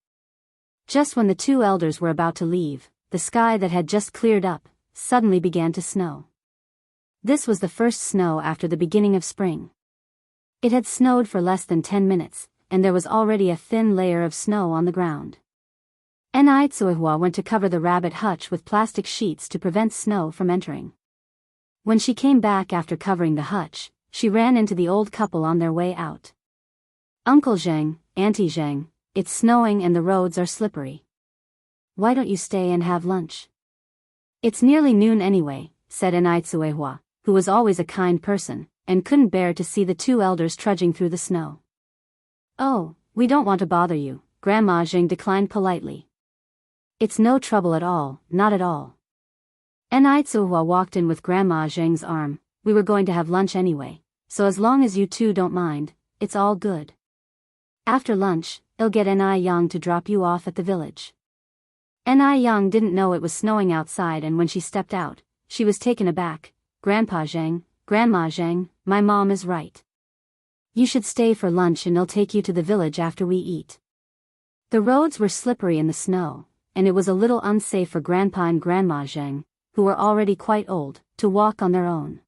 Just when the 2 elders were about to leave, the sky that had just cleared up suddenly began to snow. This was the first snow after the beginning of spring. It had snowed for less than 10 minutes, and there was already a thin layer of snow on the ground. Ni Tsuehua went to cover the rabbit hutch with plastic sheets to prevent snow from entering. When she came back after covering the hutch, she ran into the old couple on their way out. Uncle Zheng, Auntie Zheng, it's snowing and the roads are slippery. Why don't you stay and have lunch? It's nearly noon anyway, said Ni Tsuehua, who was always a kind person, and couldn't bear to see the 2 elders trudging through the snow. Oh, we don't want to bother you, Grandma Zheng declined politely. It's no trouble at all, not at all. Ni Tsuehua walked in with Grandma Zheng's arm. We were going to have lunch anyway, so as long as you 2 don't mind, it's all good. After lunch, I'll get Ni Yang to drop you off at the village. Ni Yang didn't know it was snowing outside, and when she stepped out, she was taken aback. Grandpa Zheng, Grandma Zheng, my mom is right. You should stay for lunch and I'll take you to the village after we eat. The roads were slippery in the snow, and it was a little unsafe for Grandpa and Grandma Zheng, who were already quite old, to walk on their own.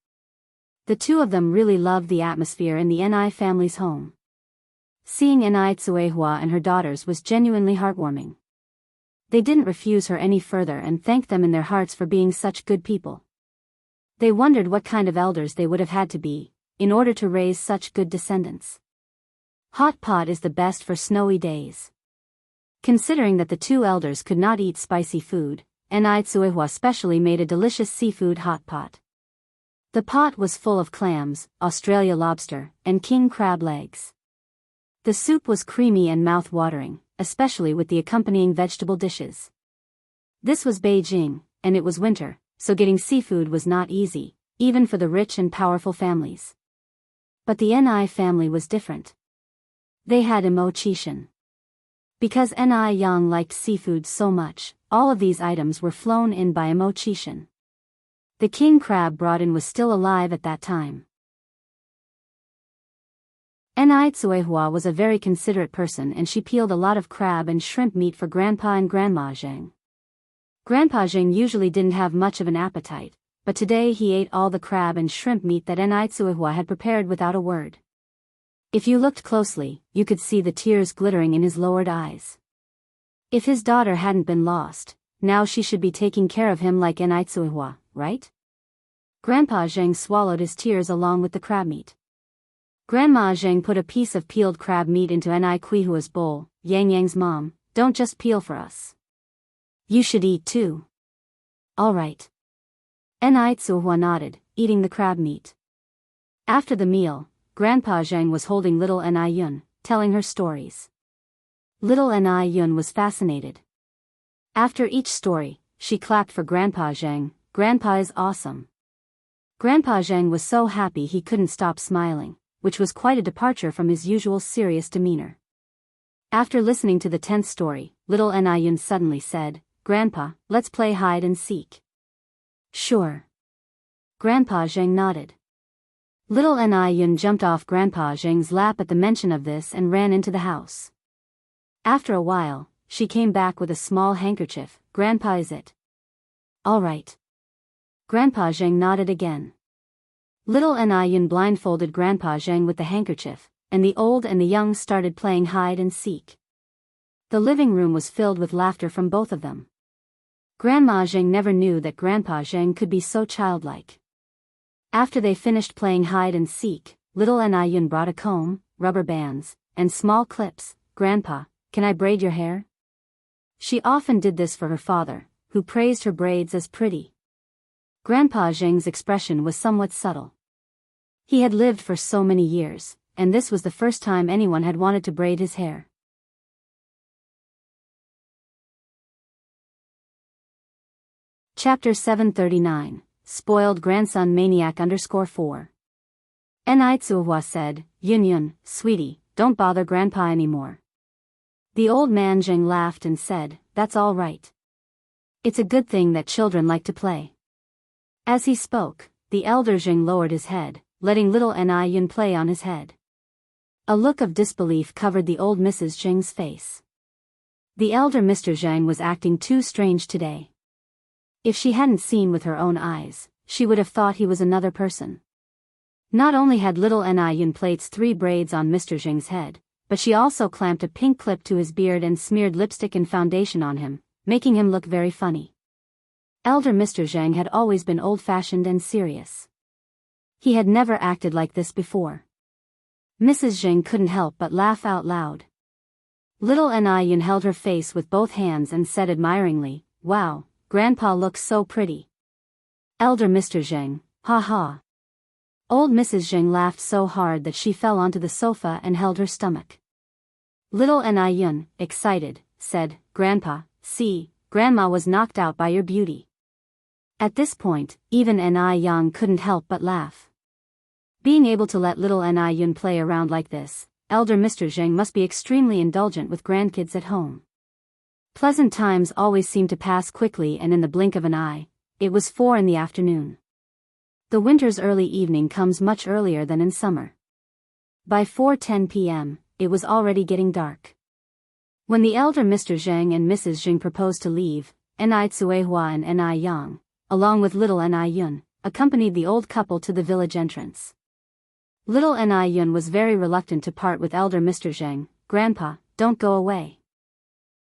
The 2 of them really loved the atmosphere in the Ni family's home. Seeing Ni Tsuehua and her daughters was genuinely heartwarming. They didn't refuse her any further and thanked them in their hearts for being such good people. They wondered what kind of elders they would have had to be, in order to raise such good descendants. Hot pot is the best for snowy days. Considering that the 2 elders could not eat spicy food, Ni Tsuehua specially made a delicious seafood hot pot. The pot was full of clams, Australia lobster, and king crab legs. The soup was creamy and mouth-watering, especially with the accompanying vegetable dishes. This was Beijing, and it was winter, so getting seafood was not easy, even for the rich and powerful families. But the Ni family was different. They had immerch. Because Ni Yang liked seafood so much, all of these items were flown in by immerch. The king crab brought in was still alive at that time. Ni Tsuehua was a very considerate person, and she peeled a lot of crab and shrimp meat for Grandpa and Grandma Zheng. Grandpa Zheng usually didn't have much of an appetite, but today he ate all the crab and shrimp meat that Ni Tsuehua had prepared without a word. If you looked closely, you could see the tears glittering in his lowered eyes. If his daughter hadn't been lost, now she should be taking care of him like Ni Tsuehua, right? Grandpa Zheng swallowed his tears along with the crab meat. Grandma Zheng put a piece of peeled crab meat into Ni Tsuehua's bowl. Yang Yang's mom, don't just peel for us. You should eat too. All right. Ni Tsuehua nodded, eating the crab meat. After the meal, Grandpa Zheng was holding little Ni Yun, telling her stories. Little Ni Yun was fascinated. After each story, she clapped for Grandpa Zheng. Grandpa is awesome. Grandpa Zheng was so happy he couldn't stop smiling, which was quite a departure from his usual serious demeanor. After listening to the 10th story, little Ni Yun suddenly said, Grandpa, let's play hide and seek. Sure. Grandpa Zheng nodded. Little Ni Yun jumped off Grandpa Zheng's lap at the mention of this and ran into the house. After a while, she came back with a small handkerchief. Grandpa, is it? All right. Grandpa Zheng nodded again. Little Ni Yun blindfolded Grandpa Zheng with the handkerchief, and the old and the young started playing hide and seek. The living room was filled with laughter from both of them. Grandma Zheng never knew that Grandpa Zheng could be so childlike. After they finished playing hide and seek, little Ni Yun brought a comb, rubber bands, and small clips. Grandpa, can I braid your hair? She often did this for her father, who praised her braids as pretty. Grandpa Zheng's expression was somewhat subtle. He had lived for so many years, and this was the first time anyone had wanted to braid his hair. Chapter 739, Spoiled Grandson Maniac _4. Ni Tsuehua said, Yun Yun, sweetie, don't bother Grandpa anymore. The old man Zheng laughed and said, that's all right. It's a good thing that children like to play. As he spoke, the elder Zheng lowered his head, letting little Ni Yun play on his head. A look of disbelief covered the old Mrs. Zheng's face. The elder Mr. Zheng was acting too strange today. If she hadn't seen with her own eyes, she would have thought he was another person. Not only had little Ni Yun placed 3 braids on Mr. Zheng's head, but she also clamped a pink clip to his beard and smeared lipstick and foundation on him, making him look very funny. Elder Mr. Zheng had always been old-fashioned and serious. He had never acted like this before. Mrs. Zheng couldn't help but laugh out loud. Little Ni Yun held her face with both hands and said admiringly, wow, Grandpa looks so pretty. Elder Mr. Zheng, ha ha. Old Mrs. Zheng laughed so hard that she fell onto the sofa and held her stomach. Little Ni Yun, excited, said, Grandpa, see, Grandma was knocked out by your beauty. At this point, even Ni Yang couldn't help but laugh. Being able to let little Ni Yun play around like this, Elder Mr. Zheng must be extremely indulgent with grandkids at home. Pleasant times always seemed to pass quickly, and in the blink of an eye, it was 4 in the afternoon. The winter's early evening comes much earlier than in summer. By 4:10 p.m., it was already getting dark. When the elder Mr. Zheng and Mrs. Zheng proposed to leave, Ni Tsuehua and Ni Yang, along with little Ni Yun, accompanied the old couple to the village entrance. Little Ni Yun was very reluctant to part with elder Mr. Zheng. Grandpa, don't go away.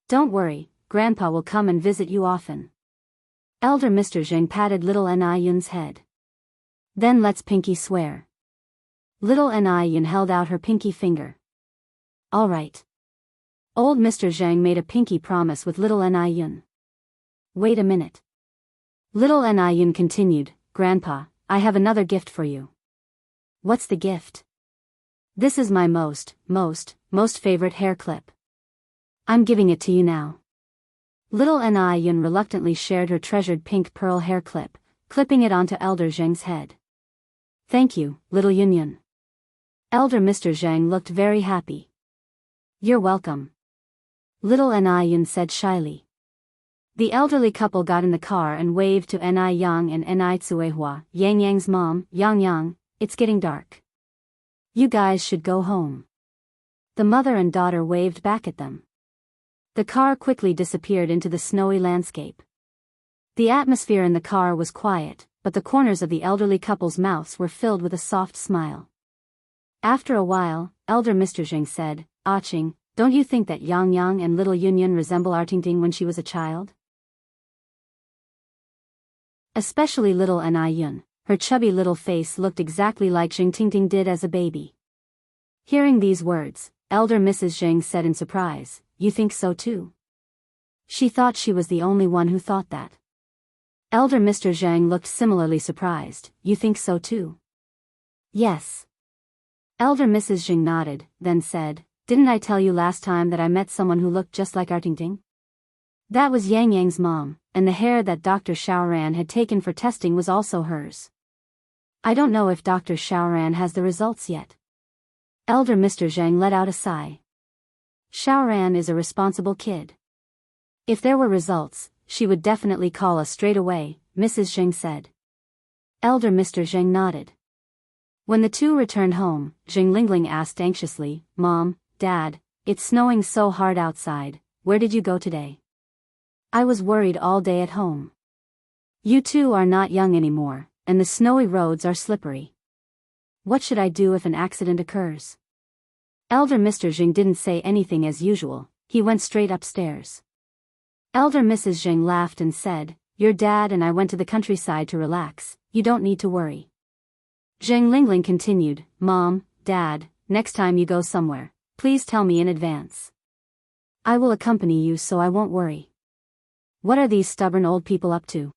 Don't worry, Grandpa will come and visit you often. Elder Mr. Zheng patted little Ni Yun's head. Then let's pinky swear. Little Ni Yun held out her pinky finger. All right. Old Mr. Zheng made a pinky promise with little Ni Yun. Wait a minute. Little Ni Yun continued, Grandpa, I have another gift for you. What's the gift? This is my most favorite hair clip. I'm giving it to you now. Little Ni Yun reluctantly shared her treasured pink pearl hair clip, clipping it onto Elder Zheng's head. Thank you, little Yun Yun. Elder Mr. Zheng looked very happy. You're welcome. Little Ni Yun said shyly. The elderly couple got in the car and waved to Ni Yang and Ni Tsuehua, Yang Yang's mom. Yang, it's getting dark. You guys should go home. The mother and daughter waved back at them. The car quickly disappeared into the snowy landscape. The atmosphere in the car was quiet, but the corners of the elderly couple's mouths were filled with a soft smile. After a while, Elder Mr. Zheng said, "Ching, don't you think that Yang Yang and little Yun Yun resemble Artingting when she was a child? Especially little Ni Yun, her chubby little face looked exactly like Xing Tingting did as a baby." Hearing these words, Elder Mrs. Zheng said in surprise, "You think so too?" She thought she was the only one who thought that. Elder Mr. Zheng looked similarly surprised. "You think so too?" "Yes." Elder Mrs. Zheng nodded, then said, "Didn't I tell you last time that I met someone who looked just like Artingting? That was Yang Yang's mom, and the hair that Dr. Xiaoran had taken for testing was also hers. I don't know if Dr. Xiaoran has the results yet." Elder Mr. Zheng let out a sigh. Xiaoran is a responsible kid. If there were results, she would definitely call us straight away, Mrs. Zheng said. Elder Mr. Zheng nodded. When the two returned home, Zheng Lingling asked anxiously, "Mom, Dad, it's snowing so hard outside, where did you go today?" "I was worried all day at home. You two are not young anymore, and the snowy roads are slippery. What should I do if an accident occurs?" Elder Mr. Zheng didn't say anything as usual, he went straight upstairs. Elder Mrs. Zheng laughed and said, "Your dad and I went to the countryside to relax, you don't need to worry." Zheng Lingling continued, "Mom, Dad, next time you go somewhere, please tell me in advance. I will accompany you so I won't worry. What are these stubborn old people up to?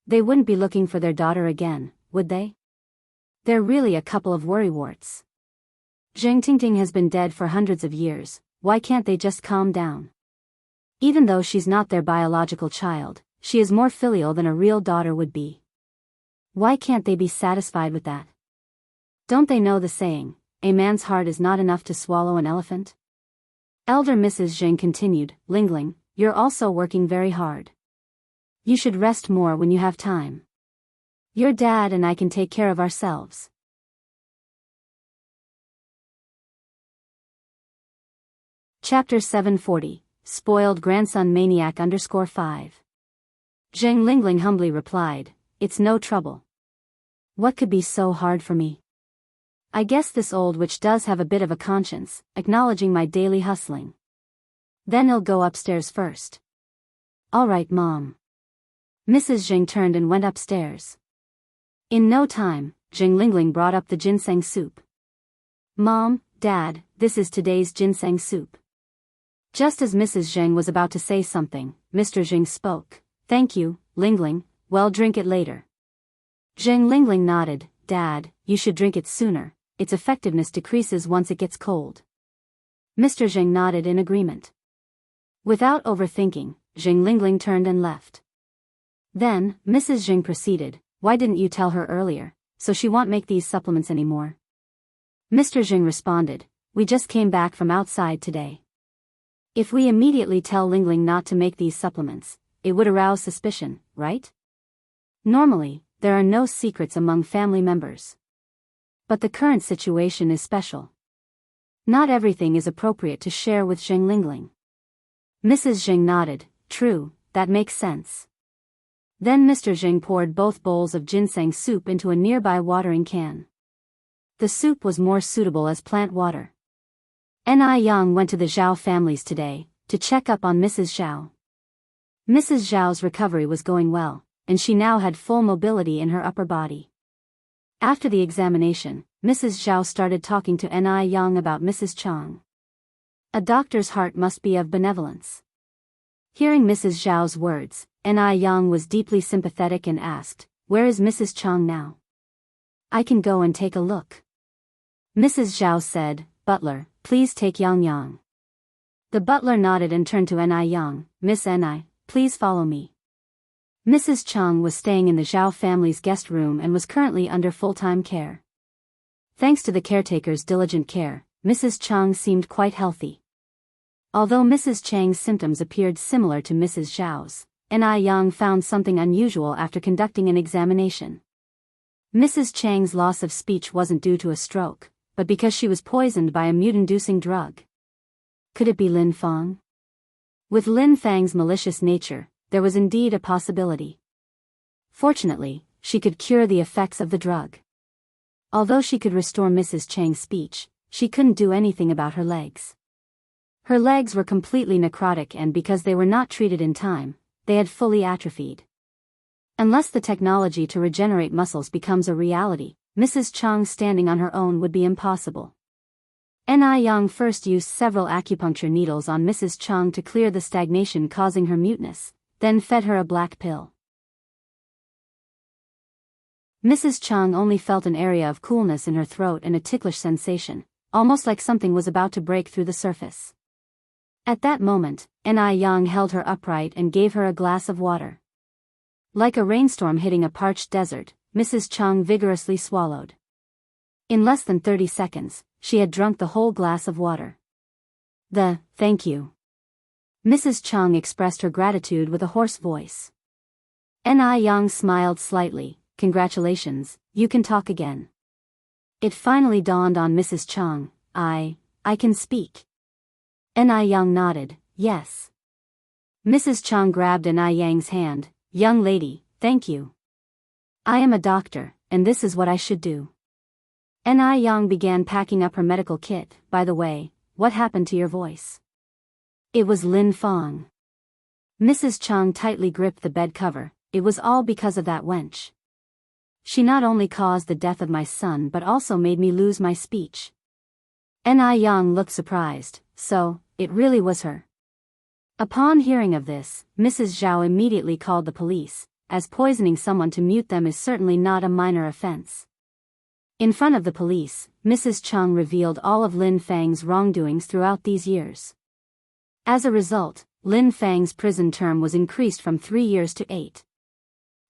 They wouldn't be looking for their daughter again, would they? They're really a couple of worrywarts. Zheng Tingting has been dead for hundreds of years, why can't they just calm down? Even though she's not their biological child, she is more filial than a real daughter would be. Why can't they be satisfied with that? Don't they know the saying, a man's heart is not enough to swallow an elephant?" Elder Mrs. Zheng continued, "Lingling, you're also working very hard. You should rest more when you have time. Your dad and I can take care of ourselves." Chapter 740, Spoiled Grandson Maniac _5. Zheng Lingling humbly replied, "It's no trouble. What could be so hard for me? I guess this old witch does have a bit of a conscience, acknowledging my daily hustling. Then I'll go upstairs first." "All right, Mom." Mrs. Zheng turned and went upstairs. In no time, Zheng Lingling brought up the ginseng soup. "Mom, Dad, this is today's ginseng soup." Just as Mrs. Zheng was about to say something, Mr. Zheng spoke. "Thank you, Lingling, well, drink it later." Zheng Lingling nodded. "Dad, you should drink it sooner, its effectiveness decreases once it gets cold." Mr. Zheng nodded in agreement. Without overthinking, Zheng Lingling turned and left. Then, Mrs. Zheng proceeded, "Why didn't you tell her earlier, so she won't make these supplements anymore?" Mr. Zheng responded, "We just came back from outside today. If we immediately tell Lingling not to make these supplements, it would arouse suspicion, right? Normally, there are no secrets among family members. But the current situation is special. Not everything is appropriate to share with Zheng Lingling." Mrs. Zheng nodded, "True, that makes sense." Then Mr. Zheng poured both bowls of ginseng soup into a nearby watering can. The soup was more suitable as plant water. Ni Yang went to the Zhao families today, to check up on Mrs. Zhao. Mrs. Zhao's recovery was going well, and she now had full mobility in her upper body. After the examination, Mrs. Zhao started talking to Ni Yang about Mrs. Chang. A doctor's heart must be of benevolence. Hearing Mrs. Zhao's words, Ni Yang was deeply sympathetic and asked, "Where is Mrs. Chang now? I can go and take a look." Mrs. Zhao said, "Butler, please take Yang Yang." The butler nodded and turned to Ni Yang. Miss Ni, please follow me. Mrs. Chung was staying in the Zhao family's guest room and was currently under full-time care. Thanks to the caretaker's diligent care, Mrs. Chung seemed quite healthy. Although Mrs. Chang's symptoms appeared similar to Mrs. Zhao's, Ni Yang found something unusual after conducting an examination. Mrs. Chang's loss of speech wasn't due to a stroke, but because she was poisoned by a mood-inducing drug. Could it be Lin Fang? With Lin Fang's malicious nature, there was indeed a possibility. Fortunately, she could cure the effects of the drug. Although she could restore Mrs. Chang's speech, she couldn't do anything about her legs. Her legs were completely necrotic, and because they were not treated in time, they had fully atrophied. Unless the technology to regenerate muscles becomes a reality, Mrs. Chung standing on her own would be impossible. Ni Yang first used several acupuncture needles on Mrs. Chung to clear the stagnation causing her muteness, then fed her a black pill. Mrs. Chung only felt an area of coolness in her throat and a ticklish sensation, almost like something was about to break through the surface. At that moment, Ni Yang held her upright and gave her a glass of water. Like a rainstorm hitting a parched desert, Mrs. Chung vigorously swallowed. In less than 30 seconds, she had drunk the whole glass of water. Thank you. Mrs. Chung expressed her gratitude with a hoarse voice. Ni Yang smiled slightly. Congratulations, you can talk again. It finally dawned on Mrs. Chung. I can speak. Ni Yang nodded, yes. Mrs. Chung grabbed Ni Yang's hand. Young lady, thank you. I am a doctor, and this is what I should do. Ni Yang began packing up her medical kit. By the way, what happened to your voice? It was Lin Fang. Mrs. Chung tightly gripped the bed cover. It was all because of that wench. She not only caused the death of my son but also made me lose my speech. Ni Yang looked surprised. So, it really was her. Upon hearing of this, Mrs. Zhao immediately called the police, as poisoning someone to mute them is certainly not a minor offense. In front of the police, Mrs. Chung revealed all of Lin Fang's wrongdoings throughout these years. As a result, Lin Fang's prison term was increased from 3 years to 8.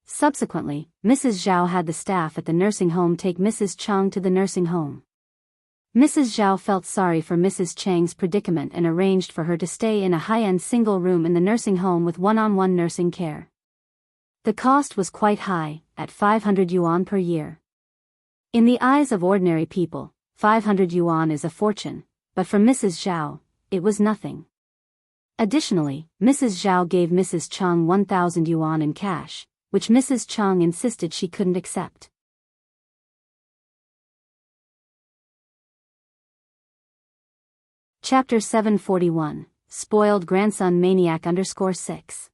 Subsequently, Mrs. Zhao had the staff at the nursing home take Mrs. Chung to the nursing home. Mrs. Zhao felt sorry for Mrs. Chang's predicament and arranged for her to stay in a high-end single room in the nursing home with one-on-one nursing care. The cost was quite high, at 500 yuan per year. In the eyes of ordinary people, 500 yuan is a fortune, but for Mrs. Zhao, it was nothing. Additionally, Mrs. Zhao gave Mrs. Chung 1,000 yuan in cash, which Mrs. Chung insisted she couldn't accept. Chapter 741, Spoiled Grandson Maniac _6.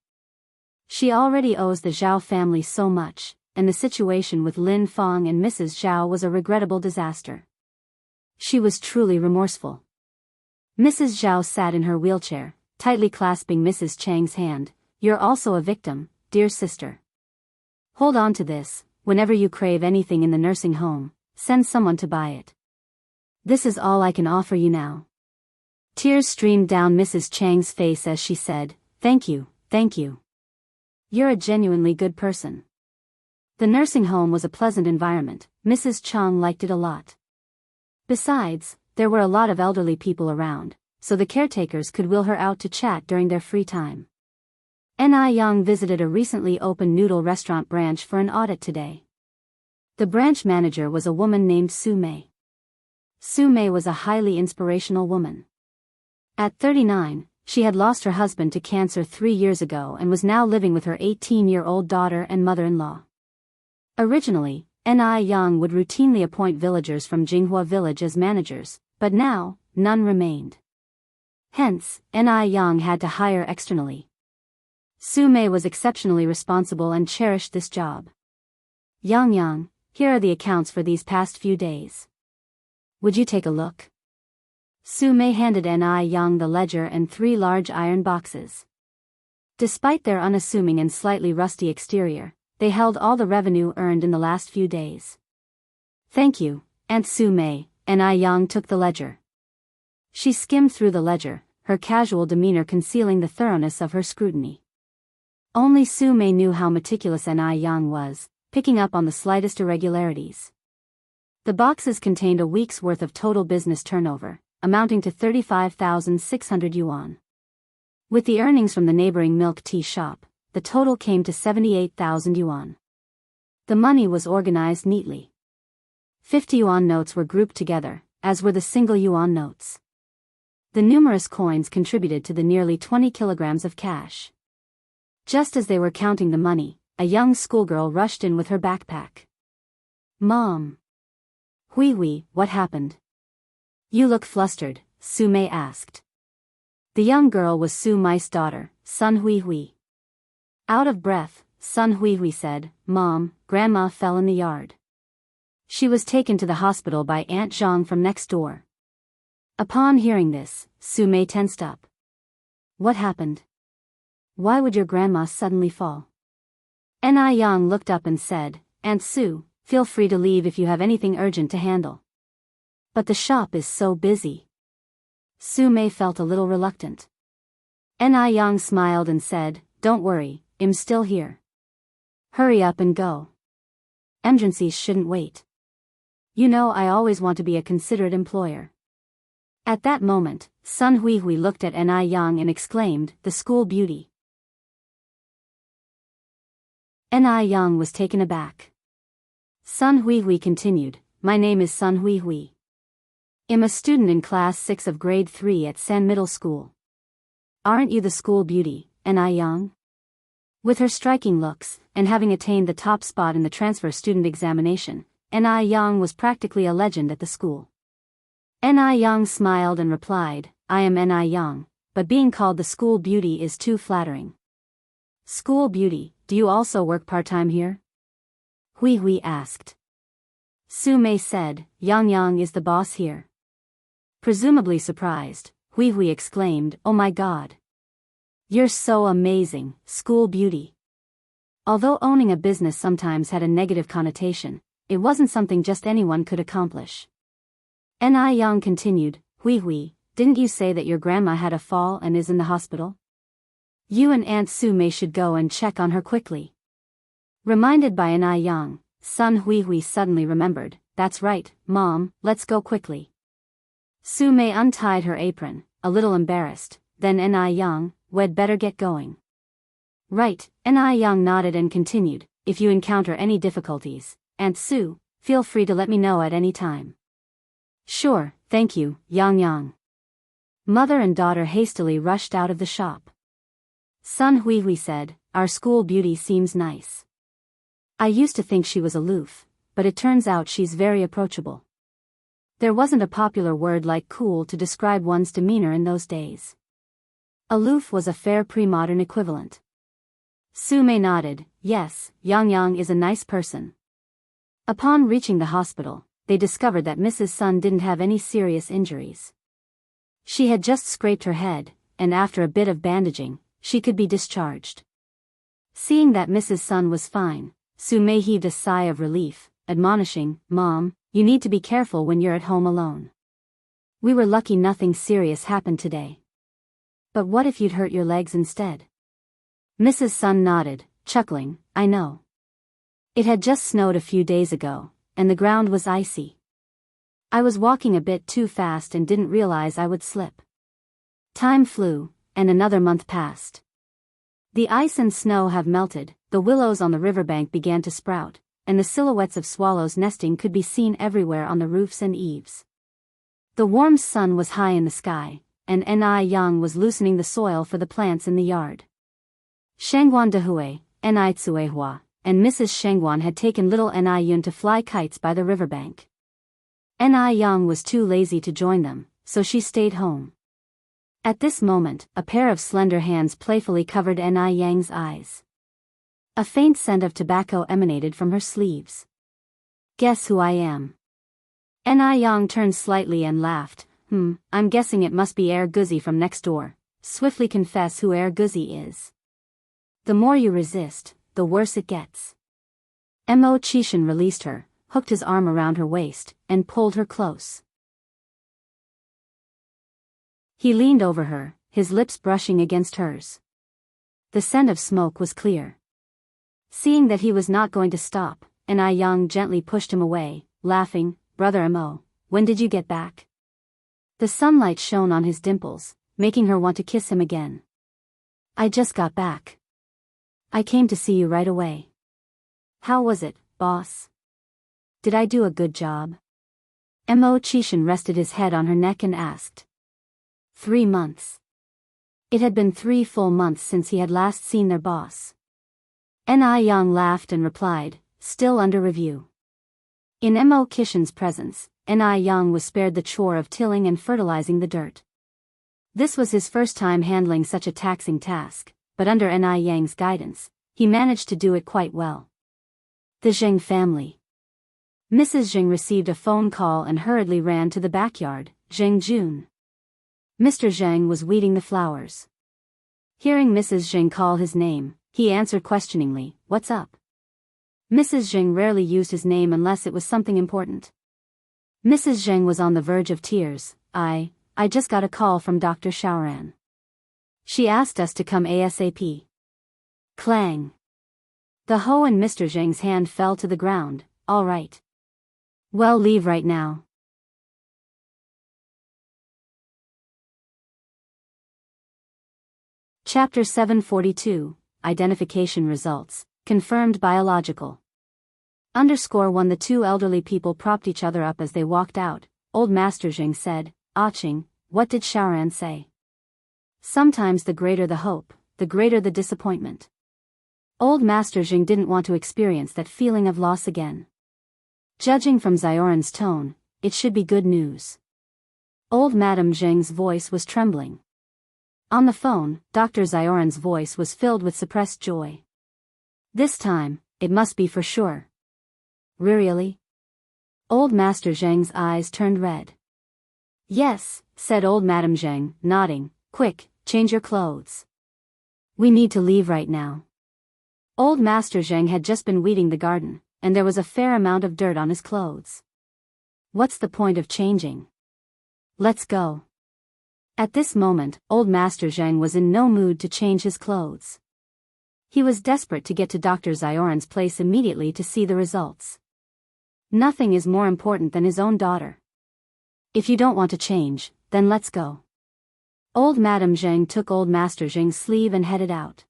She already owes the Zhao family so much, and the situation with Lin Fang and Mrs. Zhao was a regrettable disaster. She was truly remorseful. Mrs. Zhao sat in her wheelchair, tightly clasping Mrs. Chang's hand. You're also a victim, dear sister. Hold on to this. Whenever you crave anything in the nursing home, send someone to buy it. This is all I can offer you now. Tears streamed down Mrs. Chang's face as she said, Thank you, thank you. You're a genuinely good person. The nursing home was a pleasant environment. Mrs. Chung liked it a lot. Besides, there were a lot of elderly people around, so the caretakers could wheel her out to chat during their free time. Ni Yang visited a recently opened noodle restaurant branch for an audit today. The branch manager was a woman named Su Mei. Su Mei was a highly inspirational woman. At 39, she had lost her husband to cancer 3 years ago and was now living with her 18-year-old daughter and mother-in-law. Originally, Ni Yang would routinely appoint villagers from Jinghua village as managers, but now, none remained. Hence, Ni Yang had to hire externally. Su Mei was exceptionally responsible and cherished this job. Yang, here are the accounts for these past few days. Would you take a look? Su Mei handed Ni Yang the ledger and 3 large iron boxes. Despite their unassuming and slightly rusty exterior, they held all the revenue earned in the last few days. Thank you, Aunt Su Mei. Ni Yang took the ledger. She skimmed through the ledger, her casual demeanor concealing the thoroughness of her scrutiny. Only Su Mei knew how meticulous N.I. Yang was, picking up on the slightest irregularities. The boxes contained a week's worth of total business turnover, amounting to 35,600 yuan. With the earnings from the neighboring milk tea shop, the total came to 78,000 yuan. The money was organized neatly. 50 yuan notes were grouped together, as were the single yuan notes. The numerous coins contributed to the nearly 20 kilograms of cash. Just as they were counting the money, a young schoolgirl rushed in with her backpack. "Mom." "Hui, what happened?" "You look flustered," Su Mei asked. The young girl was Su Mei's daughter, Sun Hui. Out of breath, Sun Hui said, "Mom, Grandma fell in the yard." She was taken to the hospital by Aunt Zhang from next door. Upon hearing this, Su Mei tensed up. "What happened? Why would your grandma suddenly fall?" N.I. Yang looked up and said, "Aunt Su, feel free to leave if you have anything urgent to handle." "But the shop is so busy." Su Mei felt a little reluctant. N.I. Yang smiled and said, "Don't worry, I'm still here. Hurry up and go. Emergencies shouldn't wait. You know I always want to be a considerate employer." At that moment, Sun Hui looked at N.I. Yang and exclaimed, "The school beauty." N.I. Yang was taken aback. Sun Hui continued, "My name is Sun Hui. I'm a student in class 6 of grade 3 at San Middle School. Aren't you the school beauty, N.I. Yang?" With her striking looks, and having attained the top spot in the transfer student examination, N.I. Yang was practically a legend at the school. N.I. Yang smiled and replied, "I am N.I. Yang, but being called the school beauty is too flattering." "School beauty, do you also work part-time here?" Hui asked. Su Mei said, Yang is the boss here." Presumably surprised, Hui exclaimed, "Oh my god. You're so amazing, school beauty." Although owning a business sometimes had a negative connotation, it wasn't something just anyone could accomplish. N.I. Yang continued, "Hui, didn't you say that your grandma had a fall and is in the hospital? You and Aunt Su Mei should go and check on her quickly." Reminded by N.I. Yang, Sun Hui suddenly remembered, "That's right, Mom, let's go quickly." Su Mei untied her apron, a little embarrassed, then N.I. Yang, "We'd better get going." "Right," N.I. Yang nodded and continued, "If you encounter any difficulties, Aunt Su, feel free to let me know at any time." "Sure, thank you, Yang." Mother and daughter hastily rushed out of the shop. Sun Hui said, "Our school beauty seems nice. I used to think she was aloof, but it turns out she's very approachable." There wasn't a popular word like cool to describe one's demeanor in those days. Aloof was a fair pre-modern equivalent. Su Mei nodded, "Yes, Yang is a nice person." Upon reaching the hospital, they discovered that Mrs. Sun didn't have any serious injuries. She had just scraped her head, and after a bit of bandaging, she could be discharged. Seeing that Mrs. Sun was fine, Su Mei heaved a sigh of relief, admonishing, "Mom, you need to be careful when you're at home alone. We were lucky nothing serious happened today. But what if you'd hurt your legs instead?" Mrs. Sun nodded, chuckling, "I know. It had just snowed a few days ago, and the ground was icy. I was walking a bit too fast and didn't realize I would slip." Time flew, and another month passed. The ice and snow have melted, the willows on the riverbank began to sprout, and the silhouettes of swallows nesting could be seen everywhere on the roofs and eaves. The warm sun was high in the sky, and N.I. Yang was loosening the soil for the plants in the yard. Shangguan Dehui, N.I. Tsuehua, and Mrs. Shangguan had taken little N.I. Yun to fly kites by the riverbank. N.I. Yang was too lazy to join them, so she stayed home. At this moment, a pair of slender hands playfully covered N.I. Yang's eyes. A faint scent of tobacco emanated from her sleeves. "Guess who I am?" N.I. Yang turned slightly and laughed. I'm guessing it must be Air Guzzi from next door. Swiftly confess who Air Guzzi is. The more you resist, the worse it gets." Mo Chishan released her, hooked his arm around her waist, and pulled her close. He leaned over her, his lips brushing against hers. The scent of smoke was clear. Seeing that he was not going to stop, En-Yang gently pushed him away, laughing, "Brother Mo, when did you get back?" The sunlight shone on his dimples, making her want to kiss him again. "I just got back. I came to see you right away. How was it, boss? Did I do a good job?" Mo Chishan rested his head on her neck and asked. 3 months. It had been 3 full months since he had last seen their boss. En-Yang laughed and replied, "Still under review." In Mo Kishan's presence, En-Yang was spared the chore of tilling and fertilizing the dirt. This was his first time handling such a taxing task, but under En-Yang's guidance, he managed to do it quite well. The Zheng family. Mrs. Zheng received a phone call and hurriedly ran to the backyard. "Zheng Jun." Mr. Zheng was weeding the flowers. Hearing Mrs. Zheng call his name, he answered questioningly, "What's up?" Mrs. Zheng rarely used his name unless it was something important. Mrs. Zheng was on the verge of tears. I just got a call from Dr. Shaoran. She asked us to come ASAP. Clang. The hoe in Mr. Zheng's hand fell to the ground. "All right. Well, leave right now." Chapter 742, Identification Results, Confirmed Biological. _1 The two elderly people propped each other up as they walked out. Old Master Zheng said, "Ching, what did Shaoran say?" "Sometimes the greater the hope, the greater the disappointment." Old Master Zheng didn't want to experience that feeling of loss again. Judging from Zioran's tone, it should be good news. Old Madame Zheng's voice was trembling. On the phone, Dr. Zioran's voice was filled with suppressed joy. This time, it must be for sure. Really? Old Master Zheng's eyes turned red. "Yes," said old Madame Zheng, nodding. "Quick, change your clothes. We need to leave right now." Old Master Zheng had just been weeding the garden, and there was a fair amount of dirt on his clothes. "What's the point of changing? Let's go." At this moment, old Master Zheng was in no mood to change his clothes. He was desperate to get to Dr. Zioran's place immediately to see the results. Nothing is more important than his own daughter. "If you don't want to change, then let's go." Old Madame Zheng took old Master Zheng's sleeve and headed out.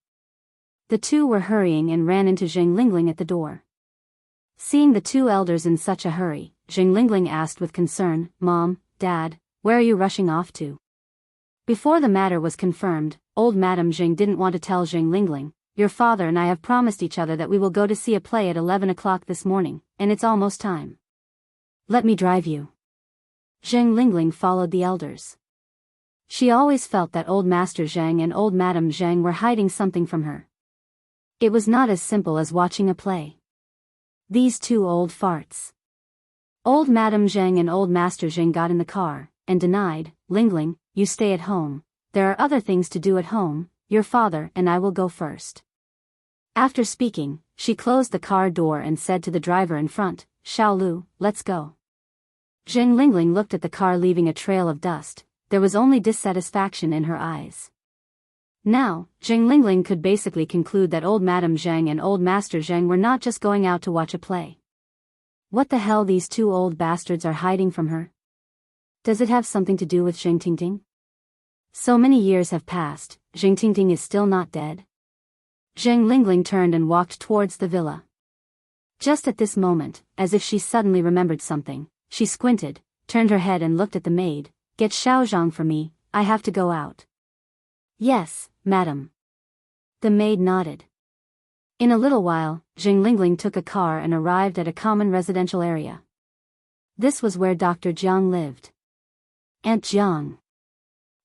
The two were hurrying and ran into Zheng Lingling at the door. Seeing the two elders in such a hurry, Zheng Lingling asked with concern, "Mom, Dad, where are you rushing off to?" Before the matter was confirmed, old Madame Zheng didn't want to tell Zheng Lingling, "Your father and I have promised each other that we will go to see a play at 11 o'clock this morning, and it's almost time. Let me drive you." Zheng Lingling followed the elders. She always felt that old Master Zheng and old Madame Zheng were hiding something from her. It was not as simple as watching a play. These two old farts. Old Madame Zheng and old Master Zheng got in the car, and denied, "Lingling, you stay at home. There are other things to do at home. Your father and I will go first." After speaking, she closed the car door and said to the driver in front, "Xiaolu, let's go." Zheng Lingling looked at the car leaving a trail of dust. There was only dissatisfaction in her eyes. Now, Zheng Lingling could basically conclude that old Madame Zheng and old Master Zheng were not just going out to watch a play. What the hell these two old bastards are hiding from her? Does it have something to do with Zheng Tingting? So many years have passed, Zheng Tingting is still not dead? Zheng Lingling turned and walked towards the villa. Just at this moment, as if she suddenly remembered something, she squinted, turned her head and looked at the maid. "Get Xiaozhang for me, I have to go out." "Yes, madam." The maid nodded. In a little while, Zheng Lingling took a car and arrived at a common residential area. This was where Dr. Jiang lived. Aunt Jiang.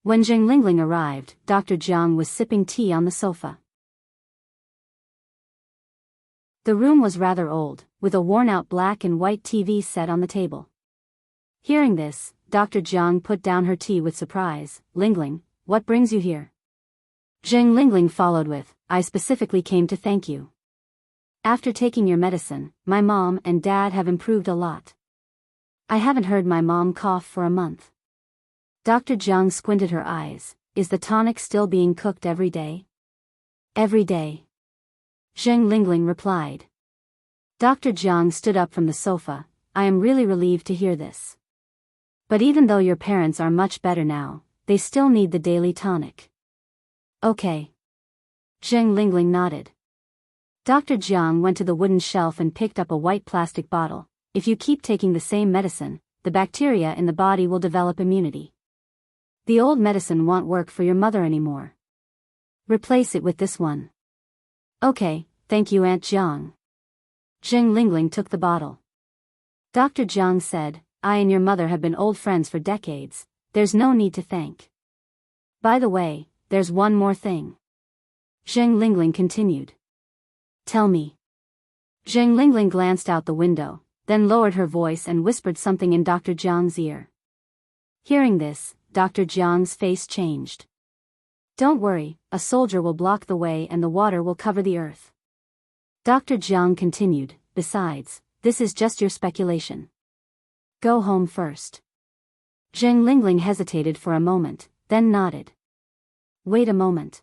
When Zheng Lingling arrived, Dr. Jiang was sipping tea on the sofa. The room was rather old, with a worn-out black and white TV set on the table. Hearing this, Dr. Jiang put down her tea with surprise. "Lingling, what brings you here?" Zheng Lingling followed with, "I specifically came to thank you. After taking your medicine, my mom and dad have improved a lot. I haven't heard my mom cough for a month." Dr. Jiang squinted her eyes. is the tonic still being cooked every day? Every day. Zheng Lingling replied. Dr. Jiang stood up from the sofa. I am really relieved to hear this. But even though your parents are much better now, they still need the daily tonic. Okay. Zheng Lingling nodded. Dr. Jiang went to the wooden shelf and picked up a white plastic bottle. If you keep taking the same medicine, the bacteria in the body will develop immunity. The old medicine won't work for your mother anymore. Replace it with this one. Okay, thank you Aunt Jiang. Zheng Lingling took the bottle. Dr. Jiang said, I and your mother have been old friends for decades, there's no need to thank. By the way, there's one more thing. Zheng Lingling continued. Tell me. Zheng Lingling glanced out the window, then lowered her voice and whispered something in Dr. Jiang's ear. Hearing this, Dr. Jiang's face changed. Don't worry, a soldier will block the way and the water will cover the earth. Dr. Jiang continued, besides, this is just your speculation. Go home first. Zheng Lingling hesitated for a moment, then nodded. Wait a moment.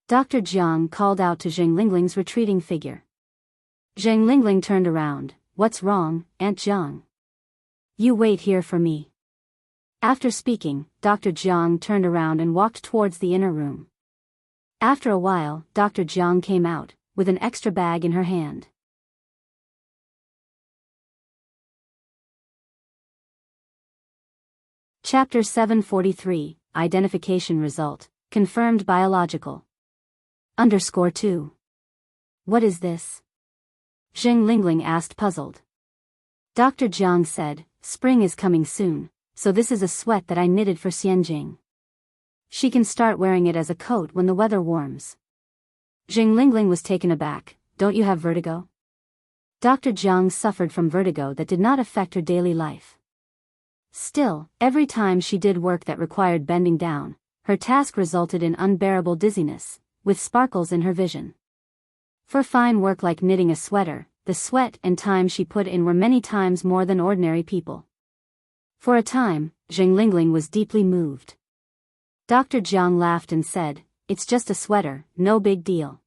Dr. Jiang called out to Zheng Lingling's retreating figure. Zheng Lingling turned around. What's wrong, Aunt Jiang? You wait here for me. After speaking, Dr. Jiang turned around and walked towards the inner room. After a while, Dr. Jiang came out, with an extra bag in her hand. Chapter 743, Identification Result, Confirmed Biological. _2. What is this? Zheng Lingling asked puzzled. Dr. Jiang said, spring is coming soon, so this is a sweat that I knitted for Xianjing. She can start wearing it as a coat when the weather warms. Zheng Lingling was taken aback. Don't you have vertigo? Dr. Jiang suffered from vertigo that did not affect her daily life. Still, every time she did work that required bending down, her task resulted in unbearable dizziness, with sparkles in her vision. For fine work like knitting a sweater, the sweat and time she put in were many times more than ordinary people. For a time, Zheng Lingling was deeply moved. Dr. Jiang laughed and said, it's just a sweater, no big deal.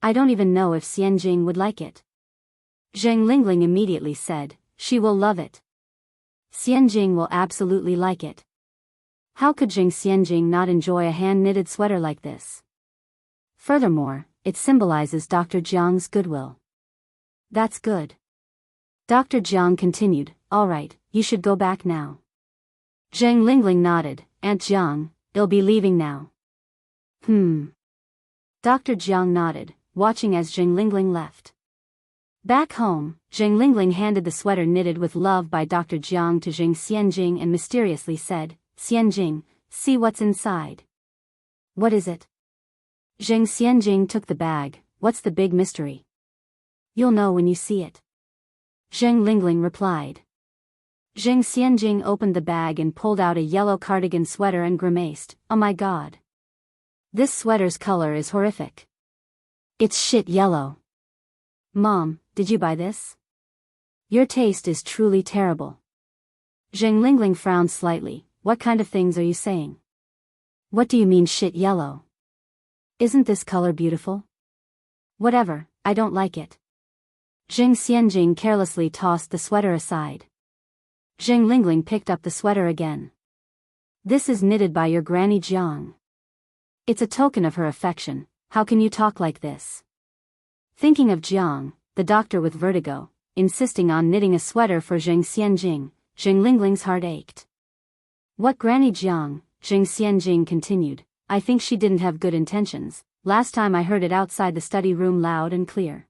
I don't even know if Xianjing would like it. Zheng Lingling immediately said, she will love it. Xianjing will absolutely like it. How could Xianjing not enjoy a hand-knitted sweater like this? Furthermore, it symbolizes Dr. Jiang's goodwill. That's good. Dr. Jiang continued, all right, you should go back now. Zheng Lingling nodded, Aunt Jiang, they'll be leaving now. Dr. Jiang nodded, watching as Zheng Lingling left. Back home, Zheng Lingling handed the sweater knitted with love by Dr. Jiang to Zheng Xianjing and mysteriously said, Xianjing, see what's inside. What is it? Zheng Xianjing took the bag. What's the big mystery? You'll know when you see it. Zheng Lingling replied. Zheng Xianjing opened the bag and pulled out a yellow cardigan sweater and grimaced, oh my god. This sweater's color is horrific. It's shit yellow. Mom, did you buy this? Your taste is truly terrible. Zheng Lingling frowned slightly. What kind of things are you saying? What do you mean shit yellow? Isn't this color beautiful? Whatever, I don't like it. Zheng Xianjing carelessly tossed the sweater aside. Zheng Lingling picked up the sweater again. This is knitted by your Granny Jiang. It's a token of her affection. How can you talk like this? Thinking of Jiang, the doctor with vertigo, insisting on knitting a sweater for Zheng Xianjing, Zheng Lingling's heart ached. What Granny Jiang? Zheng Xianjing continued. I think she didn't have good intentions. Last time I heard it outside the study room loud and clear.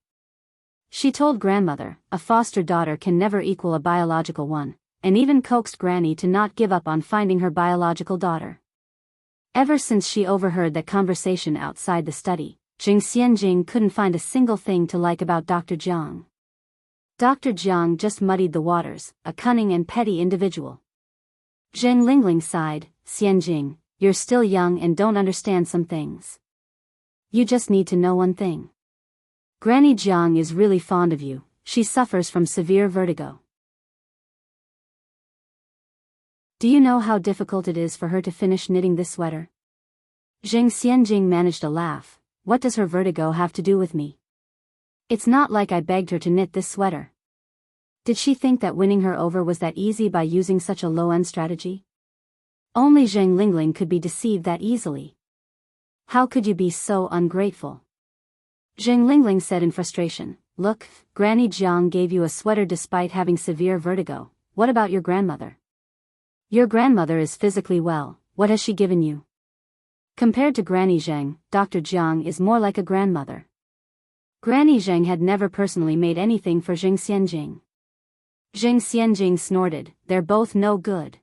She told grandmother, a foster daughter can never equal a biological one, and even coaxed Granny to not give up on finding her biological daughter. Ever since she overheard that conversation outside the study, Zheng Xianjing couldn't find a single thing to like about Dr. Jiang. Dr. Jiang just muddied the waters, a cunning and petty individual. Zheng Lingling sighed, Xianjing, you're still young and don't understand some things. You just need to know one thing. Granny Jiang is really fond of you. She suffers from severe vertigo. Do you know how difficult it is for her to finish knitting this sweater? Zheng Xianjing managed a laugh. What does her vertigo have to do with me? It's not like I begged her to knit this sweater. Did she think that winning her over was that easy by using such a low-end strategy? Only Zheng Lingling could be deceived that easily. How could you be so ungrateful? Zheng Lingling said in frustration. Look, Granny Jiang gave you a sweater despite having severe vertigo. What about your grandmother? Your grandmother is physically well. What has she given you? Compared to Granny Zheng, Dr. Jiang is more like a grandmother. Granny Zheng had never personally made anything for Zheng Xianjing. Zheng Xianjing snorted. They're both no good.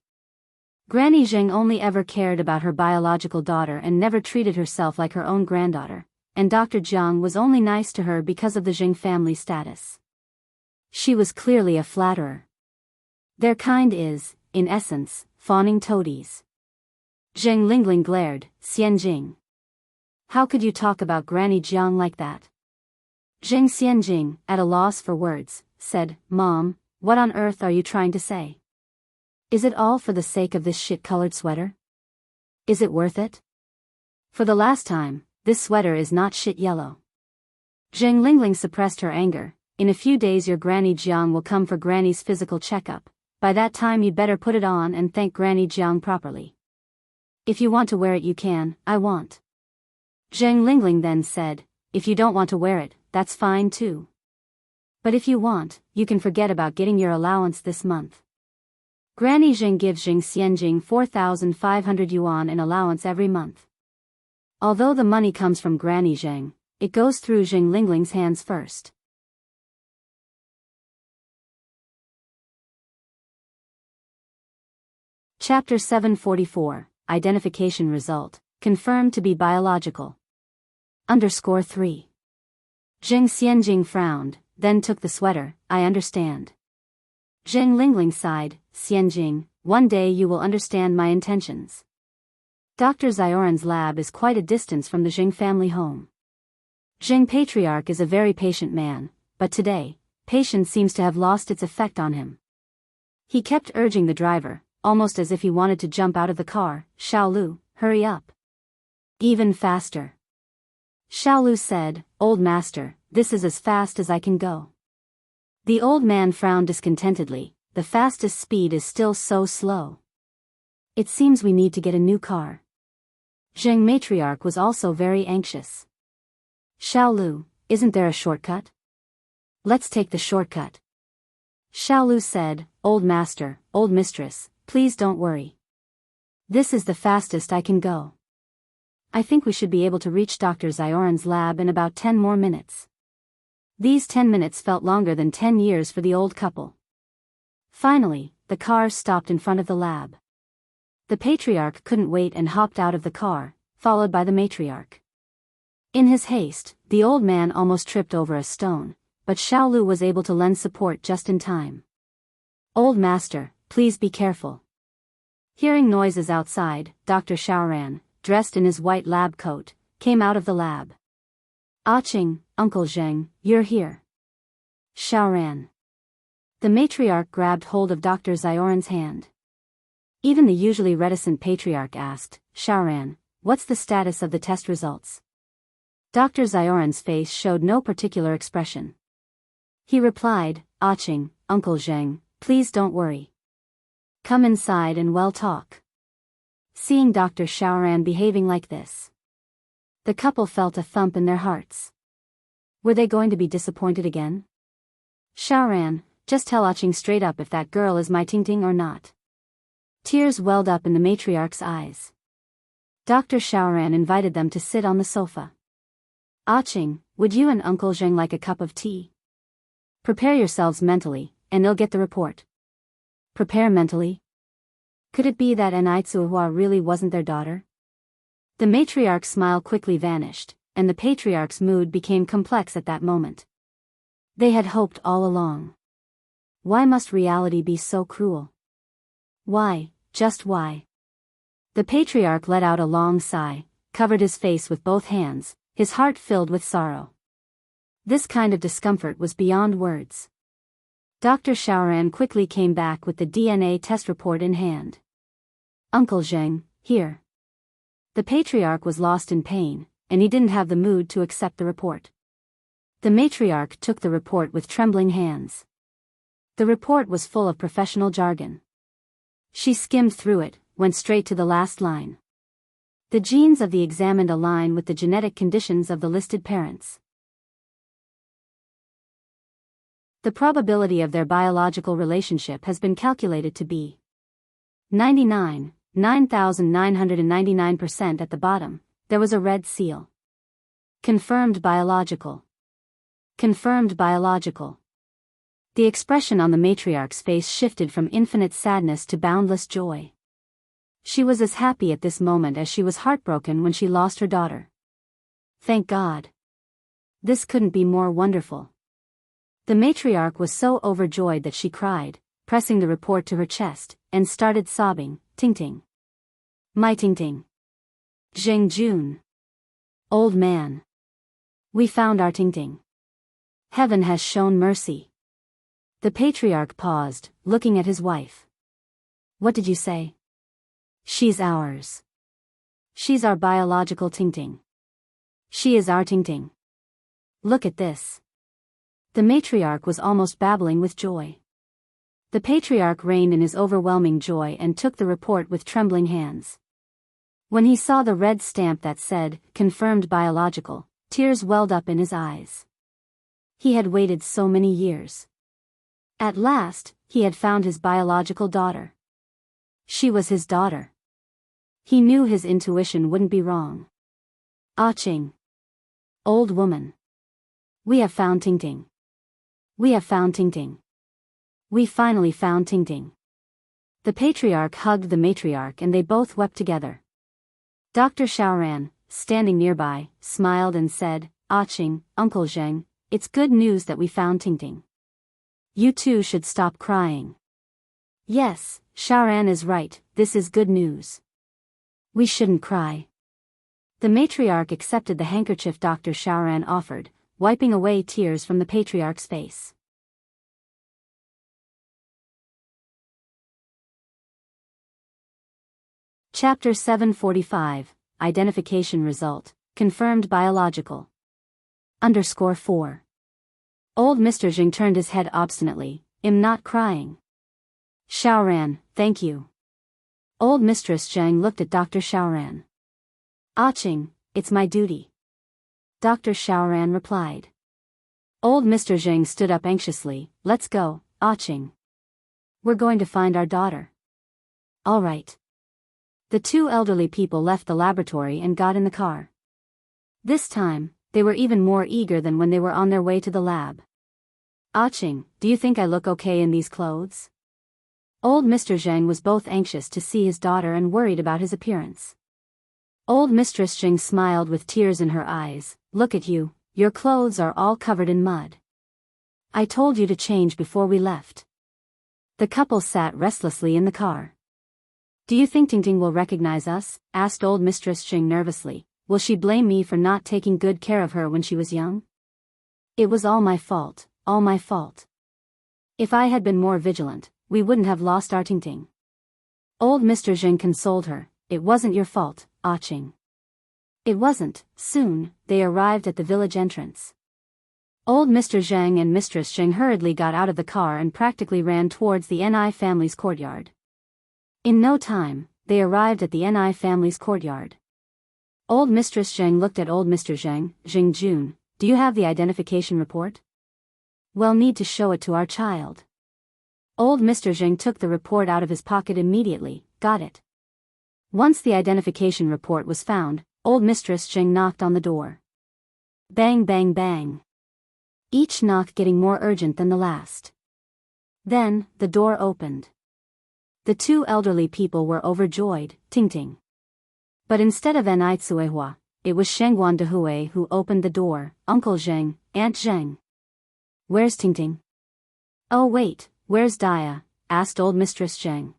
Granny Zheng only ever cared about her biological daughter and never treated herself like her own granddaughter, and Dr. Jiang was only nice to her because of the Zheng family status. She was clearly a flatterer. Their kind is, in essence, fawning toadies. Zheng Lingling glared. Xianjing. How could you talk about Granny Jiang like that? Zheng Xianjing, at a loss for words, said, Mom, what on earth are you trying to say? Is it all for the sake of this shit-colored sweater? Is it worth it? For the last time, this sweater is not shit yellow. Zheng Lingling suppressed her anger. In a few days your Granny Jiang will come for Granny's physical checkup. By that time you'd better put it on and thank Granny Jiang properly. If you want to wear it you can, I won't. Zheng Lingling then said, if you don't want to wear it, that's fine too. But if you want, you can forget about getting your allowance this month. Granny Zheng gives Zheng Xianjing 4,500 yuan in allowance every month. Although the money comes from Granny Zheng, it goes through Zheng Lingling's hands first. Chapter 744, Identification Result, confirmed to be biological. _3. Zheng Xianjing frowned, then took the sweater. I understand. Zheng Lingling sighed. Xianjing, one day you will understand my intentions. Dr. Zioran's lab is quite a distance from the Zheng family home. Zheng Patriarch is a very patient man, but today, patience seems to have lost its effect on him. He kept urging the driver, almost as if he wanted to jump out of the car. Xiaolu, hurry up. Even faster. Xiaolu said, Old master, this is as fast as I can go. The old man frowned discontentedly. The fastest speed is still so slow. It seems we need to get a new car. Zheng Matriarch was also very anxious. Xiaolu, isn't there a shortcut? Let's take the shortcut. Xiaolu said, Old master, old mistress, please don't worry. This is the fastest I can go. I think we should be able to reach Dr. Zioran's lab in about 10 more minutes. These 10 minutes felt longer than 10 years for the old couple. Finally, the car stopped in front of the lab. The patriarch couldn't wait and hopped out of the car, followed by the matriarch. In his haste, the old man almost tripped over a stone, but Xiaolu was able to lend support just in time. Old master, please be careful. Hearing noises outside, Dr. Xiaoran, dressed in his white lab coat, came out of the lab. Ching, Uncle Zheng, you're here. Xiaoran. The matriarch grabbed hold of Dr. Zioran's hand. Even the usually reticent patriarch asked, Xiaoran, what's the status of the test results? Dr. Zioran's face showed no particular expression. He replied, Ching, Uncle Zheng, please don't worry. Come inside and we'll talk. Seeing Dr. Xiaoran behaving like this, the couple felt a thump in their hearts. Were they going to be disappointed again? Xiaoran, just tell Ching straight up if that girl is my Tingting or not. Tears welled up in the matriarch's eyes. Dr. Xiaoran invited them to sit on the sofa. Ching, would you and Uncle Zheng like a cup of tea? Prepare yourselves mentally, and they'll get the report. Prepare mentally? Could it be that Enitsuhua really wasn't their daughter? The matriarch's smile quickly vanished, and the patriarch's mood became complex at that moment. They had hoped all along. Why must reality be so cruel? Why, just why? The patriarch let out a long sigh, covered his face with both hands, his heart filled with sorrow. This kind of discomfort was beyond words. Dr. Xiaoran quickly came back with the DNA test report in hand. Uncle Zheng, here. The patriarch was lost in pain, and he didn't have the mood to accept the report. The matriarch took the report with trembling hands. The report was full of professional jargon. She skimmed through it, went straight to the last line. The genes of the examined align with the genetic conditions of the listed parents. The probability of their biological relationship has been calculated to be 9,999% at the bottom. There was a red seal. Confirmed biological. Confirmed biological. The expression on the matriarch's face shifted from infinite sadness to boundless joy. She was as happy at this moment as she was heartbroken when she lost her daughter. Thank God. This couldn't be more wonderful. The matriarch was so overjoyed that she cried, pressing the report to her chest, and started sobbing, Ting-ting. My Ting-ting. Zheng Jun. Old man. We found our Ting-ting. Heaven has shown mercy. The patriarch paused, looking at his wife. What did you say? She's ours. She's our biological Ting-ting. She is our Ting-ting. Look at this. The matriarch was almost babbling with joy. The patriarch reigned in his overwhelming joy and took the report with trembling hands. When he saw the red stamp that said, confirmed biological, tears welled up in his eyes. He had waited so many years. At last, he had found his biological daughter. She was his daughter. He knew his intuition wouldn't be wrong. Ah Ching. Old woman. We have found Ting-ting. We have found Ting-ting. We finally found Ting-ting. The patriarch hugged the matriarch and they both wept together. Dr. Xiaoran, standing nearby, smiled and said, Ah Ching, Uncle Zheng, it's good news that we found Ting-ting. You two should stop crying. Yes, Xiaoran is right, this is good news. We shouldn't cry. The matriarch accepted the handkerchief Dr. Xiaoran offered, wiping away tears from the patriarch's face. Chapter 745, Identification Result, Confirmed Biological. _4. Old Mr. Jing turned his head obstinately, I'm not crying. Xiaoran, thank you. Old Mistress Zhang looked at Dr. Xiaoran. Ah Ching, it's my duty. Dr. Xiaoran replied. Old Mr. Zhang stood up anxiously, let's go, Ah Ching. We're going to find our daughter. All right. The two elderly people left the laboratory and got in the car. This time, they were even more eager than when they were on their way to the lab. Ah Ching, do you think I look okay in these clothes? Old Mr. Zhang was both anxious to see his daughter and worried about his appearance. Old Mistress Zhang smiled with tears in her eyes, look at you, your clothes are all covered in mud. I told you to change before we left. The couple sat restlessly in the car. Do you think Ting-ting will recognize us? Asked Old Mistress Zhang nervously. Will she blame me for not taking good care of her when she was young? It was all my fault, all my fault. If I had been more vigilant, we wouldn't have lost our Ting-ting. Old Mr. Zhang consoled her, it wasn't your fault, Ah Ching. It wasn't. Soon, they arrived at the village entrance. Old Mr. Zhang and Mistress Zhang hurriedly got out of the car and practically ran towards the Ni family's courtyard. In no time, they arrived at the Ni family's courtyard. Old Mistress Zhang looked at Old Mr. Zhang, Zheng Jun, do you have the identification report? We'll need to show it to our child. Old Mr. Zhang took the report out of his pocket immediately, got it. Once the identification report was found, Old Mistress Zhang knocked on the door. Bang bang bang. Each knock getting more urgent than the last. Then, the door opened. The two elderly people were overjoyed, Ting-ting. But instead of Ni Tsuehua, it was Shengguan Dehui who opened the door, Uncle Zheng, Aunt Zheng. Where's Ting-ting? Oh wait, where's Dia? Asked Old Mistress Zhang.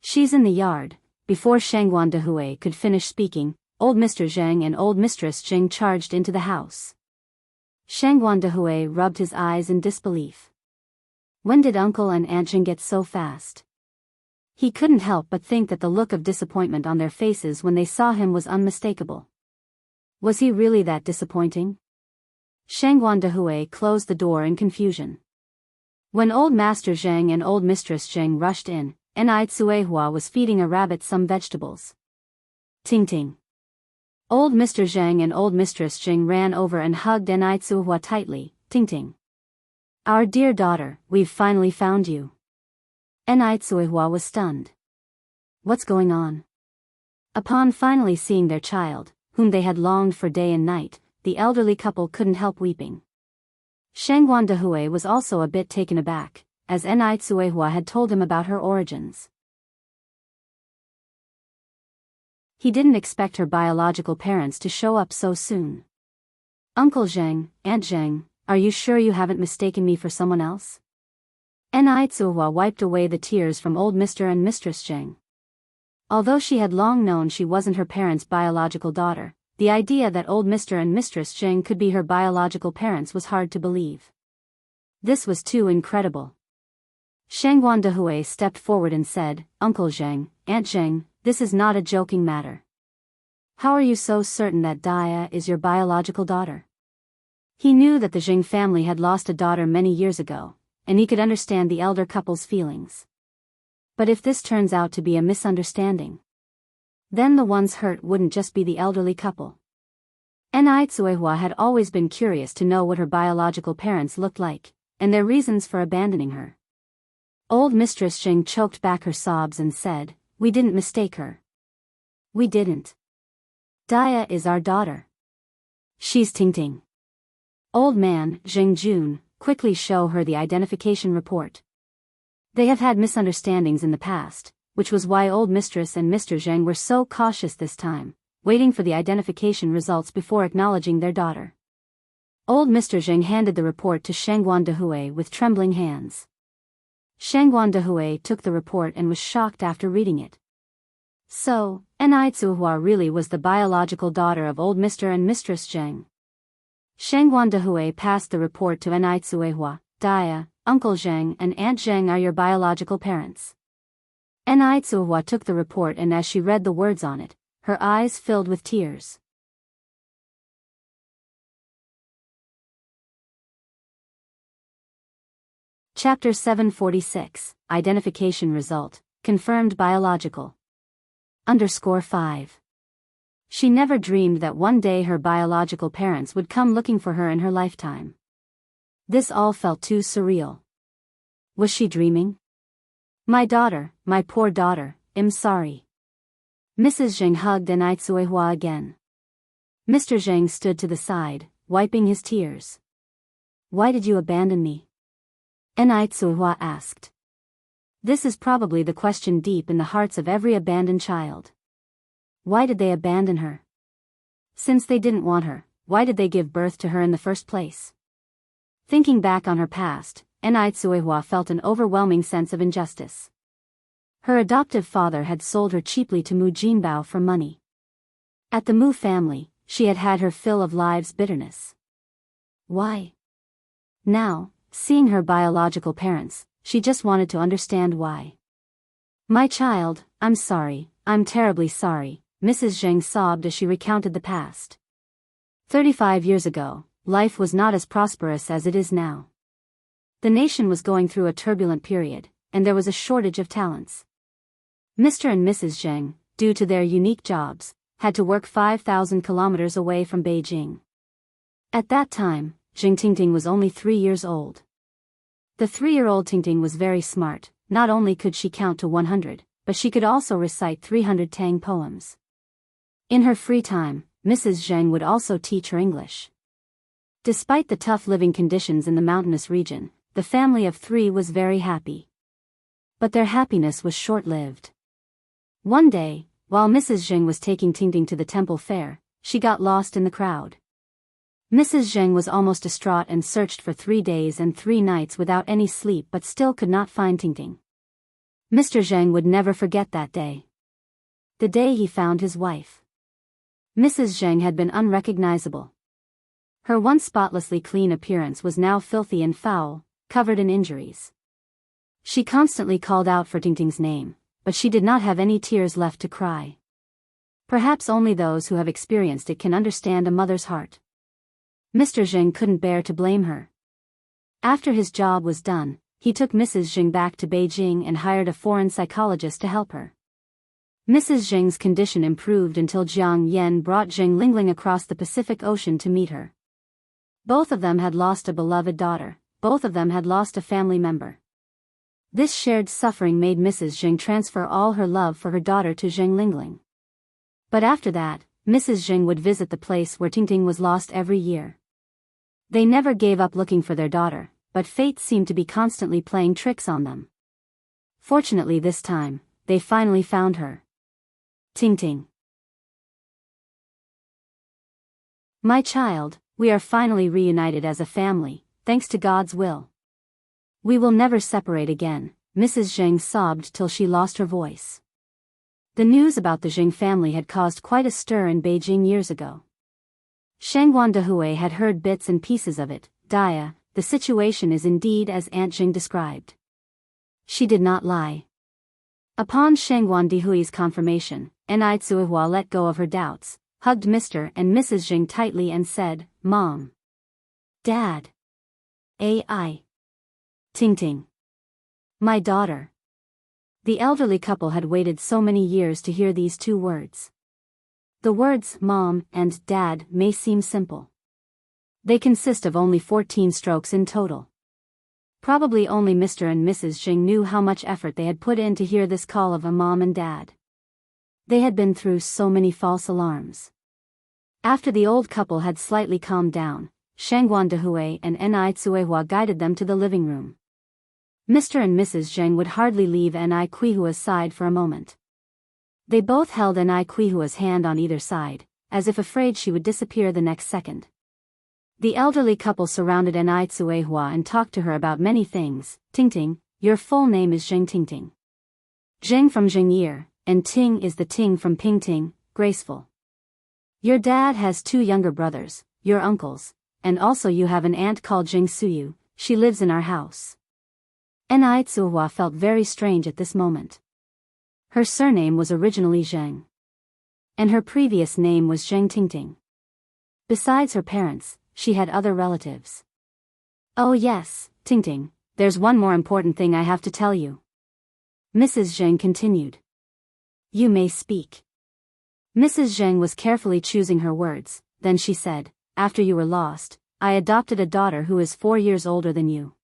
She's in the yard. Before Shengguan Dehui could finish speaking, Old Mr. Zhang and Old Mistress Zhang charged into the house. Shengguan Dehui rubbed his eyes in disbelief. When did Uncle and Aunt Zheng get so fast? He couldn't help but think that the look of disappointment on their faces when they saw him was unmistakable. Was he really that disappointing? Shangguan Dehui closed the door in confusion. When Old Master Zhang and Old Mistress Zhang rushed in, Enai Tsuehua was feeding a rabbit some vegetables. Ting ting. Old Mr. Zhang and Old Mistress Zhang ran over and hugged Enai Tsuehua tightly. Ting ting. Our dear daughter, we've finally found you. Enai Tsuehua was stunned. What's going on? Upon finally seeing their child, whom they had longed for day and night, the elderly couple couldn't help weeping. Shangguan Dehui was also a bit taken aback, as Enai Tsuehua had told him about her origins. He didn't expect her biological parents to show up so soon. Uncle Zhang, Aunt Zhang, are you sure you haven't mistaken me for someone else? Enai Tsuehua wiped away the tears from old Mr. and Mistress Zhang. Although she had long known she wasn't her parents' biological daughter, the idea that old Mr. and Mistress Zhang could be her biological parents was hard to believe. This was too incredible. Shangguan Dehui stepped forward and said, Uncle Zhang, Aunt Zhang, this is not a joking matter. How are you so certain that Dia is your biological daughter? He knew that the Zhang family had lost a daughter many years ago, and he could understand the elder couple's feelings. But if this turns out to be a misunderstanding, then the ones hurt wouldn't just be the elderly couple. Enai Tsuehua had always been curious to know what her biological parents looked like, and their reasons for abandoning her. Old Mistress Zhang choked back her sobs and said, We didn't mistake her. We didn't. Dia is our daughter. She's Ting Ting. Old man, Zhang Jun, quickly show her the identification report. They have had misunderstandings in the past, which was why old Mistress and Mr. Zhang were so cautious this time, waiting for the identification results before acknowledging their daughter. Old Mr. Zhang handed the report to Shangguan Dehui with trembling hands. Shangguan Dehui took the report and was shocked after reading it. So, Enai Tsuehua really was the biological daughter of old Mr. and Mistress Zhang. Shangguan Dehui passed the report to Enai Tsuehua. Dia, Uncle Zhang and Aunt Zhang are your biological parents. Enai Tsuehua took the report and as she read the words on it, her eyes filled with tears. Chapter 746, Identification Result, Confirmed Biological. _5. She never dreamed that one day her biological parents would come looking for her in her lifetime. This all felt too surreal. Was she dreaming? My daughter, my poor daughter, I'm sorry. Mrs. Zhang hugged Enai Tsuehua again. Mr. Zhang stood to the side, wiping his tears. Why did you abandon me? Enai Tsuehua asked. This is probably the question deep in the hearts of every abandoned child. Why did they abandon her? Since they didn't want her, why did they give birth to her in the first place? Thinking back on her past, Enai Tsuehua felt an overwhelming sense of injustice. Her adoptive father had sold her cheaply to Mu Jinbao for money. At the Mu family, she had had her fill of life's bitterness. Why? Now, seeing her biological parents, she just wanted to understand why. My child, I'm sorry, I'm terribly sorry, Mrs. Zhang sobbed as she recounted the past. 35 years ago, life was not as prosperous as it is now. The nation was going through a turbulent period, and there was a shortage of talents. Mr. and Mrs. Zhang, due to their unique jobs, had to work 5,000 kilometers away from Beijing. At that time, Zhang Tingting was only 3 years old. The 3-year-old Tingting was very smart. Not only could she count to 100, but she could also recite 300 Tang poems. In her free time, Mrs. Zhang would also teach her English. Despite the tough living conditions in the mountainous region, the family of 3 was very happy. But their happiness was short-lived. One day, while Mrs. Zhang was taking Tingting to the temple fair, she got lost in the crowd. Mrs. Zhang was almost distraught and searched for 3 days and 3 nights without any sleep but still could not find Tingting. Mr. Zhang would never forget that day. The day he found his wife. Mrs. Zhang had been unrecognizable. Her once spotlessly clean appearance was now filthy and foul, covered in injuries. She constantly called out for Tingting's name, but she did not have any tears left to cry. Perhaps only those who have experienced it can understand a mother's heart. Mr. Zheng couldn't bear to blame her. After his job was done, he took Mrs. Zheng back to Beijing and hired a foreign psychologist to help her. Mrs. Zheng's condition improved until Jiang Yan brought Zheng Lingling across the Pacific Ocean to meet her. Both of them had lost a beloved daughter, both of them had lost a family member. This shared suffering made Mrs. Zheng transfer all her love for her daughter to Zheng Lingling. But after that, Mrs. Zheng would visit the place where Tingting was lost every year. They never gave up looking for their daughter, but fate seemed to be constantly playing tricks on them. Fortunately this time, they finally found her. Tingting. My child, we are finally reunited as a family, thanks to God's will. We will never separate again, Mrs. Zheng sobbed till she lost her voice. The news about the Zheng family had caused quite a stir in Beijing years ago. Shangguan Dehui had heard bits and pieces of it. Dia, the situation is indeed as Aunt Zheng described. She did not lie. Upon Shangguan Dehui's confirmation, Enai Tsuihua let go of her doubts, hugged Mr. and Mrs. Zheng tightly and said, Mom. Dad. AI. Tingting. My daughter. The elderly couple had waited so many years to hear these two words. The words Mom and Dad may seem simple. They consist of only 14 strokes in total. Probably only Mr. and Mrs. Zheng knew how much effort they had put in to hear this call of a mom and dad. They had been through so many false alarms. After the old couple had slightly calmed down, Shangguan Dehui and Enai Tsuehua guided them to the living room. Mr. and Mrs. Zheng would hardly leave Enai Kuihua's side for a moment. They both held Enai Kuihua's hand on either side, as if afraid she would disappear the next second. The elderly couple surrounded Enai Tsuehua and talked to her about many things. Tingting, your full name is Zheng Tingting. Zheng from Zhengye, and Ting is the Ting from Pingting, graceful. Your dad has 2 younger brothers, your uncles, and also you have an aunt called Zheng Suyu, she lives in our house. Enai Tsuehua felt very strange at this moment. Her surname was originally Zheng. And her previous name was Zheng Tingting. Besides her parents, she had other relatives. Oh yes, Tingting, there's one more important thing I have to tell you. Mrs. Zheng continued. You may speak. Mrs. Zheng was carefully choosing her words, then she said, after you were lost, I adopted a daughter who is 4 years older than you.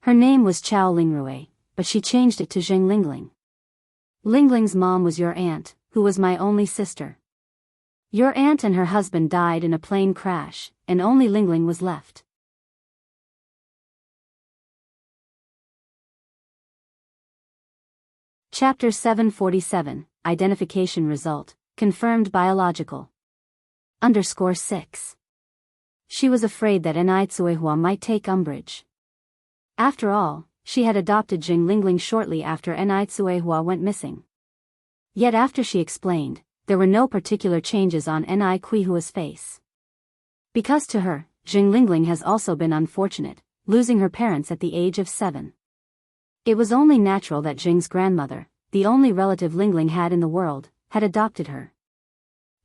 Her name was Chao Lingrui, but she changed it to Zheng Lingling. Lingling's mom was your aunt, who was my only sister. Your aunt and her husband died in a plane crash, and only Lingling was left. Chapter 747, Identification Result, Confirmed Biological. _6. She was afraid that Enai Tsuehua might take umbrage. After all, she had adopted Zheng Lingling shortly after Enai Tsuehua went missing. Yet after she explained, there were no particular changes on Enai Kuihua's face. Because to her, Zheng Lingling has also been unfortunate, losing her parents at the age of 7. It was only natural that Zheng's grandmother, the only relative Lingling had in the world, had adopted her.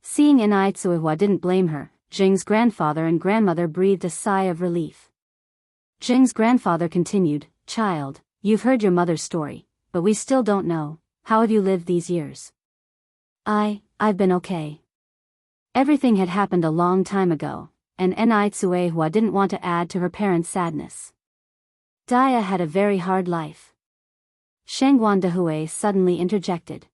Seeing Enai Tsuehua didn't blame her, Zheng's grandfather and grandmother breathed a sigh of relief. Zheng's grandfather continued, Child, you've heard your mother's story, but we still don't know, how have you lived these years? I've been okay. Everything had happened a long time ago, and Enai Tsuehua didn't want to add to her parents' sadness. Dia had a very hard life. Shangguan Dehui suddenly interjected.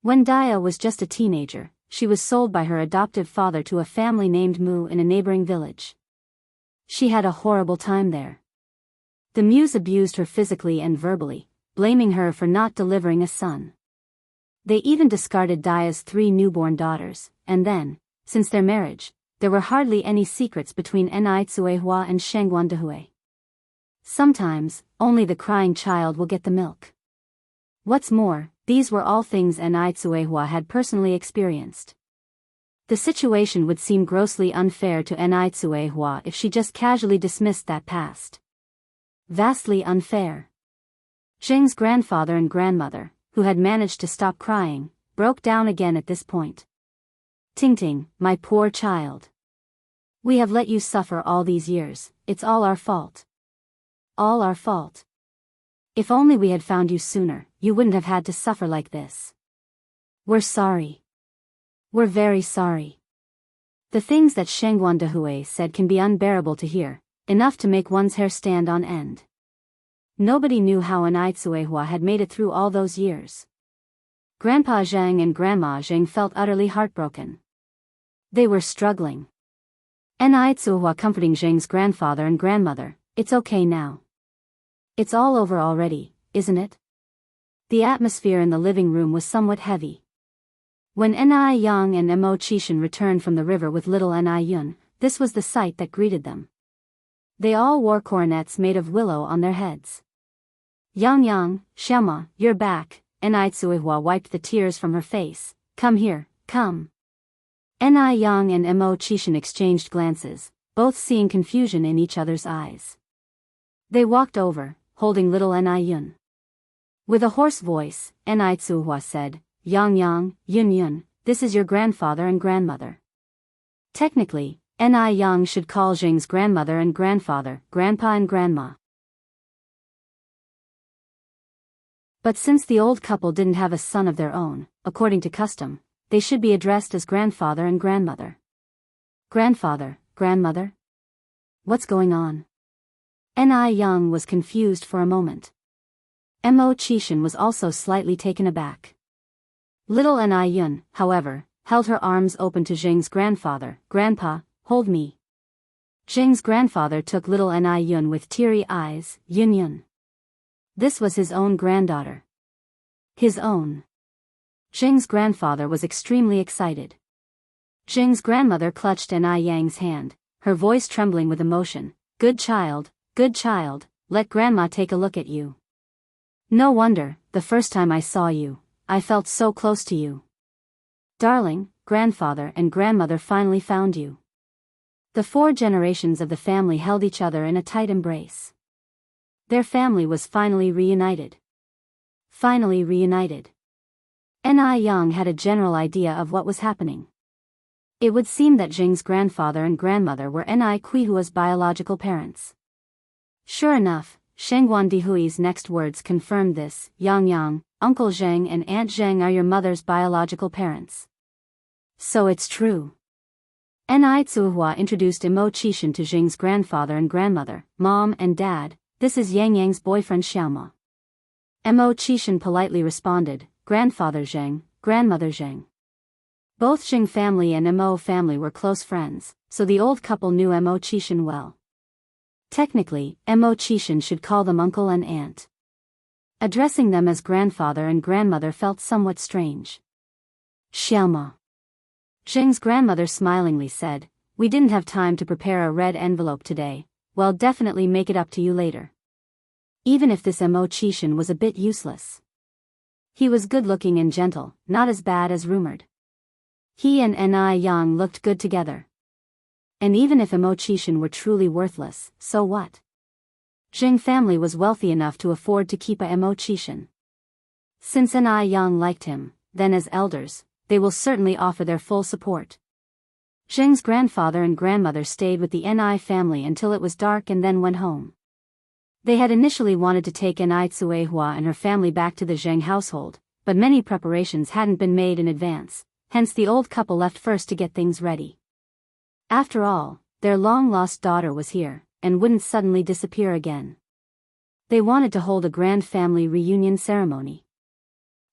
When Dia was just a teenager, she was sold by her adoptive father to a family named Mu in a neighboring village. She had a horrible time there. The Muse abused her physically and verbally, blaming her for not delivering a son. They even discarded Dia's 3 newborn daughters, and then, since their marriage, there were hardly any secrets between Enai Tsuehua and Shangguan Dehui. Sometimes, only the crying child will get the milk. What's more, these were all things Enai Tsuehua had personally experienced. The situation would seem grossly unfair to Enai Tsuehua if she just casually dismissed that past. Vastly unfair. Zheng's grandfather and grandmother, who had managed to stop crying, broke down again at this point. Ting, my poor child. We have let you suffer all these years, it's all our fault. All our fault. If only we had found you sooner, you wouldn't have had to suffer like this. We're sorry. We're very sorry. The things that Shengguan Dehui said can be unbearable to hear, enough to make one's hair stand on end. Nobody knew how Enai had made it through all those years. Grandpa Zhang and Grandma Zhang felt utterly heartbroken. They were struggling. Enai comforting Zhang's grandfather and grandmother, "It's okay now. It's all over already, isn't it?" The atmosphere in the living room was somewhat heavy. When Enai Yang and Mo Qishan returned from the river with little Enai Yun, this was the sight that greeted them. They all wore coronets made of willow on their heads. Yang, Xiaoma, you're back," Enai Tsuihua wiped the tears from her face. "Come here, come." Enai Yang and Mo Qishan exchanged glances, both seeing confusion in each other's eyes. They walked over, holding little Enai Yun. With a hoarse voice, Enai Tsuihua said, Yang, Yun, this is your grandfather and grandmother." Technically, Enai Yang should call Jing's grandmother and grandfather, grandpa and grandma. But since the old couple didn't have a son of their own, according to custom, they should be addressed as grandfather and grandmother. Grandfather, grandmother? What's going on? Enai Yang was confused for a moment. Mo Qishan was also slightly taken aback. Little Enai Yun, however, held her arms open to Jing's grandfather. "Grandpa, hold me." Jing's grandfather took little Enai Yun with teary eyes. Yun. This was his own granddaughter. His own. Jing's grandfather was extremely excited. Jing's grandmother clutched Enai Yang's hand, her voice trembling with emotion. Good child, let grandma take a look at you. No wonder, the first time I saw you, I felt so close to you. Darling, grandfather and grandmother finally found you." The 4 generations of the family held each other in a tight embrace. Their family was finally reunited. Enai Yang had a general idea of what was happening. It would seem that Jing's grandfather and grandmother were Enai Kuihua's biological parents. Sure enough, Shengguan Dihui's next words confirmed this. Yang, Uncle Zheng and Aunt Zheng are your mother's biological parents. So it's true. Enai Tsuihua introduced Mo Qishan to Jing's grandfather and grandmother. "Mom and Dad, this is Yang boyfriend Xiaoma." Mo Qishan politely responded, "Grandfather Zheng, grandmother Zheng." Both Jing family and Mo family were close friends, so the old couple knew Mo Qishan well. Technically, Mo Qishan should call them uncle and aunt. Addressing them as grandfather and grandmother felt somewhat strange. "Xiaoma." Jing's grandmother smilingly said, "We didn't have time to prepare a red envelope today, well definitely make it up to you later." Even if this Mo Qishan was a bit useless. He was good-looking and gentle, not as bad as rumored. He and Enai Yang looked good together. And even if Mo Qishan were truly worthless, so what? Jing family was wealthy enough to afford to keep Mo Qishan. Since Enai Yang liked him, then as elders, they will certainly offer their full support. Jing's grandfather and grandmother stayed with the Enai family until it was dark and then went home. They had initially wanted to take Enai Tsuehua and her family back to the Zheng household, but many preparations hadn't been made in advance, hence the old couple left first to get things ready. After all, their long-lost daughter was here, and wouldn't suddenly disappear again. They wanted to hold a grand family reunion ceremony.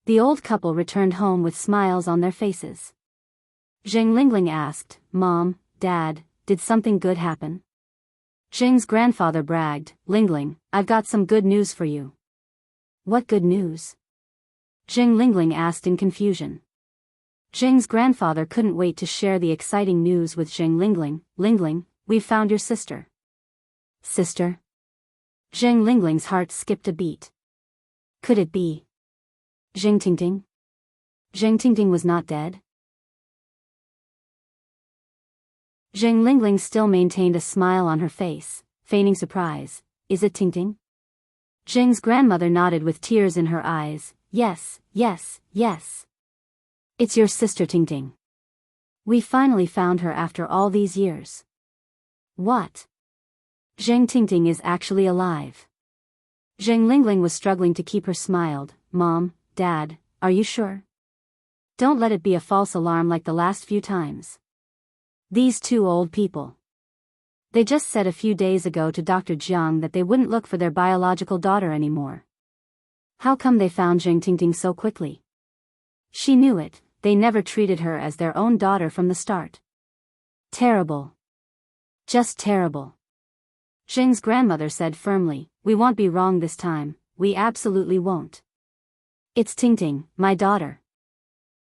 The old couple returned home with smiles on their faces. Zheng Lingling asked, "Mom, Dad, did something good happen?" Zheng's grandfather bragged, "Lingling, I've got some good news for you." "What good news?" Zheng Lingling asked in confusion. Zheng's grandfather couldn't wait to share the exciting news with Zheng Lingling. "Lingling, we've found your sister." "Sister?" Zheng Lingling's heart skipped a beat. Could it be Zheng Tingting? Zheng Tingting was not dead? Zheng Lingling still maintained a smile on her face, feigning surprise. "Is it Tingting?" Zheng's grandmother nodded with tears in her eyes. yes, yes, yes. It's your sister Tingting. We finally found her after all these years. What? Zheng Tingting is actually alive. Zheng Lingling was struggling to keep her smile. Mom, Dad, are you sure? Don't let it be a false alarm like the last few times. These two old people. They just said a few days ago to Dr. Jiang that they wouldn't look for their biological daughter anymore. How come they found Zheng Tingting so quickly? She knew it, they never treated her as their own daughter from the start. Terrible. Just terrible. Zheng's grandmother said firmly, we won't be wrong this time, we absolutely won't. It's Tingting, my daughter.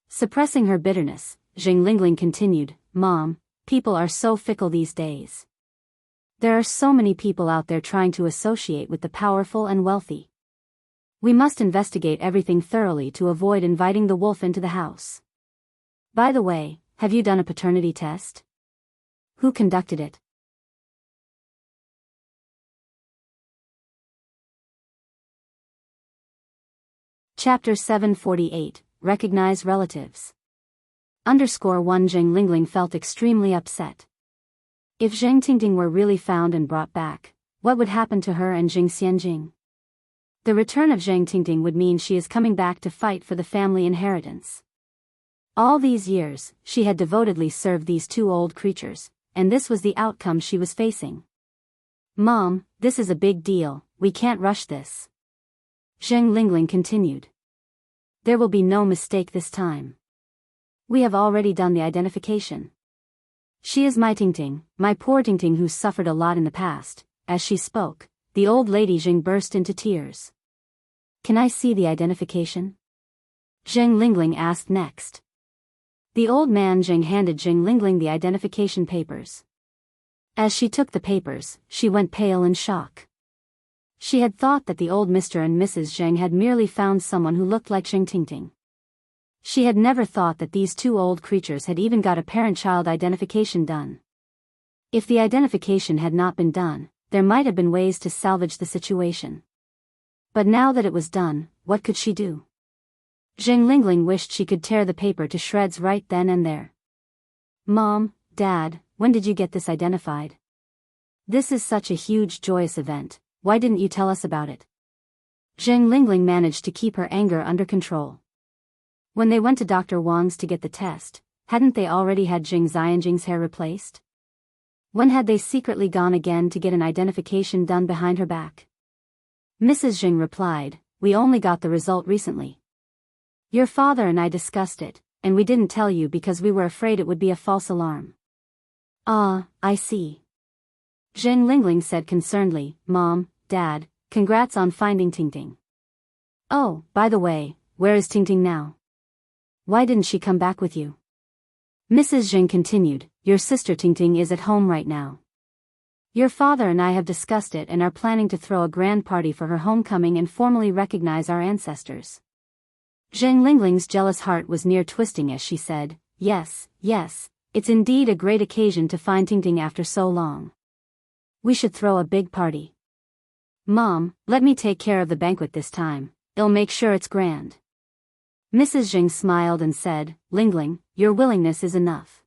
Suppressing her bitterness, Zheng Lingling continued, Mom, people are so fickle these days. There are so many people out there trying to associate with the powerful and wealthy. We must investigate everything thoroughly to avoid inviting the wolf into the house. By the way, have you done a paternity test? Who conducted it? Chapter 748, Recognize Relatives. _1 Zheng Lingling felt extremely upset. If Zheng Tingting were really found and brought back, what would happen to her and Jing Xianjing? The return of Zheng Tingting would mean she is coming back to fight for the family inheritance. All these years, she had devotedly served these two old creatures, and this was the outcome she was facing. Mom, this is a big deal, we can't rush this. Zheng Lingling continued. There will be no mistake this time. We have already done the identification. She is my Tingting, my poor Tingting who suffered a lot in the past. As she spoke, the old lady Jing burst into tears. Can I see the identification? Zheng Lingling asked next. The old man Jing handed Zheng Lingling the identification papers. As she took the papers, she went pale in shock. She had thought that the old Mr. and Mrs. Zheng had merely found someone who looked like Zheng Tingting. She had never thought that these two old creatures had even got a parent-child identification done. If the identification had not been done, there might have been ways to salvage the situation. But now that it was done, what could she do? Zheng Lingling wished she could tear the paper to shreds right then and there. Mom, Dad, when did you get this identified? This is such a huge joyous event, why didn't you tell us about it? Zheng Lingling managed to keep her anger under control. When they went to Dr. Wang's to get the test, hadn't they already had Jing Xianjing's hair replaced? When had they secretly gone again to get an identification done behind her back? Mrs. Jing replied, we only got the result recently. Your father and I discussed it, and we didn't tell you because we were afraid it would be a false alarm. Ah, I see. Zheng Lingling said concernedly, Mom, Dad, congrats on finding Tingting. Oh, by the way, where is Tingting now? Why didn't she come back with you? Mrs. Jing continued, your sister Tingting is at home right now. Your father and I have discussed it and are planning to throw a grand party for her homecoming and formally recognize our ancestors. Zheng Lingling's jealous heart was near twisting as she said, yes, yes, it's indeed a great occasion to find Tingting after so long. We should throw a big party. Mom, let me take care of the banquet this time, I'll make sure it's grand. Mrs. Jing smiled and said, Lingling, your willingness is enough.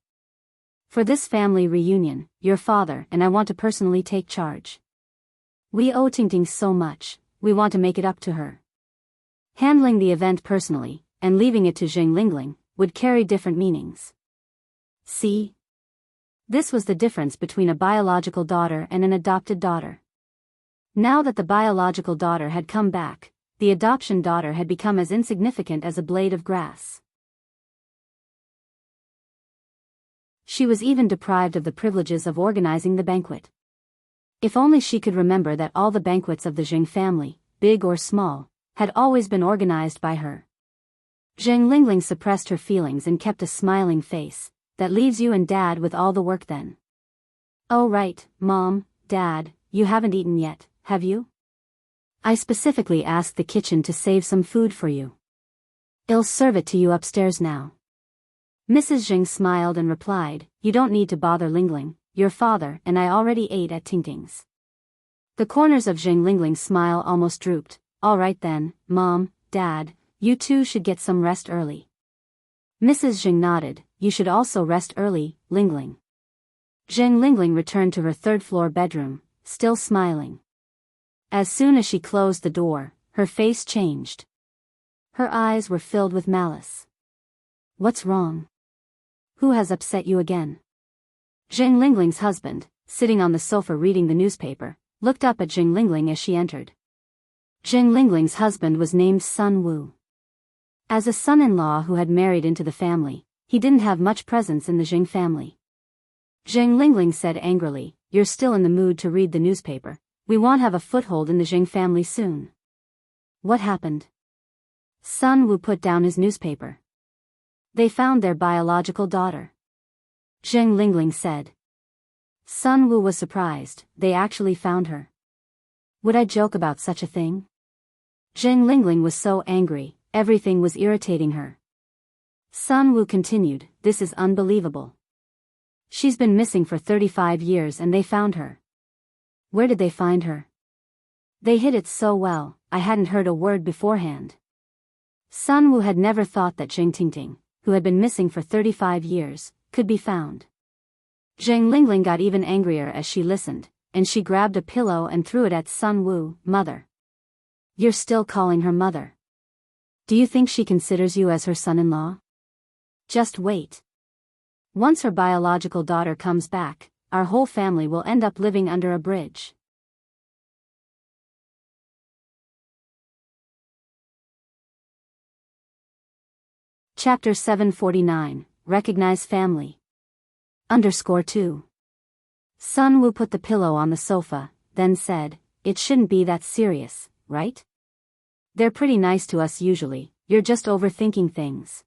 For this family reunion, your father and I want to personally take charge. We owe Tingting so much, we want to make it up to her. Handling the event personally, and leaving it to Zheng Lingling, would carry different meanings. See? This was the difference between a biological daughter and an adopted daughter. Now that the biological daughter had come back, the adoption daughter had become as insignificant as a blade of grass. She was even deprived of the privileges of organizing the banquet. If only she could remember that all the banquets of the Zheng family, big or small, had always been organized by her. Zheng Lingling suppressed her feelings and kept a smiling face. That leaves you and Dad with all the work then. Oh right, Mom, Dad, you haven't eaten yet, have you? I specifically asked the kitchen to save some food for you. I'll serve it to you upstairs now. Mrs. Jing smiled and replied, you don't need to bother Lingling, your father and I already ate at Tingting's. The corners of Zheng Lingling's smile almost drooped. All right then, Mom, Dad, You two should get some rest early. Mrs. Zheng nodded. You should also rest early, Lingling. Zheng Lingling returned to her third-floor bedroom, still smiling. As soon as she closed the door, her face changed. Her eyes were filled with malice. What's wrong? Who has upset you again? Zheng Lingling's husband, sitting on the sofa reading the newspaper, looked up at Zheng Lingling as she entered. Zheng Lingling's husband was named Sun Wu. As a son-in-law who had married into the family, he didn't have much presence in the Zheng family. Zheng Lingling said angrily, You're still in the mood to read the newspaper. We won't have a foothold in the Zheng family soon. What happened? Sun Wu put down his newspaper. They found their biological daughter. Zheng Lingling said. Sun Wu was surprised. They actually found her. Would I joke about such a thing? Zheng Lingling was so angry, everything was irritating her. Sun Wu continued, This is unbelievable. She's been missing for 35 years and they found her. Where did they find her? They hid it so well, I hadn't heard a word beforehand. Sun Wu had never thought that Zheng Tingting, who had been missing for 35 years, could be found. Zheng Lingling got even angrier as she listened, and she grabbed a pillow and threw it at Sun Wu. Mother. You're still calling her mother. Do you think she considers you as her son-in-law? Just wait. Once her biological daughter comes back, our whole family will end up living under a bridge. Chapter 749, Recognize Family. _2. Sun Wu put the pillow on the sofa, then said, It shouldn't be that serious, right? They're pretty nice to us usually, you're just overthinking things.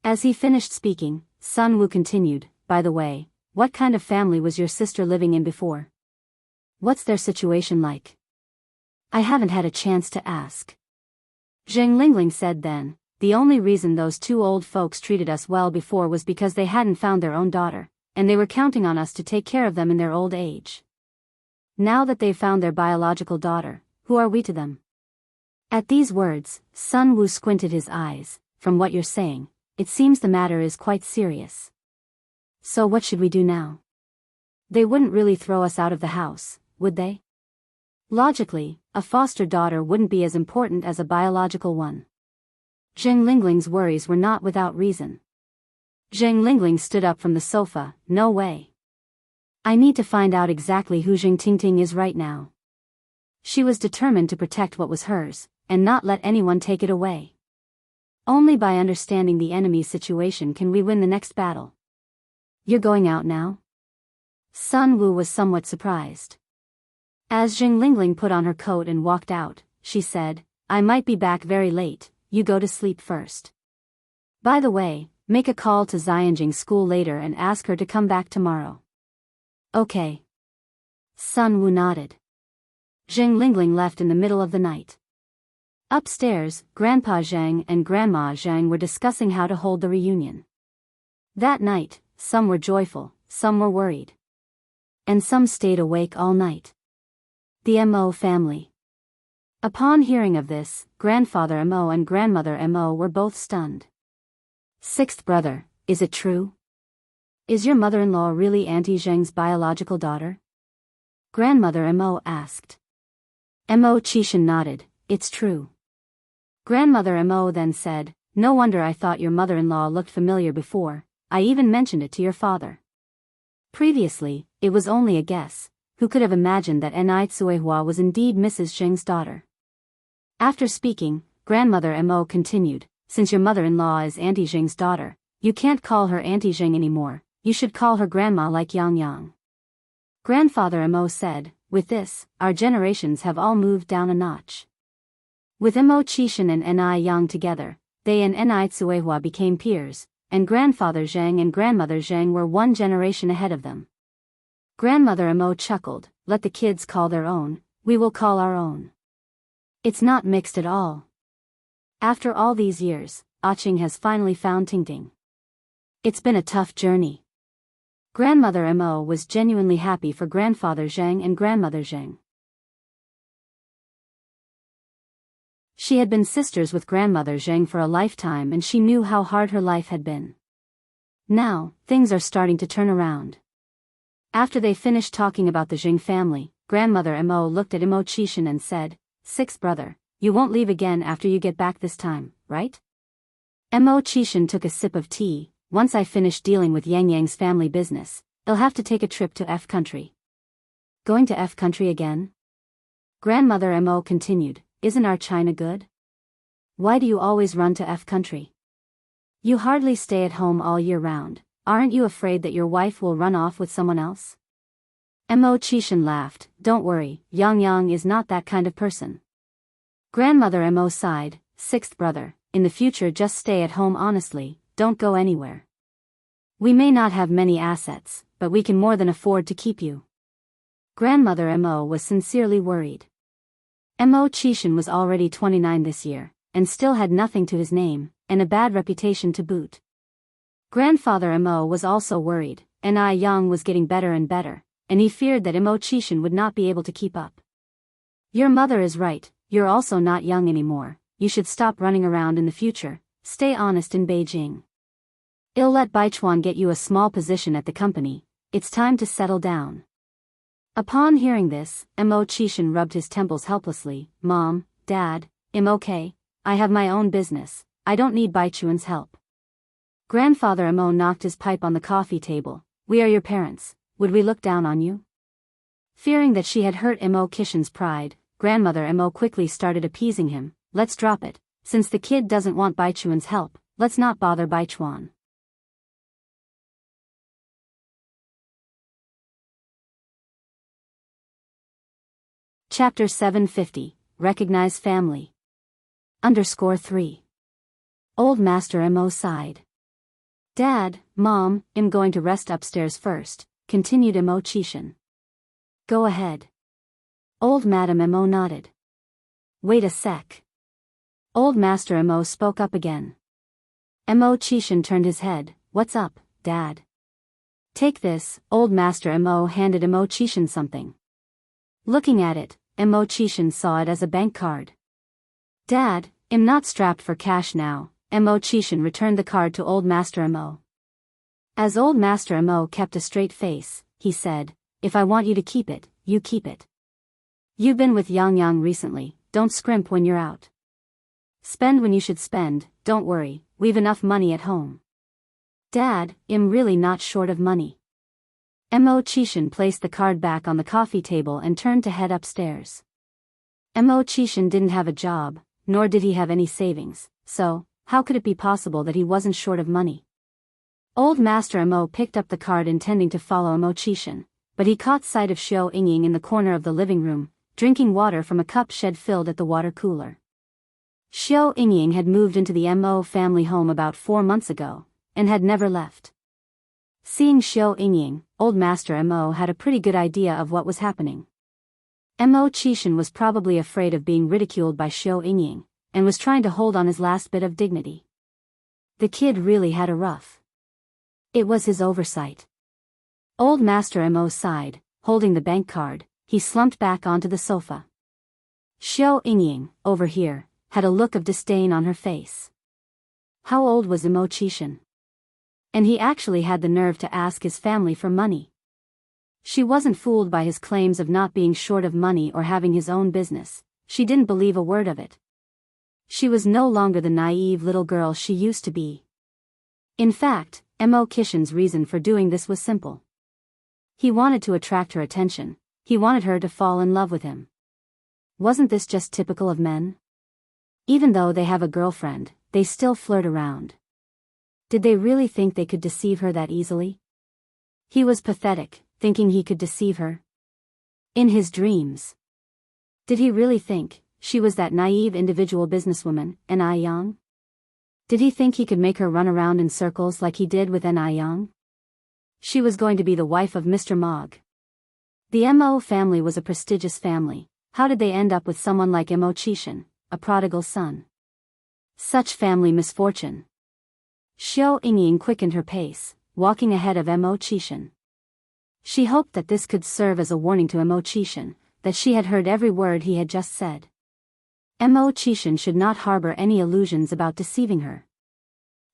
As he finished speaking, Sun Wu continued, By the way, what kind of family was your sister living in before? What's their situation like? I haven't had a chance to ask. Zheng Lingling said then, The only reason those two old folks treated us well before was because they hadn't found their own daughter, and they were counting on us to take care of them in their old age. Now that they've found their biological daughter, who are we to them? At these words, Sun Wu squinted his eyes. From what you're saying, it seems the matter is quite serious. So what should we do now? They wouldn't really throw us out of the house, would they? Logically, a foster daughter wouldn't be as important as a biological one. Zheng Lingling's worries were not without reason. Zheng Lingling stood up from the sofa. No way. I need to find out exactly who Zheng Tingting is right now. She was determined to protect what was hers, and not let anyone take it away. Only by understanding the enemy's situation can we win the next battle. You're going out now? Sun Wu was somewhat surprised. As Zheng Lingling put on her coat and walked out, she said, I might be back very late, you go to sleep first. By the way, make a call to Xianjing's school later and ask her to come back tomorrow. Okay. Sun Wu nodded. Zheng Lingling left in the middle of the night. Upstairs, Grandpa Zhang and Grandma Zhang were discussing how to hold the reunion. That night, some were joyful, some were worried. And some stayed awake all night. The Mo family. Upon hearing of this, Grandfather Mo and Grandmother Mo were both stunned. Sixth brother, is it true? Is your mother-in-law really Auntie Zheng's biological daughter? Grandmother Mo asked. Mo Qishan nodded, it's true. Grandmother Mo then said, No wonder I thought your mother-in-law looked familiar before, I even mentioned it to your father. Previously, it was only a guess, who could have imagined that Enai Tsuehua was indeed Mrs. Zheng's daughter. After speaking, Grandmother Mo continued, Since your mother-in-law is Auntie Zheng's daughter, you can't call her Auntie Zheng anymore, you should call her Grandma like Yang Yang. Grandfather Mo said, With this, our generations have all moved down a notch. With Mo Qishan and Enai Yang together, they and Enai Tsuehua became peers, and Grandfather Zhang and Grandmother Zhang were one generation ahead of them. Grandmother Mo chuckled, Let the kids call their own, we will call our own. It's not mixed at all. After all these years, Aching has finally found Tingting. It's been a tough journey. Grandmother Mo was genuinely happy for Grandfather Zhang and Grandmother Zhang. She had been sisters with grandmother Zheng for a lifetime and she knew how hard her life had been. Now, things are starting to turn around. After they finished talking about the Zheng family, grandmother Mo looked at Mo Qishan and said, "Sixth brother, you won't leave again after you get back this time, right?" Mo Qishan took a sip of tea. "Once I finish dealing with Yang Yang's family business, they'll have to take a trip to F country." "Going to F country again?" Grandmother Mo continued, "Isn't our China good? Why do you always run to F country? You hardly stay at home all year round. Aren't you afraid that your wife will run off with someone else?" Mo Qishan laughed, "Don't worry, Yang Yang is not that kind of person." Grandmother Mo sighed, "Sixth brother, in the future just stay at home honestly, don't go anywhere. We may not have many assets, but we can more than afford to keep you." Grandmother Mo was sincerely worried. Mo Qishan was already 29 this year, and still had nothing to his name, and a bad reputation to boot. Grandfather Mo was also worried, and Yang was getting better and better, and he feared that Mo Qishan would not be able to keep up. "Your mother is right, you're also not young anymore, you should stop running around in the future, stay honest in Beijing. I'll let Baichuan get you a small position at the company, it's time to settle down." Upon hearing this, Mo Qishan rubbed his temples helplessly. "Mom, Dad, I'm okay, I have my own business, I don't need Baichuan's help." Grandfather Mo knocked his pipe on the coffee table. "We are your parents, would we look down on you?" Fearing that she had hurt Mo Qishan's pride, grandmother Mo quickly started appeasing him. "Let's drop it, since the kid doesn't want Baichuan's help, let's not bother Baichuan." Chapter 750, Recognize Family. _3. Old Master Mo sighed. "Dad, Mom, I'm going to rest upstairs first," continued Mo Qishan. "Go ahead." Old Madam Mo nodded. "Wait a sec." Old Master Mo spoke up again. Mo Qishan turned his head. "What's up, Dad?" "Take this." Old Master Mo handed Mo Qishan something. Looking at it, Mo Qishan saw it as a bank card. "Dad, I'm not strapped for cash now." Mo Qishan returned the card to Old Master Mo. As Old Master Mo kept a straight face, he said, "If I want you to keep it, you keep it. You've been with Yang Yang recently, don't scrimp when you're out. Spend when you should spend, don't worry, we've enough money at home." "Dad, I'm really not short of money." Mo Qishan placed the card back on the coffee table and turned to head upstairs. Mo Qishan didn't have a job, nor did he have any savings, so how could it be possible that he wasn't short of money? Old Master Mo picked up the card intending to follow Mo Qishan, but he caught sight of Xiao Yingying in the corner of the living room, drinking water from a cup shed filled at the water cooler. Xiao Yingying had moved into the Mo family home about 4 months ago, and had never left. Seeing Xiao Yingying, Old Master Mo had a pretty good idea of what was happening. Mo Qishan was probably afraid of being ridiculed by Xiao Yingying, and was trying to hold on his last bit of dignity. The kid really had a rough. It was his oversight. Old Master Mo sighed, holding the bank card, he slumped back onto the sofa. Xiao Yingying, over here, had a look of disdain on her face. How old was Mo Qishan? And he actually had the nerve to ask his family for money. She wasn't fooled by his claims of not being short of money or having his own business, she didn't believe a word of it. She was no longer the naive little girl she used to be. In fact, Mo Qishan's reason for doing this was simple. He wanted to attract her attention, he wanted her to fall in love with him. Wasn't this just typical of men? Even though they have a girlfriend, they still flirt around. Did they really think they could deceive her that easily? He was pathetic, thinking he could deceive her. In his dreams. Did he really think she was that naive individual businesswoman, Yang? Did he think he could make her run around in circles like he did with Yang? She was going to be the wife of Mr. Mogg. The Mo family was a prestigious family. How did they end up with someone like Mo Qishan, a prodigal son? Such family misfortune. Xiao Yingying quickened her pace, walking ahead of Mo Qishan. She hoped that this could serve as a warning to Mo Qishan, that she had heard every word he had just said. Mo Qishan should not harbor any illusions about deceiving her.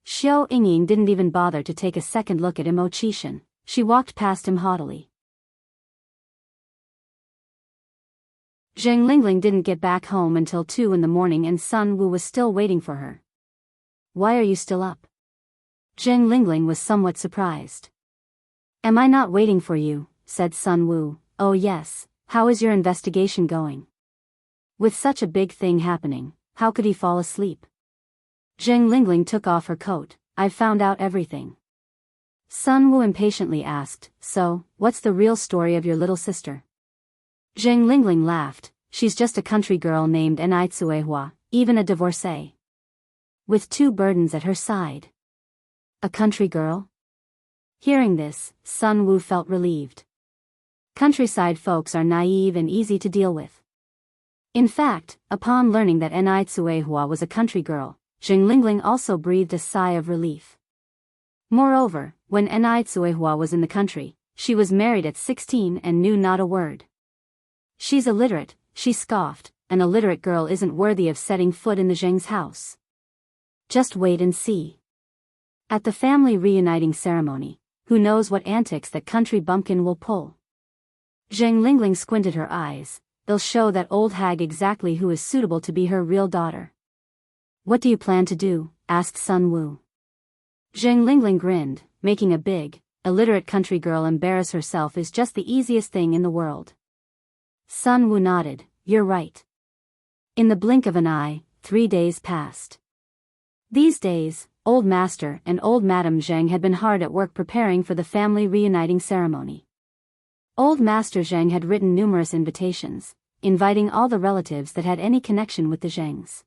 Xiao Yingying didn't even bother to take a second look at Mo Qishan. She walked past him haughtily. Zheng Lingling didn't get back home until 2 in the morning and Sun Wu was still waiting for her. Why are you still up? Zheng Lingling was somewhat surprised. Am I not waiting for you? Said Sun Wu. Oh yes, how is your investigation going? With such a big thing happening, how could he fall asleep? Zheng Lingling took off her coat. I've found out everything. Sun Wu impatiently asked, so, what's the real story of your little sister? Zheng Lingling laughed. She's just a country girl named Enrich, even a divorcee. With 2 burdens at her side. A country girl? Hearing this, Sun Wu felt relieved. Countryside folks are naive and easy to deal with. In fact, upon learning that Enrich was a country girl, Zheng Lingling also breathed a sigh of relief. Moreover, when Enrich was in the country, she was married at 16 and knew not a word. She's illiterate, she scoffed, an illiterate girl isn't worthy of setting foot in the Zheng's house. Just wait and see. At the family reuniting ceremony, who knows what antics that country bumpkin will pull. Zheng Lingling squinted her eyes. They'll show that old hag exactly who is suitable to be her real daughter. What do you plan to do? Asked Sun Wu. Zheng Lingling grinned, making a big, illiterate country girl embarrass herself is just the easiest thing in the world. Sun Wu nodded, you're right. In the blink of an eye, 3 days passed. These days, Old Master and Old Madam Zheng had been hard at work preparing for the family reuniting ceremony. Old Master Zheng had written numerous invitations, inviting all the relatives that had any connection with the Zhengs.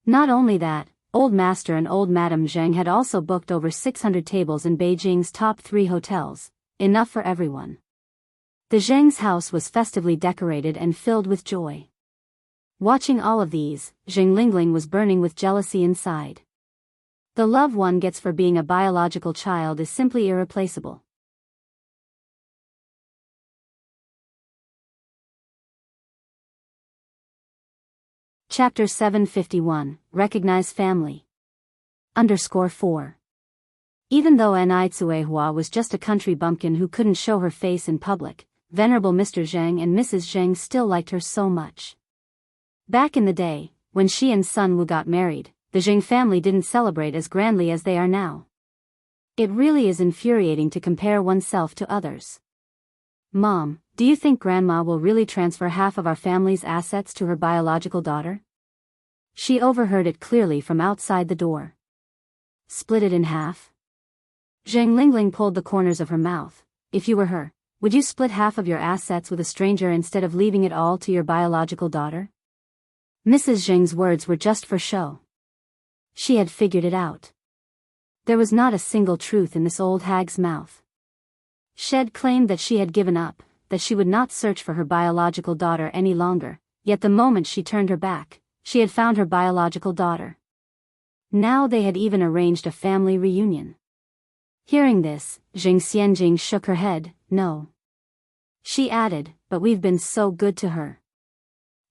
Not only that, Old Master and Old Madam Zheng had also booked over 600 tables in Beijing's top 3 hotels, enough for everyone. The Zheng's house was festively decorated and filled with joy. Watching all of these, Zheng Lingling was burning with jealousy inside. The love one gets for being a biological child is simply irreplaceable. Chapter 751, Recognize Family. _4. Even though Enrich was just a country bumpkin who couldn't show her face in public, Venerable Mr. Zheng and Mrs. Zheng still liked her so much. Back in the day, when she and Sun Wu got married, the Zheng family didn't celebrate as grandly as they are now. It really is infuriating to compare oneself to others. Mom, do you think Grandma will really transfer half of our family's assets to her biological daughter? She overheard it clearly from outside the door. Split it in half? Zheng Lingling pulled the corners of her mouth. If you were her, would you split half of your assets with a stranger instead of leaving it all to your biological daughter? Mrs. Zheng's words were just for show. She had figured it out. There was not a single truth in this old hag's mouth. Shed claimed that she had given up, that she would not search for her biological daughter any longer, yet the moment she turned her back, she had found her biological daughter. Now they had even arranged a family reunion. Hearing this, Zheng Xianjing shook her head, no. She added, but we've been so good to her.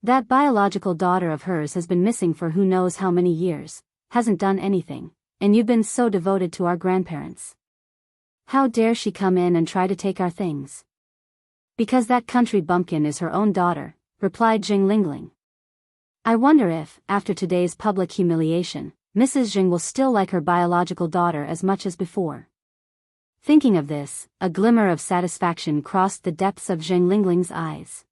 That biological daughter of hers has been missing for who knows how many years, hasn't done anything, and you've been so devoted to our grandparents. How dare she come in and try to take our things? Because that country bumpkin is her own daughter, replied Zheng Lingling. I wonder if, after today's public humiliation, Mrs. Zheng will still like her biological daughter as much as before. Thinking of this, a glimmer of satisfaction crossed the depths of Zheng Lingling's eyes.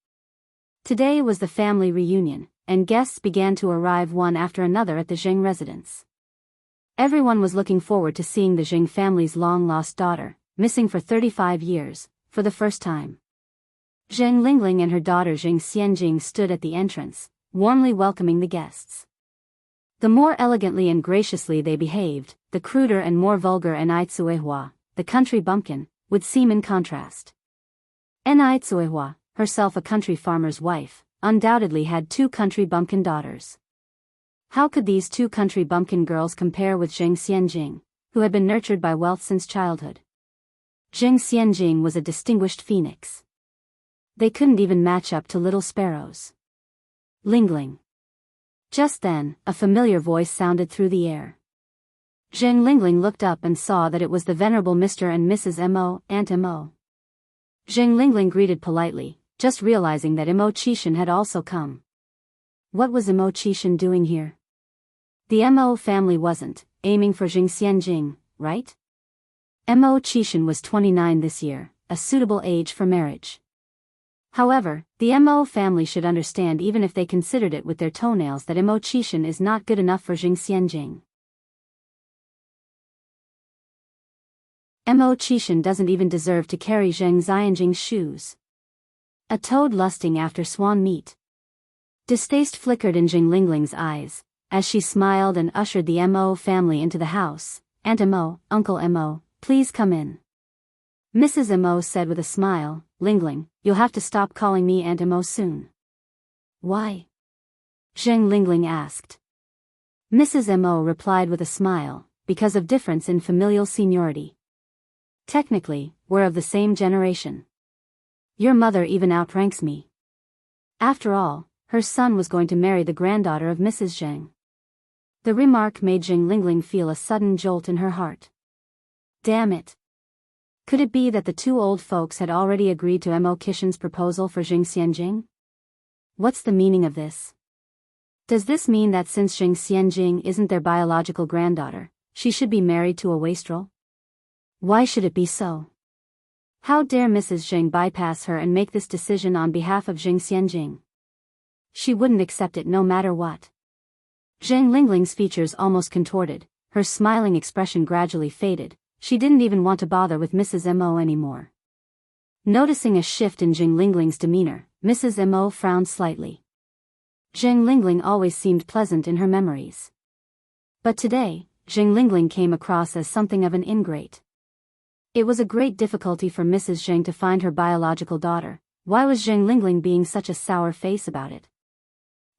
Today was the family reunion, and guests began to arrive one after another at the Zheng residence. Everyone was looking forward to seeing the Zheng family's long-lost daughter, missing for 35 years, for the first time. Zheng Lingling and her daughter Zheng Xianjing stood at the entrance, warmly welcoming the guests. The more elegantly and graciously they behaved, the cruder and more vulgar Enrich, the country bumpkin, would seem in contrast. Enrich, herself a country farmer's wife, undoubtedly had 2 country bumpkin daughters. How could these 2 country bumpkin girls compare with Zheng Xianjing, who had been nurtured by wealth since childhood? Zheng Xianjing was a distinguished phoenix. They couldn't even match up to little sparrows. Lingling. Just then, a familiar voice sounded through the air. Zheng Lingling looked up and saw that it was the venerable Mr. and Mrs. Mo, Aunt Mo. Zheng Lingling greeted politely, just realizing that Mo Qishan had also come. What was Mo Qishan doing here? The Mo family wasn't aiming for Jing Xianjing, right? Mo Qishan was 29 this year, a suitable age for marriage. However, the Mo family should understand, even if they considered it with their toenails, that Mo Qishan is not good enough for Jing Xianjing. Mo Qishan doesn't even deserve to carry Zheng Xianjing's shoes. A toad lusting after swan meat. Distaste flickered in Zheng Lingling's eyes, as she smiled and ushered the Mo family into the house. Aunt Mo, Uncle Mo, please come in. Mrs. Mo said with a smile. Lingling, you'll have to stop calling me Aunt Mo soon. Why? Zheng Lingling asked. Mrs. Mo replied with a smile, because of difference in familial seniority. Technically, we're of the same generation. Your mother even outranks me. After all, her son was going to marry the granddaughter of Mrs. Zheng. The remark made Zheng Lingling feel a sudden jolt in her heart. Damn it. Could it be that the two old folks had already agreed to Mo Qishan's proposal for Jing Xianjing? What's the meaning of this? Does this mean that since Jing Xianjing isn't their biological granddaughter, she should be married to a wastrel? Why should it be so? How dare Mrs. Zheng bypass her and make this decision on behalf of Jing Xianjing? She wouldn't accept it no matter what. Zheng Lingling's features almost contorted, her smiling expression gradually faded. She didn't even want to bother with Mrs. Mo anymore. Noticing a shift in Zheng Lingling's demeanor, Mrs. Mo frowned slightly. Zheng Lingling always seemed pleasant in her memories. But today, Zheng Lingling came across as something of an ingrate. It was a great difficulty for Mrs. Zheng to find her biological daughter. Why was Zheng Lingling being such a sour face about it?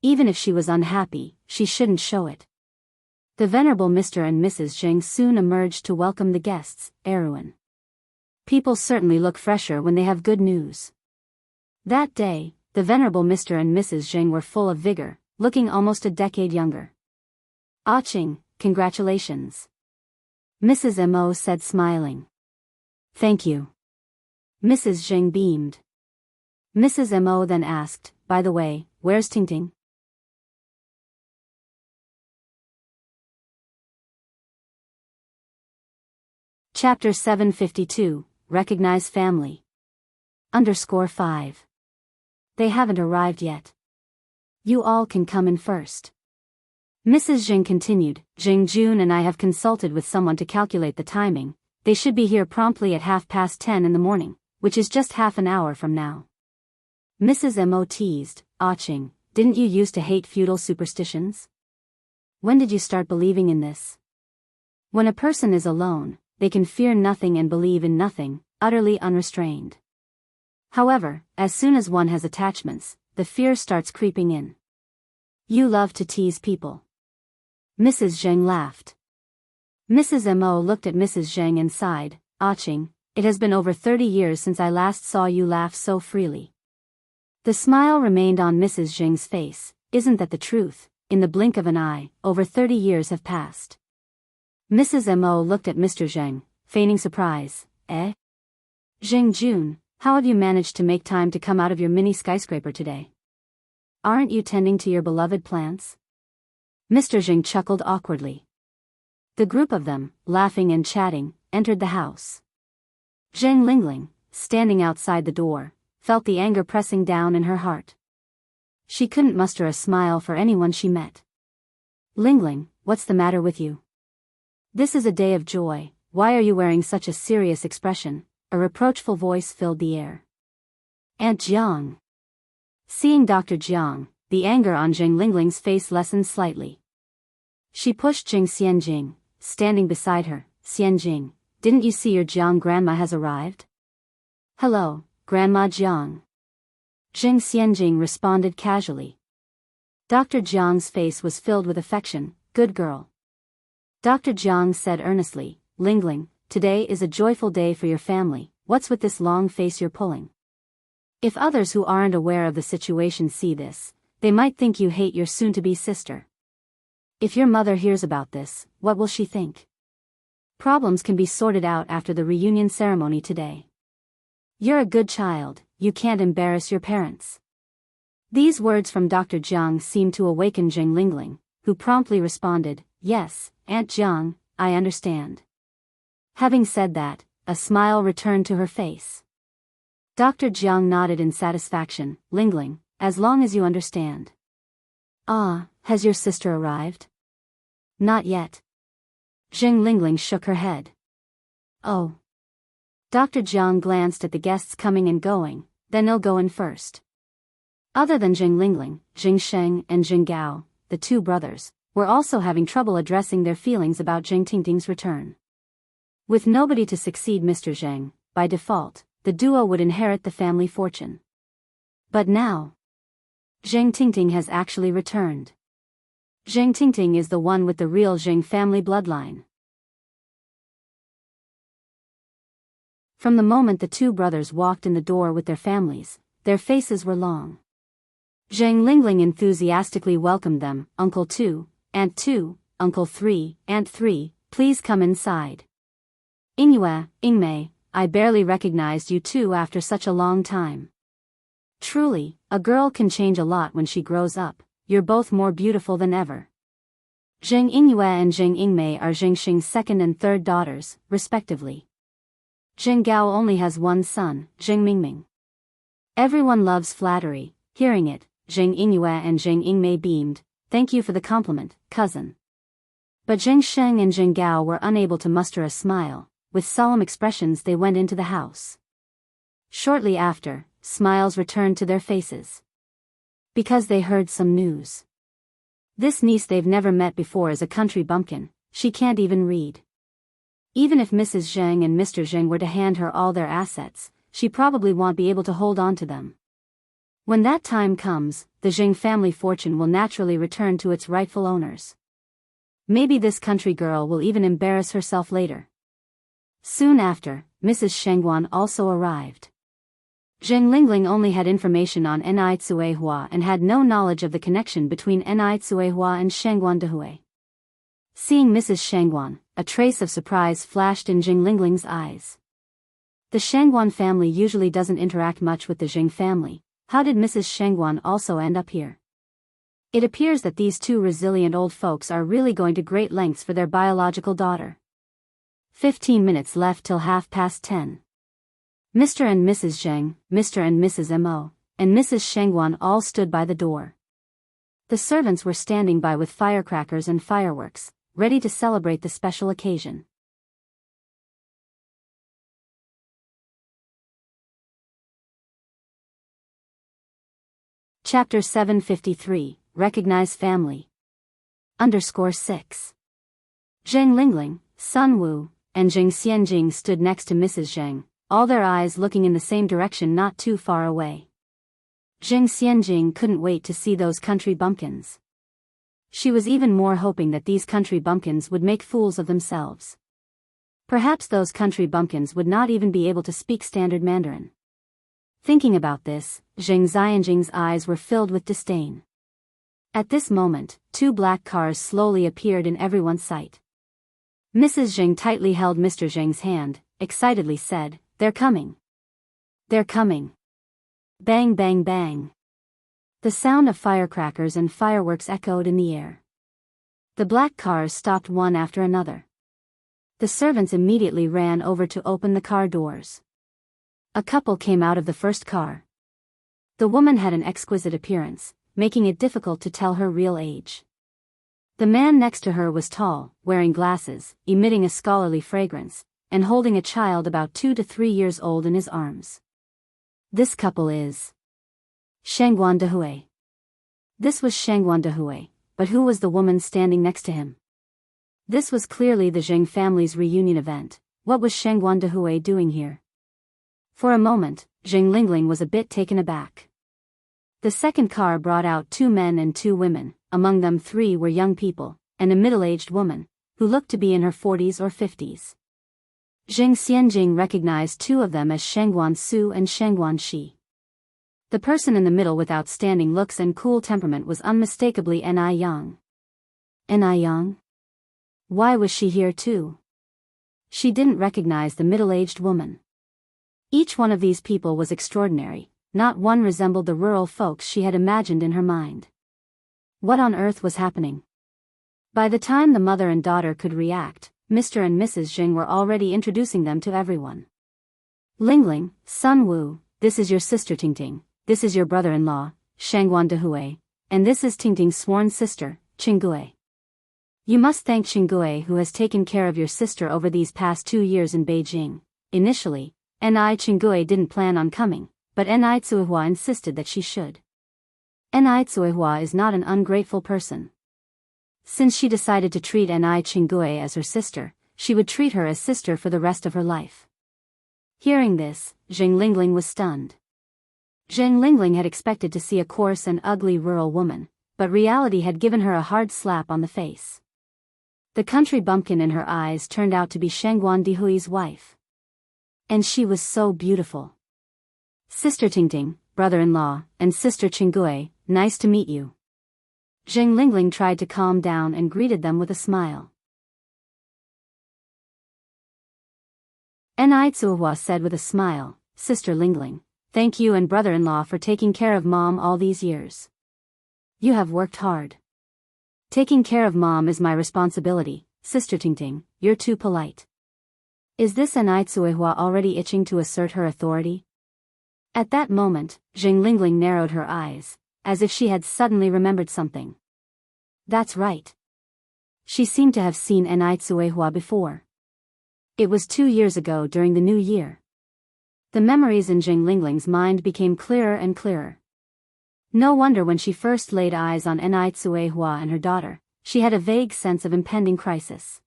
Even if she was unhappy, she shouldn't show it. The venerable Mr. and Mrs. Zheng soon emerged to welcome the guests. Erwin. People certainly look fresher when they have good news. That day, the venerable Mr. and Mrs. Zheng were full of vigor, looking almost a decade younger. Ah Ching, congratulations. Mrs. Mo said, smiling. Thank you. Mrs. Zheng beamed. Mrs. Mo then asked, by the way, where's Tingting? Chapter 752, Recognize Family. _5. They haven't arrived yet. You all can come in first. Mrs. Zheng continued, Jing Jun and I have consulted with someone to calculate the timing. They should be here promptly at 10:30 in the morning, which is just half an hour from now. Mrs. Mo teased, Ah Ching, didn't you used to hate feudal superstitions? When did you start believing in this? When a person is alone, they can fear nothing and believe in nothing, utterly unrestrained. However, as soon as one has attachments, the fear starts creeping in. You love to tease people. Mrs. Zheng laughed. Mrs. Mo looked at Mrs. Zheng and sighed, Ah Ching, it has been over 30 years since I last saw you laugh so freely. The smile remained on Mrs. Zheng's face. Isn't that the truth? In the blink of an eye, over 30 years have passed. Mrs. Mo looked at Mr. Zheng, feigning surprise. Eh? Zheng Jun, how have you managed to make time to come out of your mini skyscraper today? Aren't you tending to your beloved plants? Mr. Zheng chuckled awkwardly. The group of them, laughing and chatting, entered the house. Zheng Lingling, standing outside the door, felt the anger pressing down in her heart. She couldn't muster a smile for anyone she met. Lingling, what's the matter with you? This is a day of joy, why are you wearing such a serious expression? A reproachful voice filled the air. Aunt Jiang. Seeing Dr. Jiang, the anger on Zheng Lingling's face lessened slightly. She pushed Jing Xianjing, standing beside her. Xianjing, didn't you see your Jiang grandma has arrived? Hello, Grandma Jiang. Jing Xianjing responded casually. Dr. Jiang's face was filled with affection. Good girl. Dr. Jiang said earnestly, Lingling, today is a joyful day for your family. What's with this long face you're pulling? If others who aren't aware of the situation see this, They might think you hate your soon-to-be sister. If your mother hears about this, what will she think? Problems can be sorted out after the reunion ceremony today. You're a good child, you can't embarrass your parents. These words from Dr. Jiang seemed to awaken Jing Lingling, who promptly responded, "Yes, Aunt Jiang, I understand." Having said that, a smile returned to her face. Dr. Jiang nodded in satisfaction. "Lingling, as long as you understand." "Ah, has your sister arrived?" "Not yet." Jing Lingling shook her head. "Oh." Dr. Jiang glanced at the guests coming and going, then he'll go in first. Other than Jing Lingling, Jing Sheng and Jing Gao, the two brothers, were also having trouble addressing their feelings about Jing Tingting's return. With nobody to succeed Mr. Zheng, by default, the duo would inherit the family fortune. But now, Jing Tingting has actually returned. Jing Tingting is the one with the real Jing family bloodline. From the moment the two brothers walked in the door with their families, their faces were long. Jing Lingling enthusiastically welcomed them. "Uncle 2, Aunt 2, Uncle 3, Aunt 3, please come inside. Ingyue, Ingmei, I barely recognized you two after such a long time. Truly, a girl can change a lot when she grows up. You're both more beautiful than ever." Jing Ingyue and Jing Ingmei are Jing Xing's second and third daughters, respectively. Jing Gao only has one son, Jing Mingming. Everyone loves flattery. Hearing it, Jing Ingyue and Jing Ingmei beamed. "Thank you for the compliment, cousin." But Jing Sheng and Jing Gao were unable to muster a smile. With solemn expressions they went into the house. Shortly after, smiles returned to their faces. Because they heard some news. This niece they've never met before is a country bumpkin, she can't even read. Even if Mrs. Zheng and Mr. Zheng were to hand her all their assets, she probably won't be able to hold on to them. When that time comes, the Zheng family fortune will naturally return to its rightful owners. Maybe this country girl will even embarrass herself later. Soon after, Mrs. Shengguan also arrived. Jing Lingling only had information on Ni Tsuehua and had no knowledge of the connection between Ni Tsuehua and Shengguan Dehui. Seeing Mrs. Shengguan, a trace of surprise flashed in Jing Lingling's eyes. The Shengguan family usually doesn't interact much with the Jing family. How did Mrs. Shengguan also end up here? It appears that these two resilient old folks are really going to great lengths for their biological daughter. 15 minutes left till 10:30. Mr. and Mrs. Zheng, Mr. and Mrs. Mo, and Mrs. Shengguan all stood by the door. The servants were standing by with firecrackers and fireworks, ready to celebrate the special occasion. Chapter 753, Recognize Family. _6. Zheng Lingling, Sun Wu, and Jing Xianjing stood next to Mrs. Zheng, all their eyes looking in the same direction not too far away. Jing Xianjing couldn't wait to see those country bumpkins. She was even more hoping that these country bumpkins would make fools of themselves. Perhaps those country bumpkins would not even be able to speak standard Mandarin. Thinking about this, Jing Xianjing's eyes were filled with disdain. At this moment, two black cars slowly appeared in everyone's sight. Mrs. Zheng tightly held Mr. Zheng's hand, excitedly said, "They're coming. They're coming." Bang bang bang. The sound of firecrackers and fireworks echoed in the air. The black cars stopped one after another. The servants immediately ran over to open the car doors. A couple came out of the first car. The woman had an exquisite appearance, making it difficult to tell her real age. The man next to her was tall, wearing glasses, emitting a scholarly fragrance, and holding a child about 2 to 3 years old in his arms. This couple is Shengguan Dehui. This was Shengguan Dehui, but who was the woman standing next to him? This was clearly the Zheng family's reunion event. What was Shengguan Dehui doing here? For a moment, Jing Lingling was a bit taken aback. The second car brought out 2 men and 2 women, among them 3 were young people, and a middle-aged woman, who looked to be in her 40s or 50s. Jing Xianjing recognized 2 of them as Shengguan Su and Shengguan Shi. The person in the middle with outstanding looks and cool temperament was unmistakably Ni Yang. Ni Yang? Why was she here too? She didn't recognize the middle-aged woman. Each one of these people was extraordinary, not one resembled the rural folks she had imagined in her mind. What on earth was happening? By the time the mother and daughter could react, Mr. and Mrs. Jing were already introducing them to everyone. Lingling, Sun Wu, this is your sister Tingting, this is your brother-in-law, Shangguan Dehui, and this is Tingting's sworn sister, Qinggui. You must thank Qinggui who has taken care of your sister over these past 2 years in Beijing. Initially, Ni Qinggui didn't plan on coming, but Ni Tsuihua insisted that she should. Ni Tsuihua is not an ungrateful person. Since she decided to treat Ni Qinggui as her sister, she would treat her as sister for the rest of her life. Hearing this, Zheng Lingling was stunned. Zheng Lingling had expected to see a coarse and ugly rural woman, but reality had given her a hard slap on the face. The country bumpkin in her eyes turned out to be Shangguan Dihui's wife. And she was so beautiful. Sister Tingting, brother-in-law, and Sister Qinggui, nice to meet you. Zheng Lingling tried to calm down and greeted them with a smile. Ni Tsuihua said with a smile, Sister Lingling, thank you and brother-in-law for taking care of Mom all these years. You have worked hard. Taking care of Mom is my responsibility, Sister Tingting, you're too polite. Is this Ni Tsuihua already itching to assert her authority? At that moment, Zheng Lingling narrowed her eyes, as if she had suddenly remembered something. That's right. She seemed to have seen Ni Tsuihua before. It was 2 years ago during the New Year. The memories in Zheng Lingling's mind became clearer and clearer. No wonder when she first laid eyes on Ni Tsuihua and her daughter, she had a vague sense of impending crisis.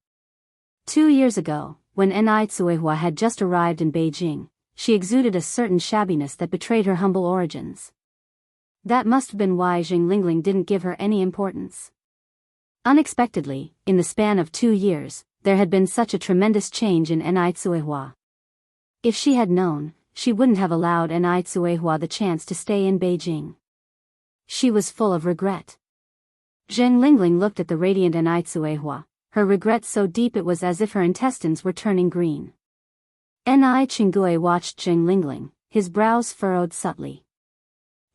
2 years ago, when Ni Tsuihua had just arrived in Beijing, she exuded a certain shabbiness that betrayed her humble origins. That must have been why Zheng Lingling didn't give her any importance. Unexpectedly, in the span of 2 years, there had been such a tremendous change in Ni Tsuihua. If she had known, she wouldn't have allowed Ni Tsuihua the chance to stay in Beijing. She was full of regret. Zheng Lingling looked at the radiant Ni Tsuihua, her regret so deep it was as if her intestines were turning green. Ni Qinggui watched Zheng Lingling, his brows furrowed subtly.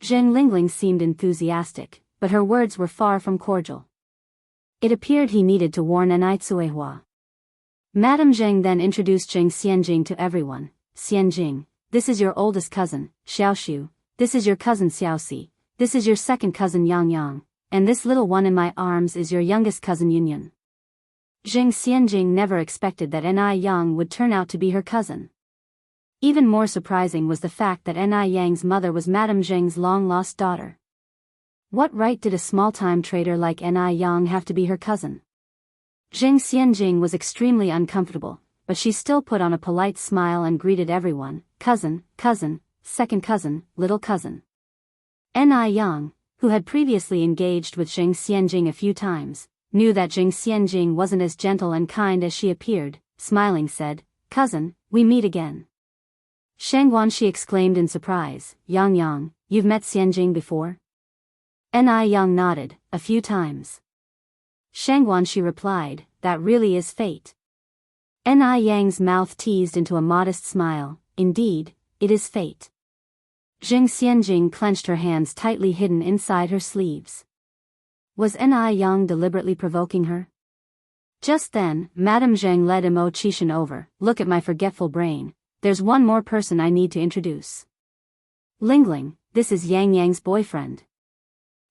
Zheng Lingling seemed enthusiastic, but her words were far from cordial. It appeared he needed to warn Ni Tsuihua. Madame Zheng then introduced Zheng Xianjing to everyone. Xianjing, this is your oldest cousin, Xiaoxiu, this is your cousin Xiaoxi, this is your second cousin Yang Yang, and this little one in my arms is your youngest cousin Yunyun. Zheng Xianjing never expected that Ni Yang would turn out to be her cousin. Even more surprising was the fact that Ni Yang's mother was Madame Zheng's long-lost daughter. What right did a small-time trader like Ni Yang have to be her cousin? Zheng Xianjing was extremely uncomfortable, but she still put on a polite smile and greeted everyone, cousin, cousin, second cousin, little cousin. Ni Yang, who had previously engaged with Zheng Xianjing a few times, knew that Zheng Xianjing wasn't as gentle and kind as she appeared, smiling said, Cousin, we meet again. Shangguan, she exclaimed in surprise, Yang Yang, you've met Xianjing before? Ni Yang nodded, a few times. Shangguan, she replied, that really is fate. Ni Yang's mouth teased into a modest smile, indeed, it is fate. Zheng Xianjing clenched her hands tightly hidden inside her sleeves. Was Ni Yang deliberately provoking her? Just then, Madame Zheng led Mo Qishan over. Look at my forgetful brain, there's one more person I need to introduce. Lingling, this is Yang Yang's boyfriend.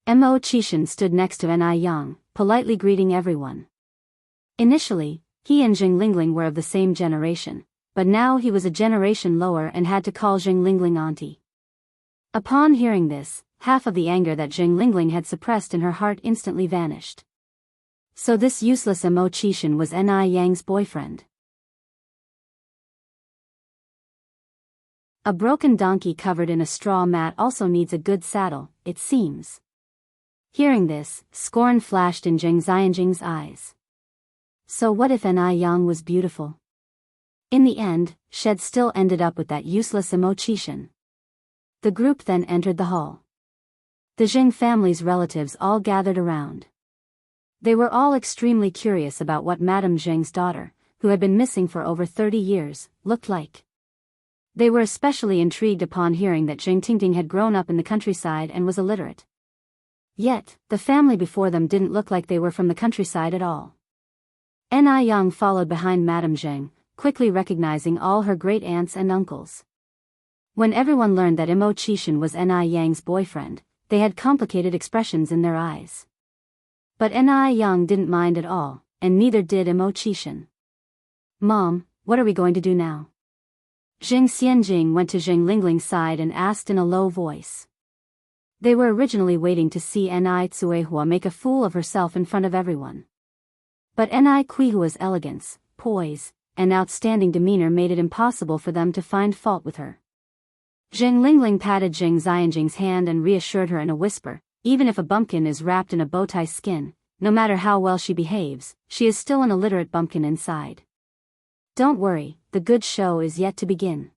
Mo Qishan stood next to Ni Yang, politely greeting everyone. Initially, he and Zheng Lingling were of the same generation, but now he was a generation lower and had to call Zheng Lingling auntie. Upon hearing this, half of the anger that Zheng Lingling had suppressed in her heart instantly vanished. So this useless Mo Qishan was Ni Yang's boyfriend. A broken donkey covered in a straw mat also needs a good saddle, it seems. Hearing this, scorn flashed in Zheng Xianjing's eyes. So what if Ni Yang was beautiful? In the end, Shed still ended up with that useless Mo Qishan. The group then entered the hall. The Jing family's relatives all gathered around. They were all extremely curious about what Madame Jing's daughter, who had been missing for over 30 years, looked like. They were especially intrigued upon hearing that Jing Tingting had grown up in the countryside and was illiterate. Yet, the family before them didn't look like they were from the countryside at all. Ni Yang followed behind Madame Jing, quickly recognizing all her great-aunts and uncles. When everyone learned that Imo Qishan was Ni Yang's boyfriend, they had complicated expressions in their eyes. But Ni Yang didn't mind at all, and neither did Imo Qishan. "Mom, what are we going to do now?" Jing Xianjing went to Jing Lingling's side and asked in a low voice. They were originally waiting to see Ni Tsuehua make a fool of herself in front of everyone. But Ni Kuihua's elegance, poise, and outstanding demeanor made it impossible for them to find fault with her. Jing Lingling patted Jing Xianjing's hand and reassured her in a whisper, "Even if a bumpkin is wrapped in a bowtie skin, no matter how well she behaves, she is still an illiterate bumpkin inside. Don't worry, the good show is yet to begin."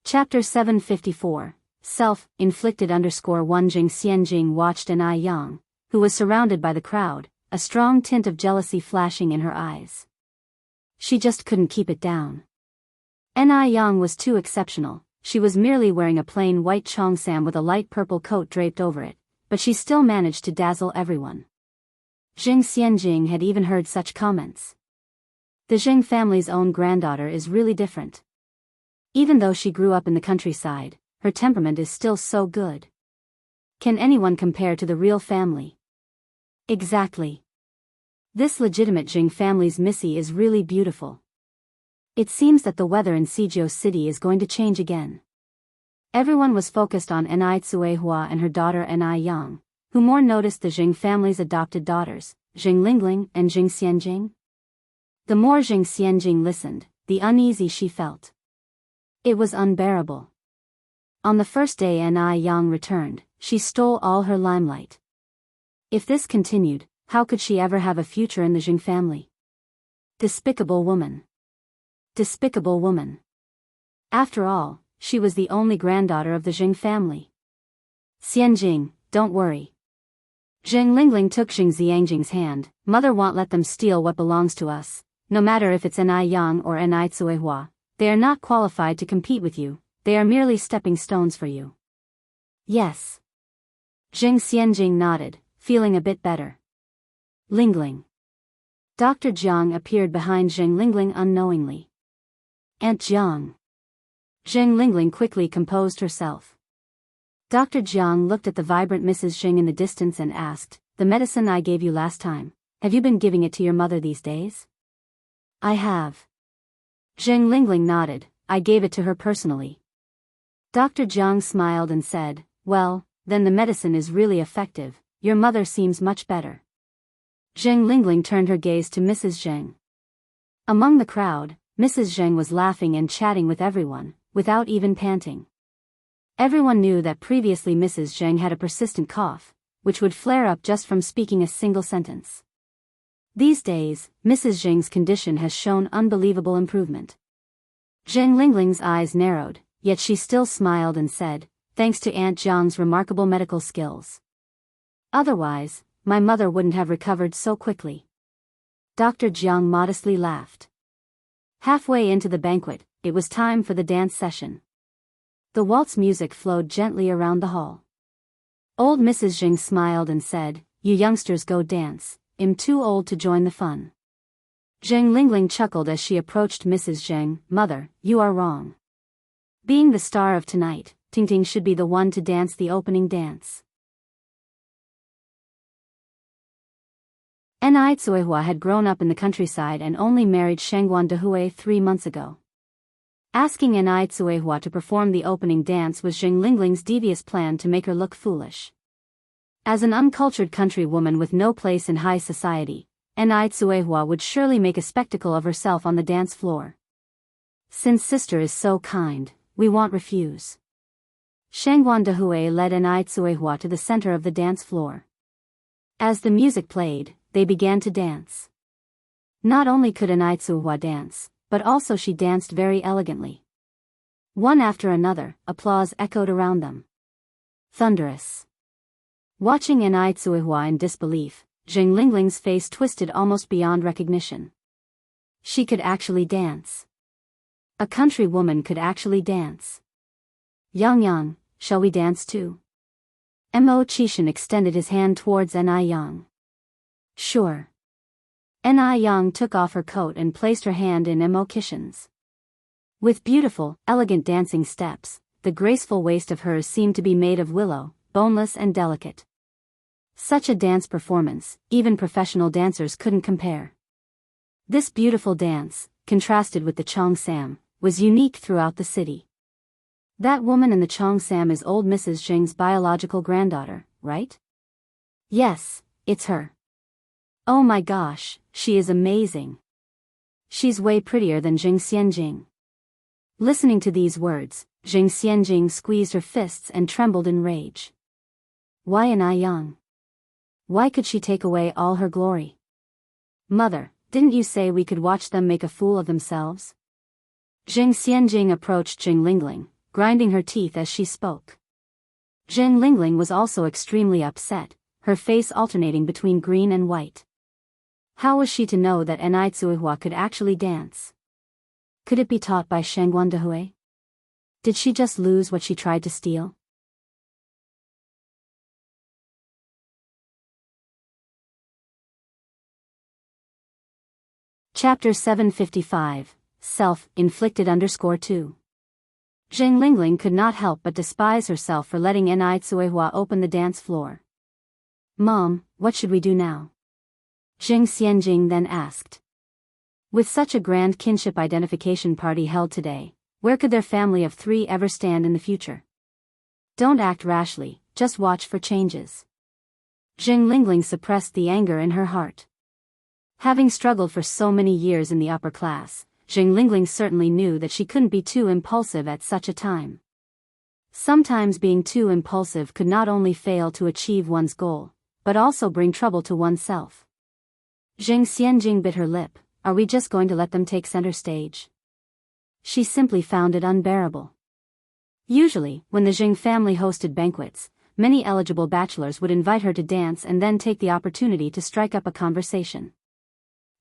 Chapter 754, Self-Inflicted _1 Jing Xianjing watched Ni Yang, who was surrounded by the crowd, a strong tint of jealousy flashing in her eyes. She just couldn't keep it down. Ni Yang was too exceptional. She was merely wearing a plain white cheongsam with a light purple coat draped over it, but she still managed to dazzle everyone. Jing Xianjing had even heard such comments. The Jing family's own granddaughter is really different. Even though she grew up in the countryside, her temperament is still so good. Can anyone compare to the real family? Exactly. This legitimate Jing family's Missy is really beautiful. It seems that the weather in Sijio City is going to change again. Everyone was focused on Ni Tsuehua and her daughter Ni Yang, who more noticed the Jing family's adopted daughters, Jing Lingling and Jing Xianjing. The more Jing Xianjing listened, the uneasy she felt. It was unbearable. On the first day Ni Yang returned, she stole all her limelight. If this continued, how could she ever have a future in the Jing family? Despicable woman. Despicable woman. After all, she was the only granddaughter of the Jing family. "Xianjing, don't worry." Jing Lingling took Jing Xianjing's hand. "Mother won't let them steal what belongs to us, no matter if it's Ni Yang or Ni Tsuehua. They are not qualified to compete with you, they are merely stepping stones for you." "Yes." Jing Xianjing nodded, feeling a bit better. Lingling. Dr. Jiang appeared behind Jing Lingling unknowingly. "Aunt Jiang." Jing Lingling quickly composed herself. Dr. Jiang looked at the vibrant Mrs. Jing in the distance and asked, "The medicine I gave you last time, have you been giving it to your mother these days?" "I have." Jing Lingling nodded, "I gave it to her personally." Dr. Jiang smiled and said, "Well, then the medicine is really effective, your mother seems much better." Jing Lingling turned her gaze to Mrs. Zheng. Among the crowd, Mrs. Zheng was laughing and chatting with everyone, without even panting. Everyone knew that previously Mrs. Zheng had a persistent cough, which would flare up just from speaking a single sentence. These days, Mrs. Zheng's condition has shown unbelievable improvement. Jing Lingling's eyes narrowed, yet she still smiled and said, "Thanks to Aunt Jiang's remarkable medical skills. Otherwise, my mother wouldn't have recovered so quickly." Dr. Jiang modestly laughed. Halfway into the banquet, it was time for the dance session. The waltz music flowed gently around the hall. Old Mrs. Jing smiled and said, "You youngsters go dance, I'm too old to join the fun." Jing Lingling chuckled as she approached Mrs. Zheng. "Mother, you are wrong. Being the star of tonight, Tingting should be the one to dance the opening dance." Ni Tsuehua had grown up in the countryside and only married Shangguan Dehui 3 months ago. Asking Ni Tsuehua to perform the opening dance was Jing Lingling's devious plan to make her look foolish. As an uncultured country woman with no place in high society, Ni Tsuehua would surely make a spectacle of herself on the dance floor. "Since sister is so kind, we won't refuse." Shangguan Dehui led Ni Tsuehua to the center of the dance floor. As the music played, they began to dance. Not only could Anaitsuwa dance, but also she danced very elegantly. One after another, applause echoed around them. Thunderous. Watching Anaitsuwa in disbelief, Jing Lingling's face twisted almost beyond recognition. She could actually dance. A country woman could actually dance. Yang, shall we dance too? Mo Chishan extended his hand towards Yang. Sure. Yang took off her coat and placed her hand in Mo Chishan's. With beautiful, elegant dancing steps, the graceful waist of hers seemed to be made of willow, boneless and delicate. Such a dance performance, even professional dancers couldn't compare. This beautiful dance, contrasted with the cheongsam, was unique throughout the city. That woman in the cheongsam is old Mrs. Jing's biological granddaughter, right? Yes, it's her. Oh my gosh, she is amazing. She's way prettier than Jing Xianjing. Listening to these words, Jing Xianjing squeezed her fists and trembled in rage. Why Yang? Why could she take away all her glory? Mother, didn't you say we could watch them make a fool of themselves? Jing Xianjing approached Jing Lingling, grinding her teeth as she spoke. Jing Lingling was also extremely upset, her face alternating between green and white. How was she to know that Anaitsuwa could actually dance? Could it be taught by Shangguan Dehui? Did she just lose what she tried to steal? Chapter 755, Self-inflicted_2. Jing Lingling could not help but despise herself for letting Anaitsuwa open the dance floor. Mom, what should we do now? Jing Xianjing then asked. With such a grand kinship identification party held today, where could their family of three ever stand in the future? Don't act rashly, just watch for changes. Jing Lingling suppressed the anger in her heart. Having struggled for so many years in the upper class, Jing Lingling certainly knew that she couldn't be too impulsive at such a time. Sometimes being too impulsive could not only fail to achieve one's goal, but also bring trouble to oneself. Jing Xianjing bit her lip. Are we just going to let them take center stage? She simply found it unbearable. Usually, when the Jing family hosted banquets, many eligible bachelors would invite her to dance and then take the opportunity to strike up a conversation.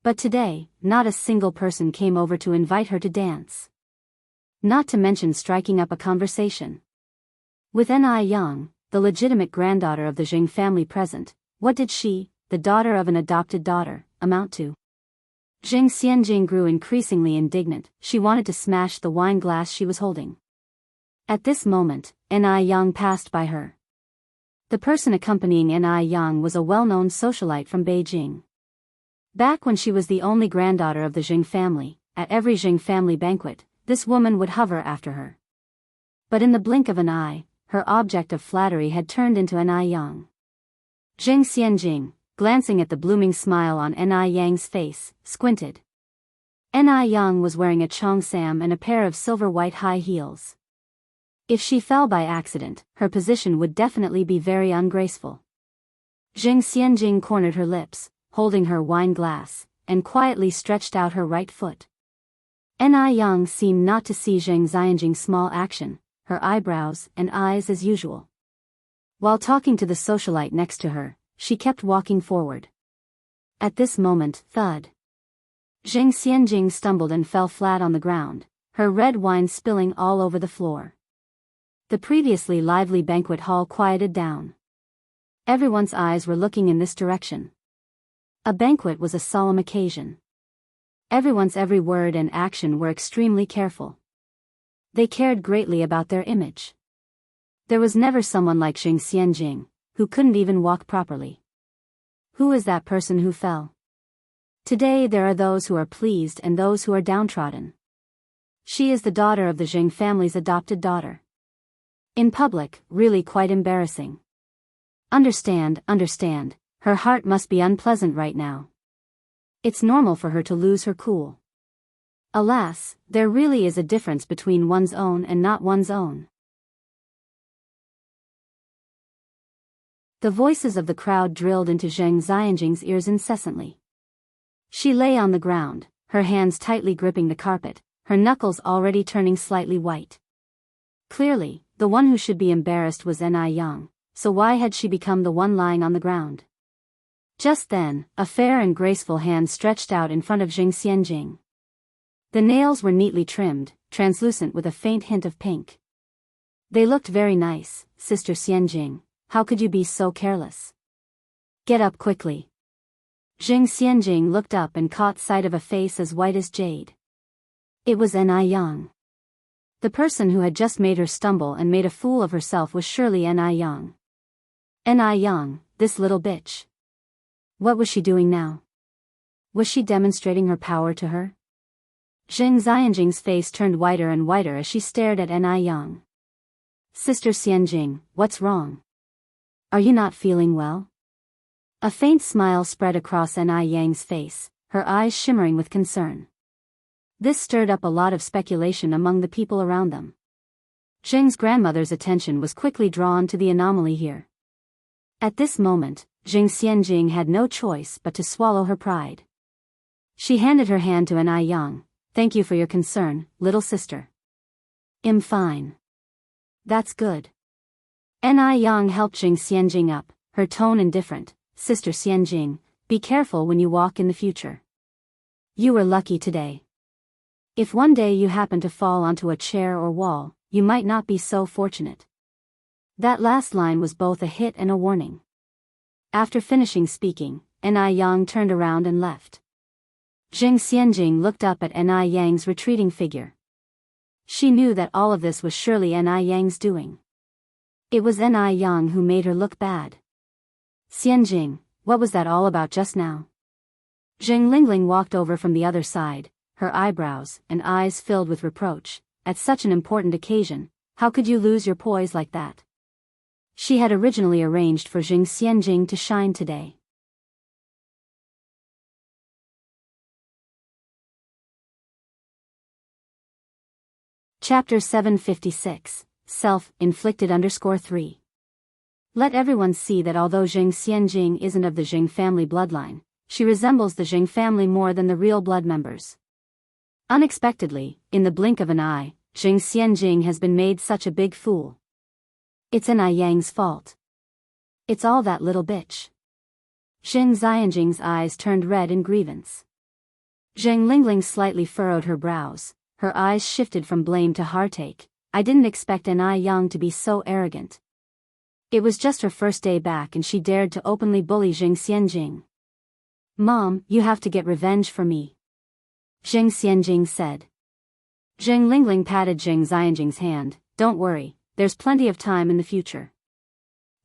But today, not a single person came over to invite her to dance. Not to mention striking up a conversation. With Yang, the legitimate granddaughter of the Jing family present, what did she, the daughter of an adopted daughter, amount to? Jing Xianjing grew increasingly indignant. She wanted to smash the wine glass she was holding. At this moment, Yang passed by her. The person accompanying Yang was a well-known socialite from Beijing. Back when she was the only granddaughter of the Jing family, at every Jing family banquet, this woman would hover after her. But in the blink of an eye, her object of flattery had turned into Yang. Jing Xianjing, glancing at the blooming smile on Yang's face, squinted. Yang was wearing a cheongsam and a pair of silver-white high heels. If she fell by accident, her position would definitely be very ungraceful. Jing Xianjing cornered her lips, holding her wine glass, and quietly stretched out her right foot. Yang seemed not to see Jing Xianjing's small action, her eyebrows and eyes as usual. While talking to the socialite next to her, she kept walking forward. At this moment, thud. Jing Xianjing stumbled and fell flat on the ground, her red wine spilling all over the floor. The previously lively banquet hall quieted down. Everyone's eyes were looking in this direction. A banquet was a solemn occasion. Everyone's every word and action were extremely careful. They cared greatly about their image. There was never someone like Jing Xianjing, who couldn't even walk properly. Who is that person who fell? Today there are those who are pleased and those who are downtrodden. She is the daughter of the Jing family's adopted daughter. In public, really quite embarrassing. Understand, her heart must be unpleasant right now. It's normal for her to lose her cool. Alas, there really is a difference between one's own and not one's own. The voices of the crowd drilled into Jing Xianjing's ears incessantly. She lay on the ground, her hands tightly gripping the carpet, her knuckles already turning slightly white. Clearly, the one who should be embarrassed was Ni Yang, so why had she become the one lying on the ground? Just then, a fair and graceful hand stretched out in front of Jing Xianjing. The nails were neatly trimmed, translucent with a faint hint of pink. They looked very nice, Sister Xianjing. How could you be so careless? Get up quickly. Jing Xianjing looked up and caught sight of a face as white as jade. It was Ni Yang. The person who had just made her stumble and made a fool of herself was surely Ni Yang. Ni Yang, this little bitch. What was she doing now? Was she demonstrating her power to her? Jing Xianjing's face turned whiter and whiter as she stared at Ni Yang. Sister Xianjing, what's wrong? Are you not feeling well? A faint smile spread across Ni Yang's face, her eyes shimmering with concern. This stirred up a lot of speculation among the people around them. Jing's grandmother's attention was quickly drawn to the anomaly here. At this moment, Jing Xianjing had no choice but to swallow her pride. She handed her hand to Ni Yang. Thank you for your concern, little sister. I'm fine. That's good. Ni Yang helped Jing Xianjing up, her tone indifferent. Sister Xianjing, be careful when you walk in the future. You were lucky today. If one day you happen to fall onto a chair or wall, you might not be so fortunate. That last line was both a hit and a warning. After finishing speaking, Ni Yang turned around and left. Jing Xianjing looked up at Ni Yang's retreating figure. She knew that all of this was surely Ni Yang's doing. It was Ni Yang who made her look bad. Xianjing, what was that all about just now? Jing Lingling walked over from the other side, her eyebrows and eyes filled with reproach. At such an important occasion, how could you lose your poise like that? She had originally arranged for Jing Xianjing to shine today. Chapter 756, Self-inflicted_3. Let everyone see that although Jing Xianjing isn't of the Jing family bloodline, she resembles the Jing family more than the real blood members. Unexpectedly, in the blink of an eye, Jing Xianjing has been made such a big fool. It's Ni Yang's fault. It's all that little bitch. Jing Xianjing's eyes turned red in grievance. Jing Lingling slightly furrowed her brows, her eyes shifted from blame to heartache. I didn't expect Ni Yang to be so arrogant. It was just her first day back and she dared to openly bully Jing Xianjing. Mom, you have to get revenge for me. Jing Xianjing said. Jing Lingling patted Jing Xianjing's hand. Don't worry, there's plenty of time in the future.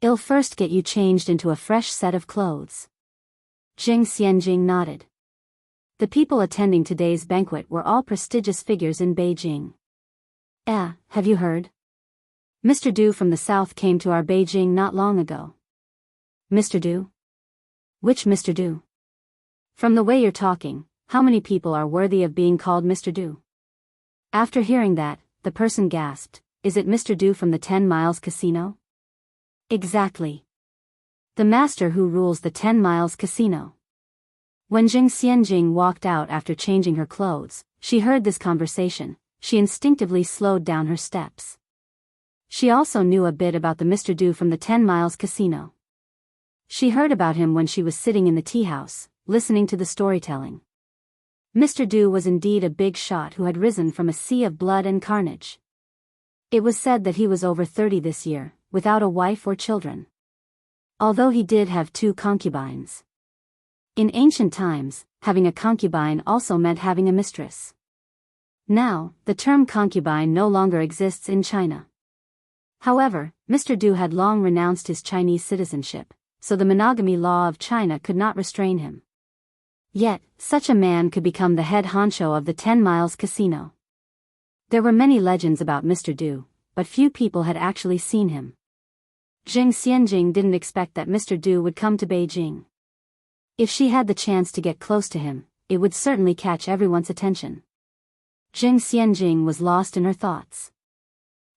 I'll first get you changed into a fresh set of clothes. Jing Xianjing nodded. The people attending today's banquet were all prestigious figures in Beijing. Have you heard? Mr. Du from the south came to our Beijing not long ago. Mr. Du? Which Mr. Du? From the way you're talking, how many people are worthy of being called Mr. Du? After hearing that, the person gasped, is it Mr. Du from the 10 Miles Casino? Exactly. The master who rules the 10 Miles Casino. When Jing Xianjing walked out after changing her clothes, she heard this conversation. She instinctively slowed down her steps. She also knew a bit about the Mr. Du from the 10 Miles Casino. She heard about him when she was sitting in the tea house, listening to the storytelling. Mr. Du was indeed a big shot who had risen from a sea of blood and carnage. It was said that he was over 30 this year, without a wife or children. Although he did have 2 concubines. In ancient times, having a concubine also meant having a mistress. Now, the term concubine no longer exists in China. However, Mr. Du had long renounced his Chinese citizenship, so the monogamy law of China could not restrain him. Yet, such a man could become the head honcho of the 10 Miles Casino. There were many legends about Mr. Du, but few people had actually seen him. Jing Xianjing didn't expect that Mr. Du would come to Beijing. If she had the chance to get close to him, it would certainly catch everyone's attention. Jing Xianjing was lost in her thoughts.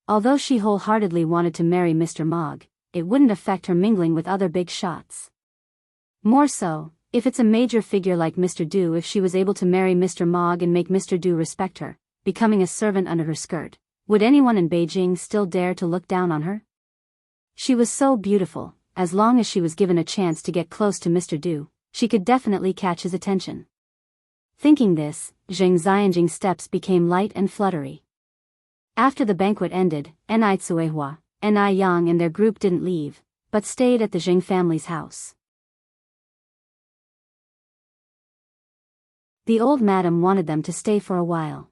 Although she wholeheartedly wanted to marry Mr. Mog, it wouldn't affect her mingling with other big shots. More so, If it's a major figure like Mr. Du, if she was able to marry Mr. Mogg and make Mr. Du respect her, becoming a servant under her skirt, would anyone in Beijing still dare to look down on her? She was so beautiful, as long as she was given a chance to get close to Mr. Du, she could definitely catch his attention. Thinking this, Zheng Xianjing's steps became light and fluttery. After the banquet ended, Ni Tsuehua, Ni Yang and their group didn't leave, but stayed at the Zheng family's house. The old madam wanted them to stay for a while.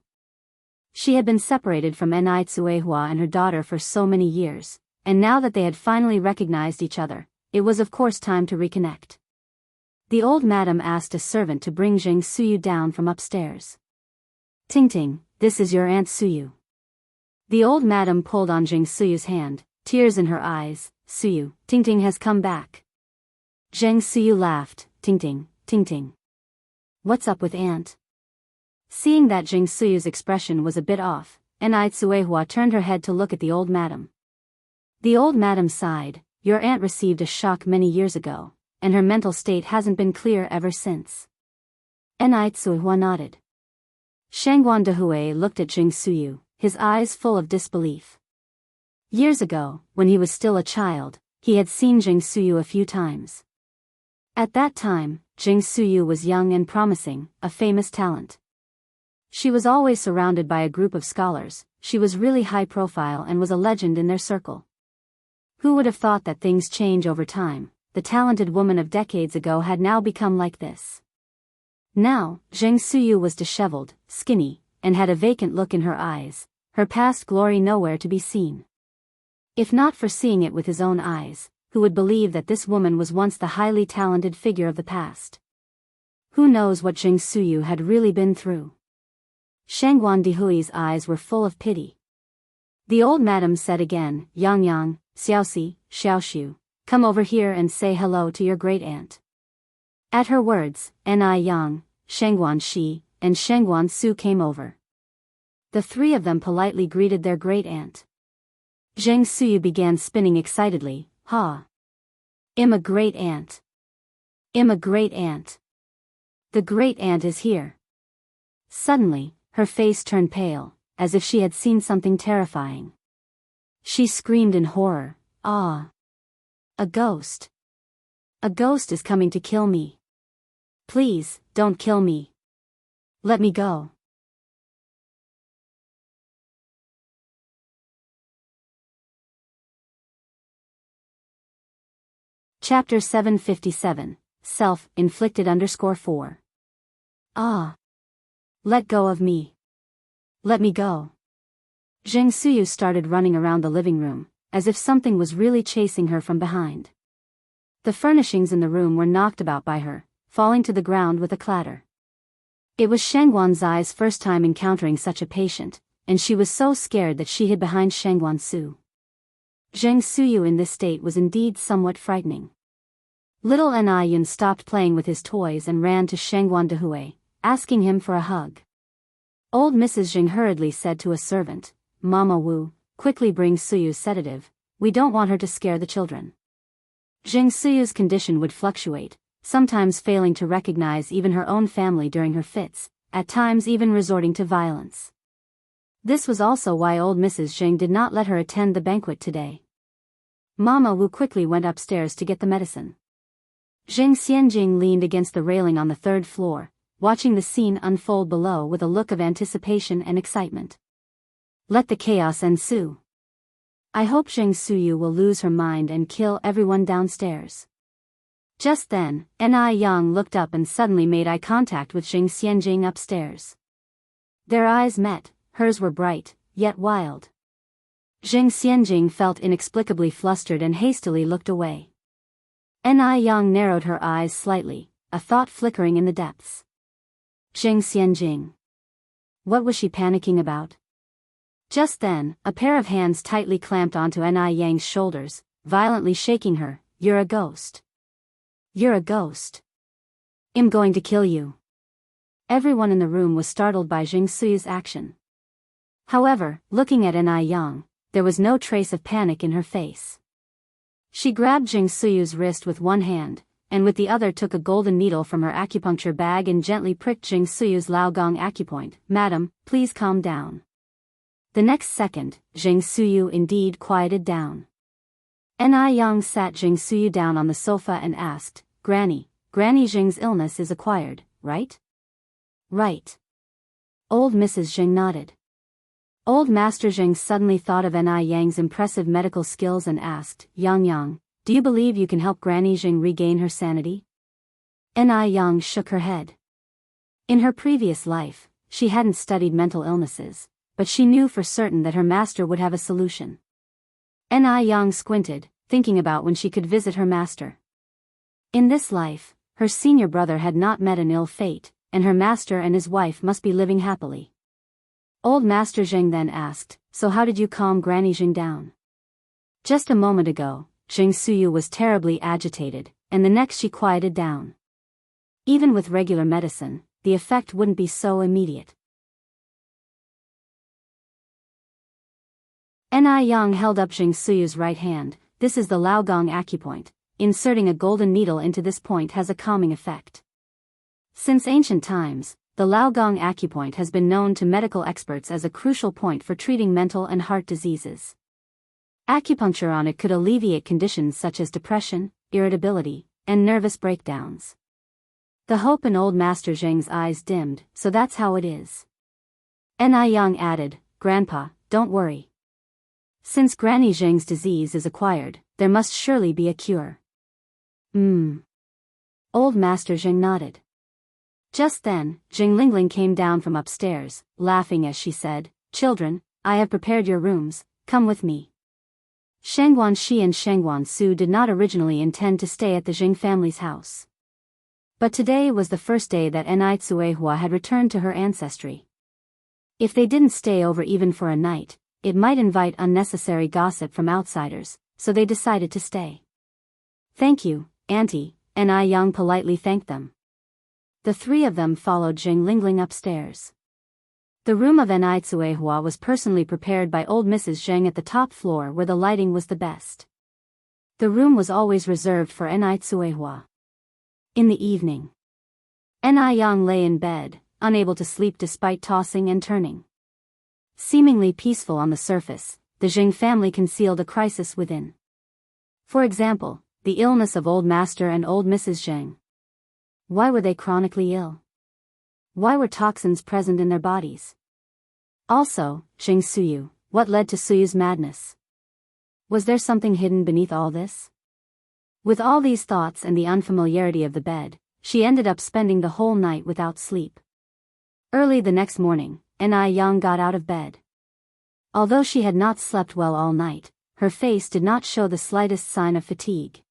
She had been separated from Ni Tsuehua and her daughter for so many years, and now that they had finally recognized each other, it was of course time to reconnect. The old madam asked a servant to bring Zheng Suyu down from upstairs. Ting Ting, this is your Aunt Suyu. The old madam pulled on Zheng Suyu's hand, tears in her eyes. Suyu, Ting Ting has come back. Zheng Suyu laughed. Ting Ting, Ting Ting. What's up with Aunt? Seeing that Zheng Suyu's expression was a bit off, Ni Tsuehua turned her head to look at the old madam. The old madam sighed. Your aunt received a shock many years ago, and her mental state hasn't been clear ever since. Ni Tsuehua nodded. Shangguan Dehui looked at Zheng Suyu, his eyes full of disbelief. Years ago, when he was still a child, he had seen Zheng Suyu a few times. At that time, Zheng Suyu was young and promising, a famous talent. She was always surrounded by a group of scholars, she was really high profile and was a legend in their circle. Who would have thought that things change over time? The talented woman of decades ago had now become like this. Now, Zheng Suyu was disheveled, skinny, and had a vacant look in her eyes, her past glory nowhere to be seen. If not for seeing it with his own eyes, who would believe that this woman was once the highly talented figure of the past? Who knows what Zheng Suyu had really been through? Shangguan Dehui's eyes were full of pity. The old madam said again, Yang Yang, Xiaoxi, Xiaoxiu, come over here and say hello to your great-aunt. At her words, Ni Yang, Shangguan Shi, and Shangguan Su came over. The three of them politely greeted their great-aunt. Zheng Suyu began spinning excitedly, ha! I'm a great-aunt. I'm a great-aunt. The great-aunt is here. Suddenly, her face turned pale, as if she had seen something terrifying. She screamed in horror, ah! A ghost. A ghost is coming to kill me. Please, don't kill me. Let me go. Chapter 757, Self-Inflicted _4. Ah! Let go of me. Let me go. Zheng Suyu started running around the living room, as if something was really chasing her from behind. The furnishings in the room were knocked about by her, falling to the ground with a clatter. It was Shangguan Zai's first time encountering such a patient, and she was so scared that she hid behind Shangguan Su. Zheng Suyu in this state was indeed somewhat frightening. Little Ni Yun stopped playing with his toys and ran to Shangguan Dehui, asking him for a hug. Old Mrs. Zheng hurriedly said to a servant, Mama Wu, quickly bring Suyu's sedative, we don't want her to scare the children. Zheng Suyu's condition would fluctuate, sometimes failing to recognize even her own family during her fits, at times even resorting to violence. This was also why old Mrs. Zheng did not let her attend the banquet today. Mama Wu quickly went upstairs to get the medicine. Zheng Xianjing leaned against the railing on the third floor, watching the scene unfold below with a look of anticipation and excitement. Let the chaos ensue. I hope Zheng Suyu will lose her mind and kill everyone downstairs. Just then, Ni Yang looked up and suddenly made eye contact with Zheng Xianjing upstairs. Their eyes met, hers were bright, yet wild. Zheng Xianjing felt inexplicably flustered and hastily looked away. Ni Yang narrowed her eyes slightly, a thought flickering in the depths. Zheng Xianjing. What was she panicking about? Just then, a pair of hands tightly clamped onto Ni Yang's shoulders, violently shaking her. You're a ghost. You're a ghost. I'm going to kill you. Everyone in the room was startled by Zheng Suyu's action. However, looking at Ni Yang, there was no trace of panic in her face. She grabbed Zheng Suyu's wrist with one hand, and with the other took a golden needle from her acupuncture bag and gently pricked Jing Suyu's Laogong acupoint. "Madam, please calm down." The next second, Jing Suyu indeed quieted down. Ni Yang sat Jing Suyu down on the sofa and asked, Granny Jing's illness is acquired, right? Right. Old Mrs. Jing nodded. Old Master Jing suddenly thought of Ni Yang's impressive medical skills and asked, Yang, do you believe you can help Granny Jing regain her sanity? Ni Yang shook her head. In her previous life, she hadn't studied mental illnesses, but she knew for certain that her master would have a solution. Ni Yang squinted, thinking about when she could visit her master. In this life, her senior brother had not met an ill fate, and her master and his wife must be living happily. Old Master Jing then asked, "So how did you calm Granny Jing down?" Just a moment ago, Jing Suyu was terribly agitated, and the next she quieted down. Even with regular medicine, the effect wouldn't be so immediate. Ni Yang held up Jing Suyu's right hand. "This is the Laogong acupoint. Inserting a golden needle into this point has a calming effect." Since ancient times, the Laogong acupoint has been known to medical experts as a crucial point for treating mental and heart diseases. Acupuncture on it could alleviate conditions such as depression, irritability, and nervous breakdowns. The hope in old Master Jing's eyes dimmed. "So that's how it is." Ni Yang added, "Grandpa, don't worry. Since Granny Jing's disease is acquired, there must surely be a cure." Old Master Jing nodded. Just then, Jing Lingling came down from upstairs, laughing as she said, "Children, I have prepared your rooms, come with me." Shangguan Shi and Shangguan Su did not originally intend to stay at the Jing family's house. But today was the first day that Ni Tsuehua had returned to her ancestry. If they didn't stay over even for a night, it might invite unnecessary gossip from outsiders, so they decided to stay. "Thank you, Auntie," Ni Yang politely thanked them. The three of them followed Jing Lingling upstairs. The room of Ni Tsuehua was personally prepared by old Mrs. Zheng at the top floor where the lighting was the best. The room was always reserved for Ni Tsuehua. In the evening, Ni Yang lay in bed, unable to sleep despite tossing and turning. Seemingly peaceful on the surface, the Jing family concealed a crisis within. For example, the illness of old Master and old Mrs. Zheng. Why were they chronically ill? Why were toxins present in their bodies? Also, Jing Suyu, what led to Suyu's madness? Was there something hidden beneath all this? With all these thoughts and the unfamiliarity of the bed, she ended up spending the whole night without sleep. Early the next morning, Ni Yang got out of bed. Although she had not slept well all night, her face did not show the slightest sign of fatigue.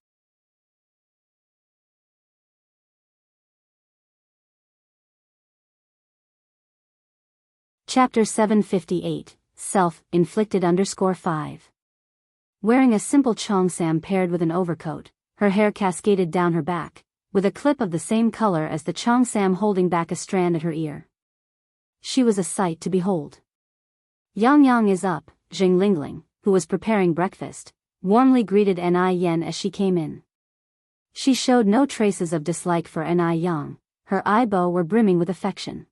Chapter 758, Self-Inflicted _5. Wearing a simple cheongsam paired with an overcoat, her hair cascaded down her back, with a clip of the same color as the cheongsam holding back a strand at her ear. She was a sight to behold. Yang is up, Jing Lingling, who was preparing breakfast, warmly greeted Ni Yen as she came in. She showed no traces of dislike for Ni Yang, her eyebrows were brimming with affection.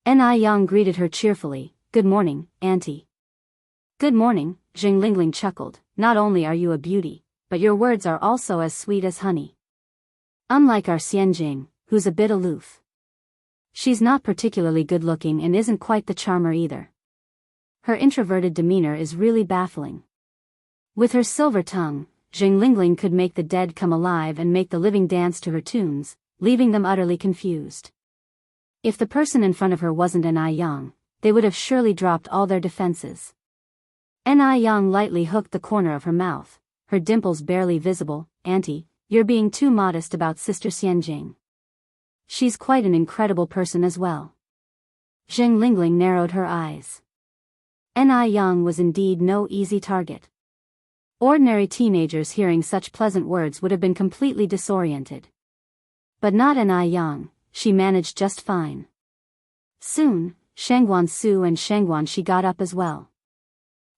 Ni Yang greeted her cheerfully, "Good morning, Auntie." "Good morning," Jing Lingling chuckled, "not only are you a beauty, but your words are also as sweet as honey. Unlike our Xianjing, who's a bit aloof. She's not particularly good-looking and isn't quite the charmer either. Her introverted demeanor is really baffling." With her silver tongue, Jing Lingling could make the dead come alive and make the living dance to her tunes, leaving them utterly confused. If the person in front of her wasn't Ni Yang, they would have surely dropped all their defenses. Ni Yang lightly hooked the corner of her mouth, her dimples barely visible. "Auntie, you're being too modest about Sister Xianjing. She's quite an incredible person as well." Jing Lingling narrowed her eyes. Ni Yang was indeed no easy target. Ordinary teenagers hearing such pleasant words would have been completely disoriented. But not Ni Yang. She managed just fine. Soon, Shangguan Su and Shangguan Shi got up as well.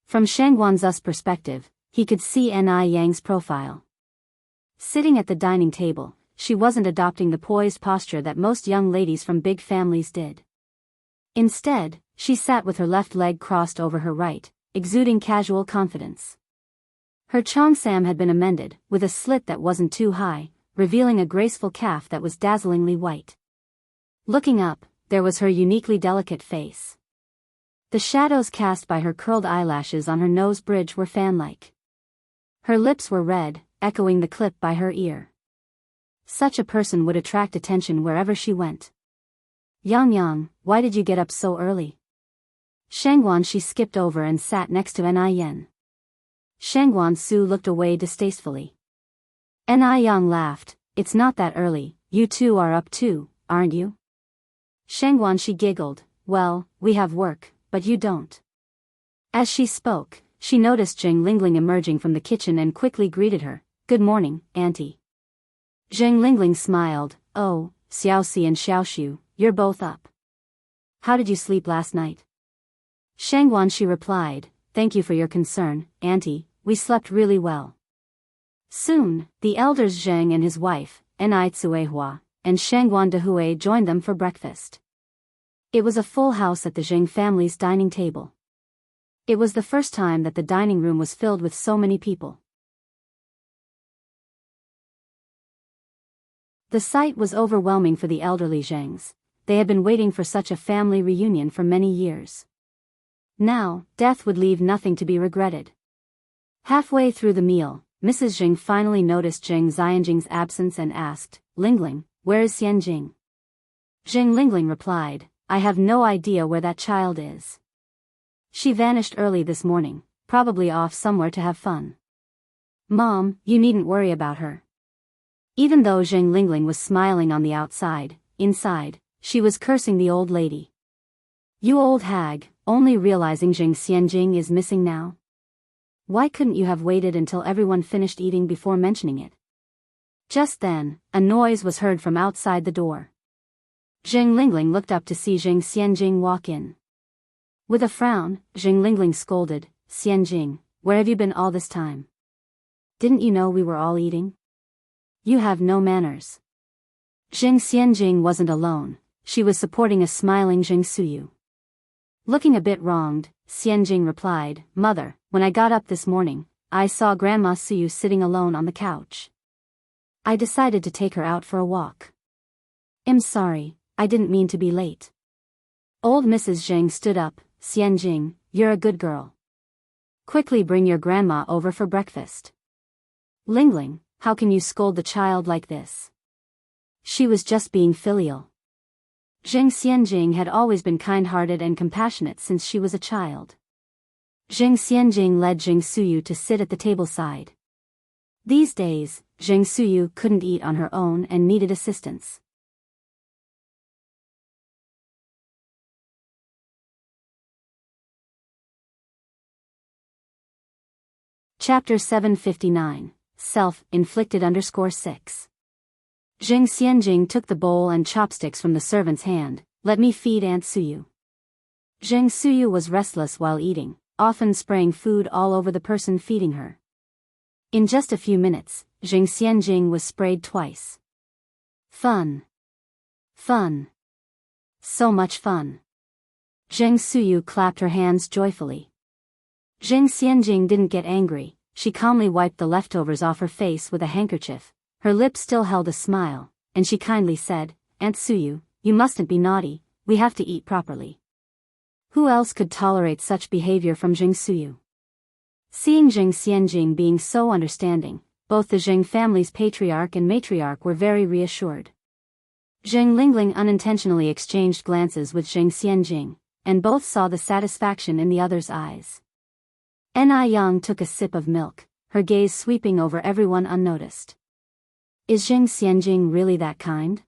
From Shangguan Zu's perspective, he could see Ni Yang's profile. Sitting at the dining table, she wasn't adopting the poised posture that most young ladies from big families did. Instead, she sat with her left leg crossed over her right, exuding casual confidence. Her cheongsam had been amended, with a slit that wasn't too high, revealing a graceful calf that was dazzlingly white. Looking up, there was her uniquely delicate face. The shadows cast by her curled eyelashes on her nose bridge were fan-like. Her lips were red, echoing the clip by her ear. Such a person would attract attention wherever she went. Yang, why did you get up so early? Shangguan she skipped over and sat next to Yen. Shangguan Su looked away distastefully. Yang laughed, it's not that early, you two are up too, aren't you? Shangguan she giggled, well, we have work, but you don't. As she spoke, she noticed Zheng Lingling emerging from the kitchen and quickly greeted her, good morning, auntie. Zheng Lingling smiled, oh, Xiaoxi and Xiaoxiu, you're both up. How did you sleep last night? Shangguan she replied, thank you for your concern, auntie, we slept really well. Soon, the elders Zheng and his wife, Ni Tsuehua, and Shangguan Dehui joined them for breakfast. It was a full house at the Zheng family's dining table. It was the first time that the dining room was filled with so many people. The sight was overwhelming for the elderly Zhengs. They had been waiting for such a family reunion for many years. Now, death would leave nothing to be regretted. Halfway through the meal, Mrs. Zheng finally noticed Zheng Xianjing's absence and asked, Lingling, where is Xianjing? Zheng Lingling replied, I have no idea where that child is. She vanished early this morning, probably off somewhere to have fun. Mom, you needn't worry about her. Even though Zheng Lingling was smiling on the outside, inside, she was cursing the old lady. You old hag, only realizing Zheng Xianjing is missing now? Why couldn't you have waited until everyone finished eating before mentioning it? Just then, a noise was heard from outside the door. Zheng Lingling looked up to see Zheng Xianjing walk in. With a frown, Zheng Lingling scolded, Xianjing, where have you been all this time? Didn't you know we were all eating? You have no manners. Zheng Xianjing wasn't alone, she was supporting a smiling Zheng Suyu. Looking a bit wronged, Xianjing replied, Mother, when I got up this morning, I saw Grandma Suyu sitting alone on the couch. I decided to take her out for a walk. I'm sorry, I didn't mean to be late. Old Mrs. Zheng stood up, Xianjing, you're a good girl. Quickly bring your grandma over for breakfast. Lingling, how can you scold the child like this? She was just being filial. Zheng Xianjing had always been kind-hearted and compassionate since she was a child. Zheng Xianjing led Zheng Suyu to sit at the table side. These days, Zheng Suyu couldn't eat on her own and needed assistance. Chapter 759, Self-inflicted_6. Zheng Xianjing took the bowl and chopsticks from the servant's hand. Let me feed Aunt Suyu. Zheng Suyu was restless while eating, often spraying food all over the person feeding her. In just a few minutes, Zheng Xianjing was sprayed twice. Fun. Fun. So much fun. Zheng Suyu clapped her hands joyfully. Zheng Xianjing didn't get angry, she calmly wiped the leftovers off her face with a handkerchief. Her lips still held a smile, and she kindly said, Aunt Suyu, you mustn't be naughty, we have to eat properly. Who else could tolerate such behavior from Zheng Suyu? Seeing Zheng Xianjing being so understanding, both the Zheng family's patriarch and matriarch were very reassured. Zheng Lingling unintentionally exchanged glances with Zheng Xianjing, and both saw the satisfaction in the other's eyes. Ni Yang took a sip of milk, her gaze sweeping over everyone unnoticed. Is Zheng Xianjing really that kind?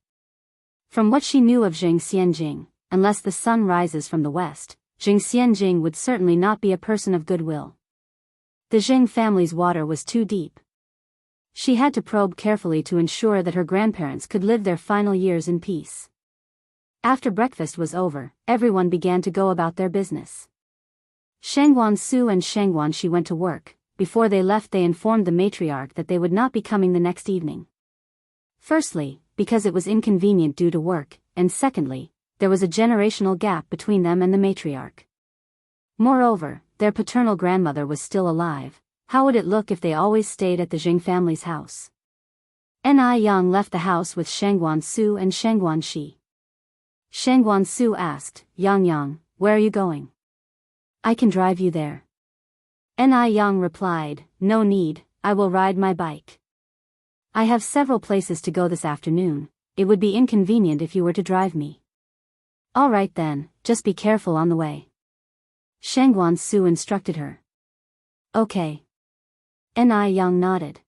From what she knew of Zheng Xianjing, unless the sun rises from the west, Zheng Xianjing would certainly not be a person of goodwill. The Zheng family's water was too deep. She had to probe carefully to ensure that her grandparents could live their final years in peace. After breakfast was over, everyone began to go about their business. Shangguan Su and Shangguan Shi went to work. Before they left, they informed the matriarch that they would not be coming the next evening. Firstly, because it was inconvenient due to work, and secondly, there was a generational gap between them and the matriarch. Moreover, their paternal grandmother was still alive. How would it look if they always stayed at the Jing family's house? Ni Yang left the house with Shangguan Su and Shangguan Shi. Shangguan Su asked, Yang, where are you going? I can drive you there. Ni Yang replied, no need, I will ride my bike. I have several places to go this afternoon, it would be inconvenient if you were to drive me. All right then, just be careful on the way. Shangguan Su instructed her. Okay. Ni Yang nodded.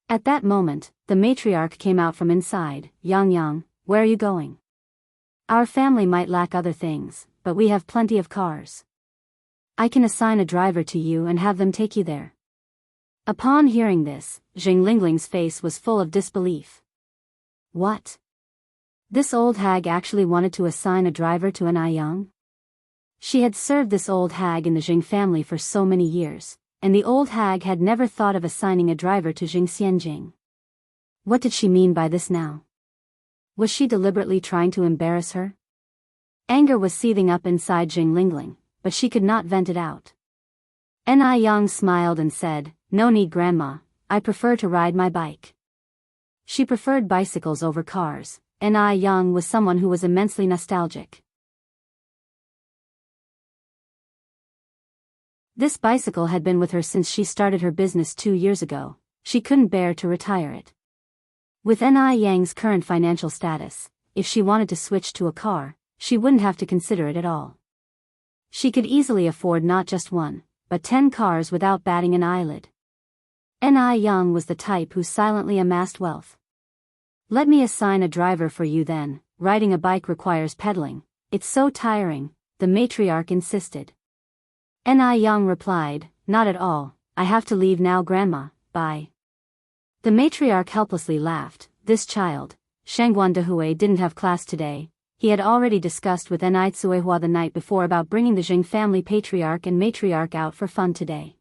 At that moment, the matriarch came out from inside. Yang, where are you going? Our family might lack other things, but we have plenty of cars. I can assign a driver to you and have them take you there. Upon hearing this, Jing Lingling's face was full of disbelief. What? This old hag actually wanted to assign a driver to Ni Yang? She had served this old hag in the Jing family for so many years, and the old hag had never thought of assigning a driver to Jing Xianjing. What did she mean by this now? Was she deliberately trying to embarrass her? Anger was seething up inside Jing Lingling, but she could not vent it out. Ni Yang smiled and said, no need grandma, I prefer to ride my bike. She preferred bicycles over cars. Ni Yang was someone who was immensely nostalgic. This bicycle had been with her since she started her business 2 years ago. She couldn't bear to retire it. With Ni Yang's current financial status, if she wanted to switch to a car, she wouldn't have to consider it at all. She could easily afford not just 1, but 10 cars without batting an eyelid. Ni Yang was the type who silently amassed wealth. Let me assign a driver for you then, riding a bike requires pedaling, it's so tiring, the matriarch insisted. Ni Yang replied, not at all, I have to leave now grandma, bye. The matriarch helplessly laughed. This child, Shangguan Dehui, didn't have class today. He had already discussed with Ni Tsuehua the night before about bringing the Jing family patriarch and matriarch out for fun today.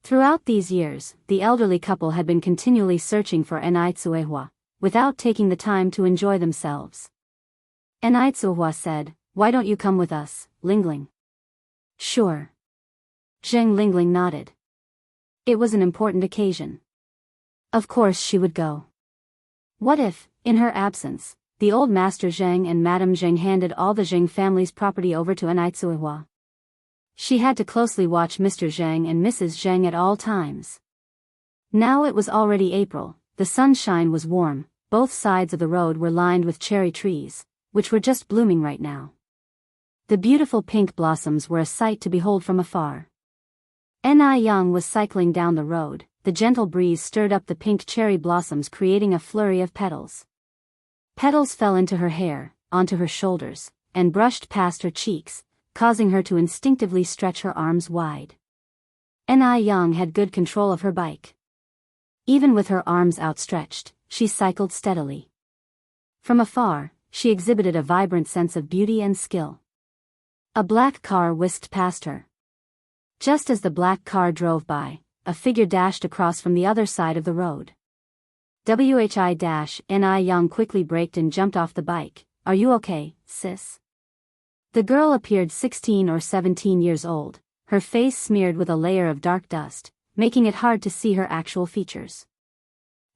Throughout these years, the elderly couple had been continually searching for Ni Tsuehua, without taking the time to enjoy themselves. Ni Tsuehua said, why don't you come with us, Lingling? Sure. Zheng Lingling nodded. It was an important occasion. Of course she would go. What if, in her absence, the old master Zheng and Madame Zheng handed all the Zheng family's property over to Ni Tsuehua? She had to closely watch Mr. Zheng and Mrs. Zheng at all times. Now it was already April, the sunshine was warm, both sides of the road were lined with cherry trees, which were just blooming right now. The beautiful pink blossoms were a sight to behold from afar. Ni Yang was cycling down the road, the gentle breeze stirred up the pink cherry blossoms creating a flurry of petals. Petals fell into her hair, onto her shoulders, and brushed past her cheeks, causing her to instinctively stretch her arms wide. Ni Yang had good control of her bike. Even with her arms outstretched, she cycled steadily. From afar, she exhibited a vibrant sense of beauty and skill. A black car whisked past her. Just as the black car drove by, a figure dashed across from the other side of the road. Ni Yang quickly braked and jumped off the bike. Are you okay, sis? The girl appeared 16 or 17 years old, her face smeared with a layer of dark dust, making it hard to see her actual features.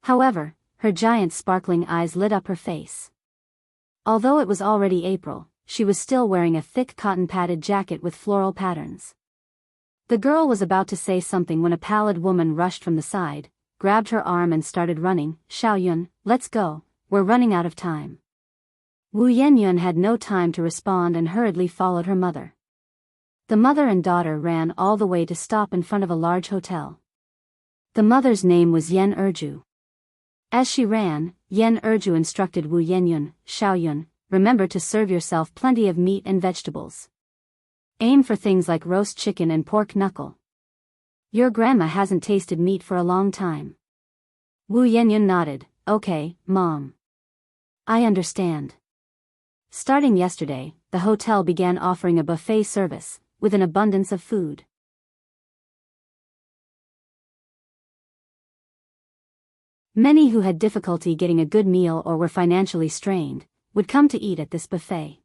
However, her giant sparkling eyes lit up her face. Although it was already April, she was still wearing a thick cotton-padded jacket with floral patterns. The girl was about to say something when a pallid woman rushed from the side, grabbed her arm and started running. Xiaoyun, let's go, we're running out of time. Wu Yenyun had no time to respond and hurriedly followed her mother. The mother and daughter ran all the way to stop in front of a large hotel. The mother's name was Yen Erju. As she ran, Yen Erju instructed Wu Yenyun, Xiaoyun, remember to serve yourself plenty of meat and vegetables. Aim for things like roast chicken and pork knuckle. Your grandma hasn't tasted meat for a long time. Wu Yenyun nodded, okay, Mom. I understand. Starting yesterday, the hotel began offering a buffet service, with an abundance of food. Many who had difficulty getting a good meal or were financially strained would come to eat at this buffet.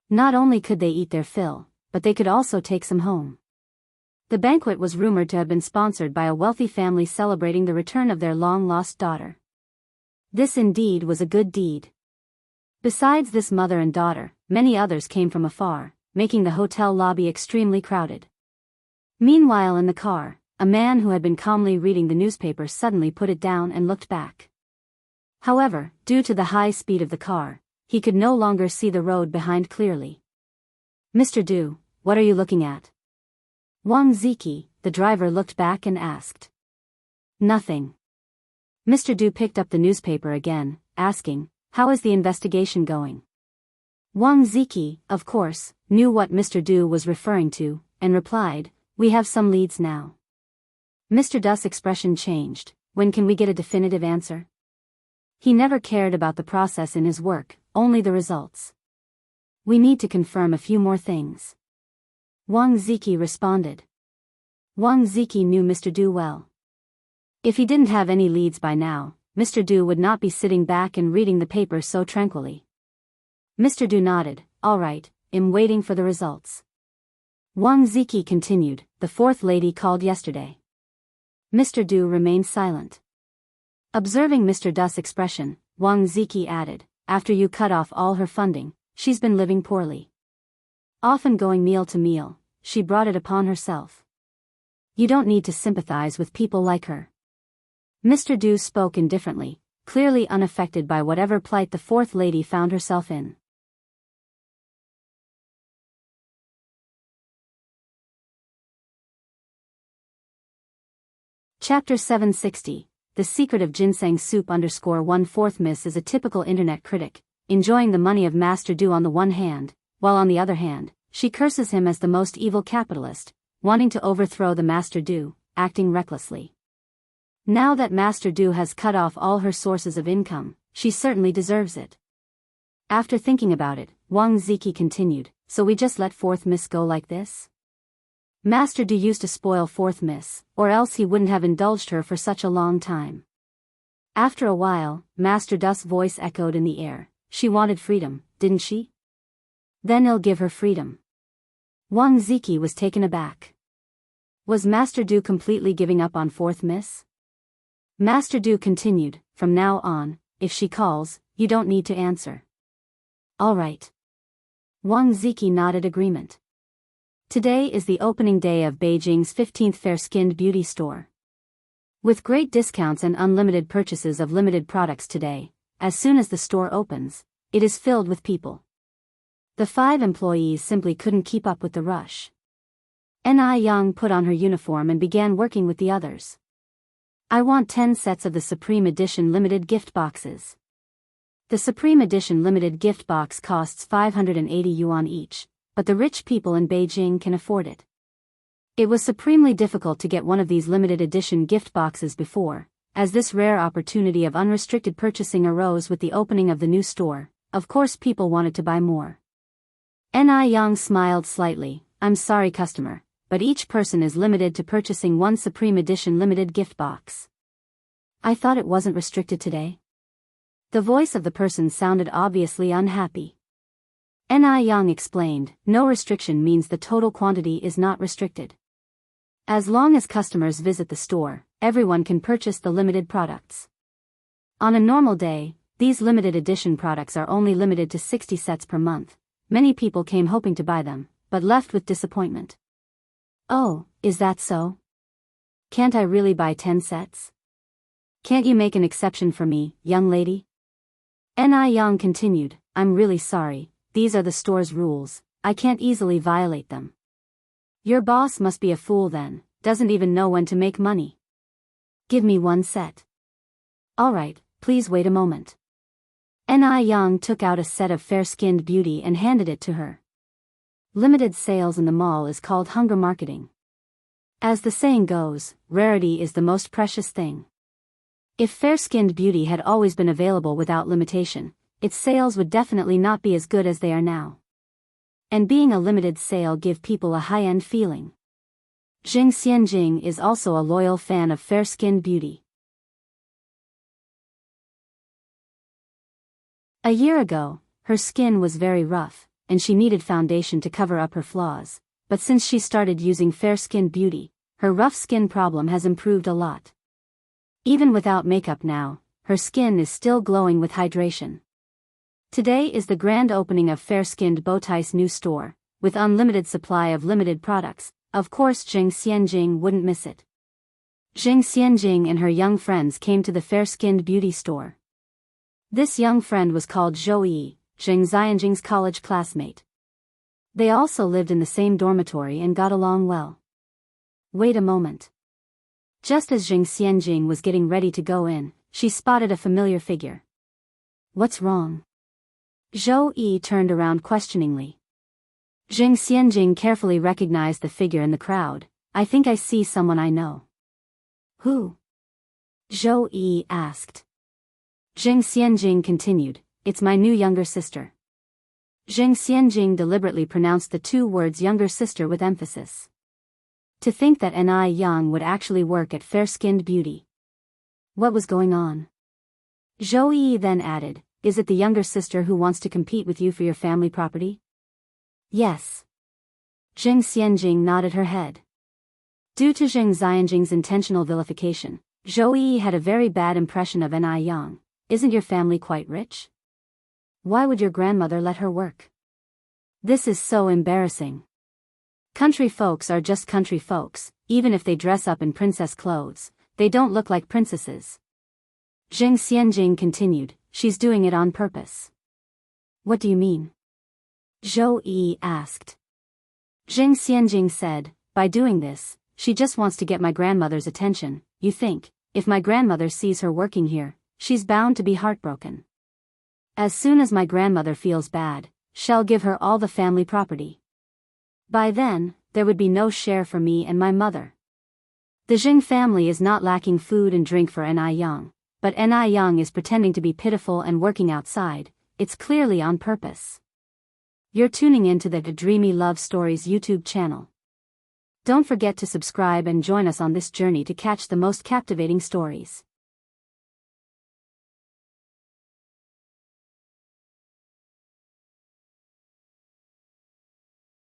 Not only could they eat their fill, but they could also take some home. The banquet was rumored to have been sponsored by a wealthy family celebrating the return of their long-lost daughter. This indeed was a good deed. Besides this mother and daughter, many others came from afar, making the hotel lobby extremely crowded. Meanwhile in the car, a man who had been calmly reading the newspaper suddenly put it down and looked back. However, due to the high speed of the car, he could no longer see the road behind clearly. "Mr. Du, what are you looking at?" Wang Ziki, the driver, looked back and asked. "Nothing." Mr. Du picked up the newspaper again, asking, "How is the investigation going?" Wang Ziki, of course, knew what Mr. Du was referring to, and replied, "We have some leads now." Mr. Du's expression changed. "When can we get a definitive answer?" He never cared about the process in his work, only the results. "We need to confirm a few more things," Wang Ziki responded. Wang Ziki knew Mr. Du well. If he didn't have any leads by now, Mr. Du would not be sitting back and reading the paper so tranquilly. Mr. Du nodded. "All right, I'm waiting for the results." Wang Ziki continued, "The fourth lady called yesterday." Mr. Du remained silent. Observing Mr. Du's expression, Wang Ziki added, "After you cut off all her funding, she's been living poorly. Often going meal to meal, she brought it upon herself. You don't need to sympathize with people like her." Mr. Du spoke indifferently, clearly unaffected by whatever plight the fourth lady found herself in. Chapter 760, The Secret of Ginseng Soup _1/4 Miss is a typical internet critic, enjoying the money of Master Du on the one hand, while on the other hand, she curses him as the most evil capitalist, wanting to overthrow the Master Du, acting recklessly. Now that Master Du has cut off all her sources of income, she certainly deserves it. After thinking about it, Wang Ziki continued, "So we just let fourth Miss go like this? Master Du used to spoil fourth Miss, or else he wouldn't have indulged her for such a long time." After a while, Master Du's voice echoed in the air. "She wanted freedom, didn't she? Then I'll give her freedom." Wang Ziki was taken aback. Was Master Du completely giving up on fourth Miss? Master Du continued, "From now on, if she calls, you don't need to answer." "All right." Wang Ziki nodded agreement. Today is the opening day of Beijing's 15th fair-skinned beauty store. With great discounts and unlimited purchases of limited products today, as soon as the store opens, it is filled with people. The 5 employees simply couldn't keep up with the rush. Ni Yang put on her uniform and began working with the others. "I want 10 sets of the Supreme Edition limited gift boxes." The Supreme Edition limited gift box costs 580 yuan each, but the rich people in Beijing can afford it. It was supremely difficult to get one of these limited edition gift boxes before, as this rare opportunity of unrestricted purchasing arose with the opening of the new store. Of course people wanted to buy more. Ni Yang smiled slightly. "I'm sorry customer, but each person is limited to purchasing one Supreme Edition limited gift box." "I thought it wasn't restricted today." The voice of the person sounded obviously unhappy. Ni Yang explained, "No restriction means the total quantity is not restricted. As long as customers visit the store, everyone can purchase the limited products. On a normal day, these limited edition products are only limited to 60 sets per month. Many people came hoping to buy them, but left with disappointment." "Oh, is that so? Can't I really buy 10 sets? Can't you make an exception for me, young lady?" Ni Yang continued, "I'm really sorry. These are the store's rules, I can't easily violate them." "Your boss must be a fool then, doesn't even know when to make money. Give me 1 set." "All right, please wait a moment." Ni Yang took out a set of fair-skinned beauty and handed it to her. Limited sales in the mall is called hunger marketing. As the saying goes, rarity is the most precious thing. If fair-skinned beauty had always been available without limitation, its sales would definitely not be as good as they are now. And being a limited sale give people a high-end feeling. Jing Xianjing is also a loyal fan of fair-skinned beauty. A year ago, her skin was very rough, and she needed foundation to cover up her flaws, but since she started using fair-skinned beauty, her rough skin problem has improved a lot. Even without makeup now, her skin is still glowing with hydration. Today is the grand opening of Fair-Skinned Bowtie's new store, with unlimited supply of limited products. Of course Jing Xianjing wouldn't miss it. Jing Xianjing and her young friends came to the Fair-Skinned Beauty store. This young friend was called Zhou Yi, Jing Xianjing's college classmate. They also lived in the same dormitory and got along well. Wait a moment. Just as Jing Xianjing was getting ready to go in, she spotted a familiar figure. What's wrong? Zhou Yi turned around questioningly. Jing Xianjing carefully recognized the figure in the crowd. I think I see someone I know. Who? Zhou Yi asked. Jing Xianjing continued, it's my new younger sister. Jing Xianjing deliberately pronounced the two words younger sister with emphasis. To think that Ni Yang would actually work at Fair-Skinned Beauty. What was going on? Zhou Yi then added, is it the younger sister who wants to compete with you for your family property? Yes. Jing Xianjing nodded her head. Due to Jing Xianjing's intentional vilification, Zhou Yi had a very bad impression of Ni Yang. Isn't your family quite rich? Why would your grandmother let her work? This is so embarrassing. Country folks are just country folks, even if they dress up in princess clothes, they don't look like princesses. Jing Xianjing continued, she's doing it on purpose. What do you mean? Zhou Yi asked. Jing Xianjing said, by doing this, she just wants to get my grandmother's attention. You think, if my grandmother sees her working here, she's bound to be heartbroken. As soon as my grandmother feels bad, she'll give her all the family property. By then, there would be no share for me and my mother. The Jing family is not lacking food and drink for Ni Yang, but Ni Yang is pretending to be pitiful and working outside. It's clearly on purpose. You're tuning into the Dreamy Love Stories YouTube channel. Don't forget to subscribe and join us on this journey to catch the most captivating stories.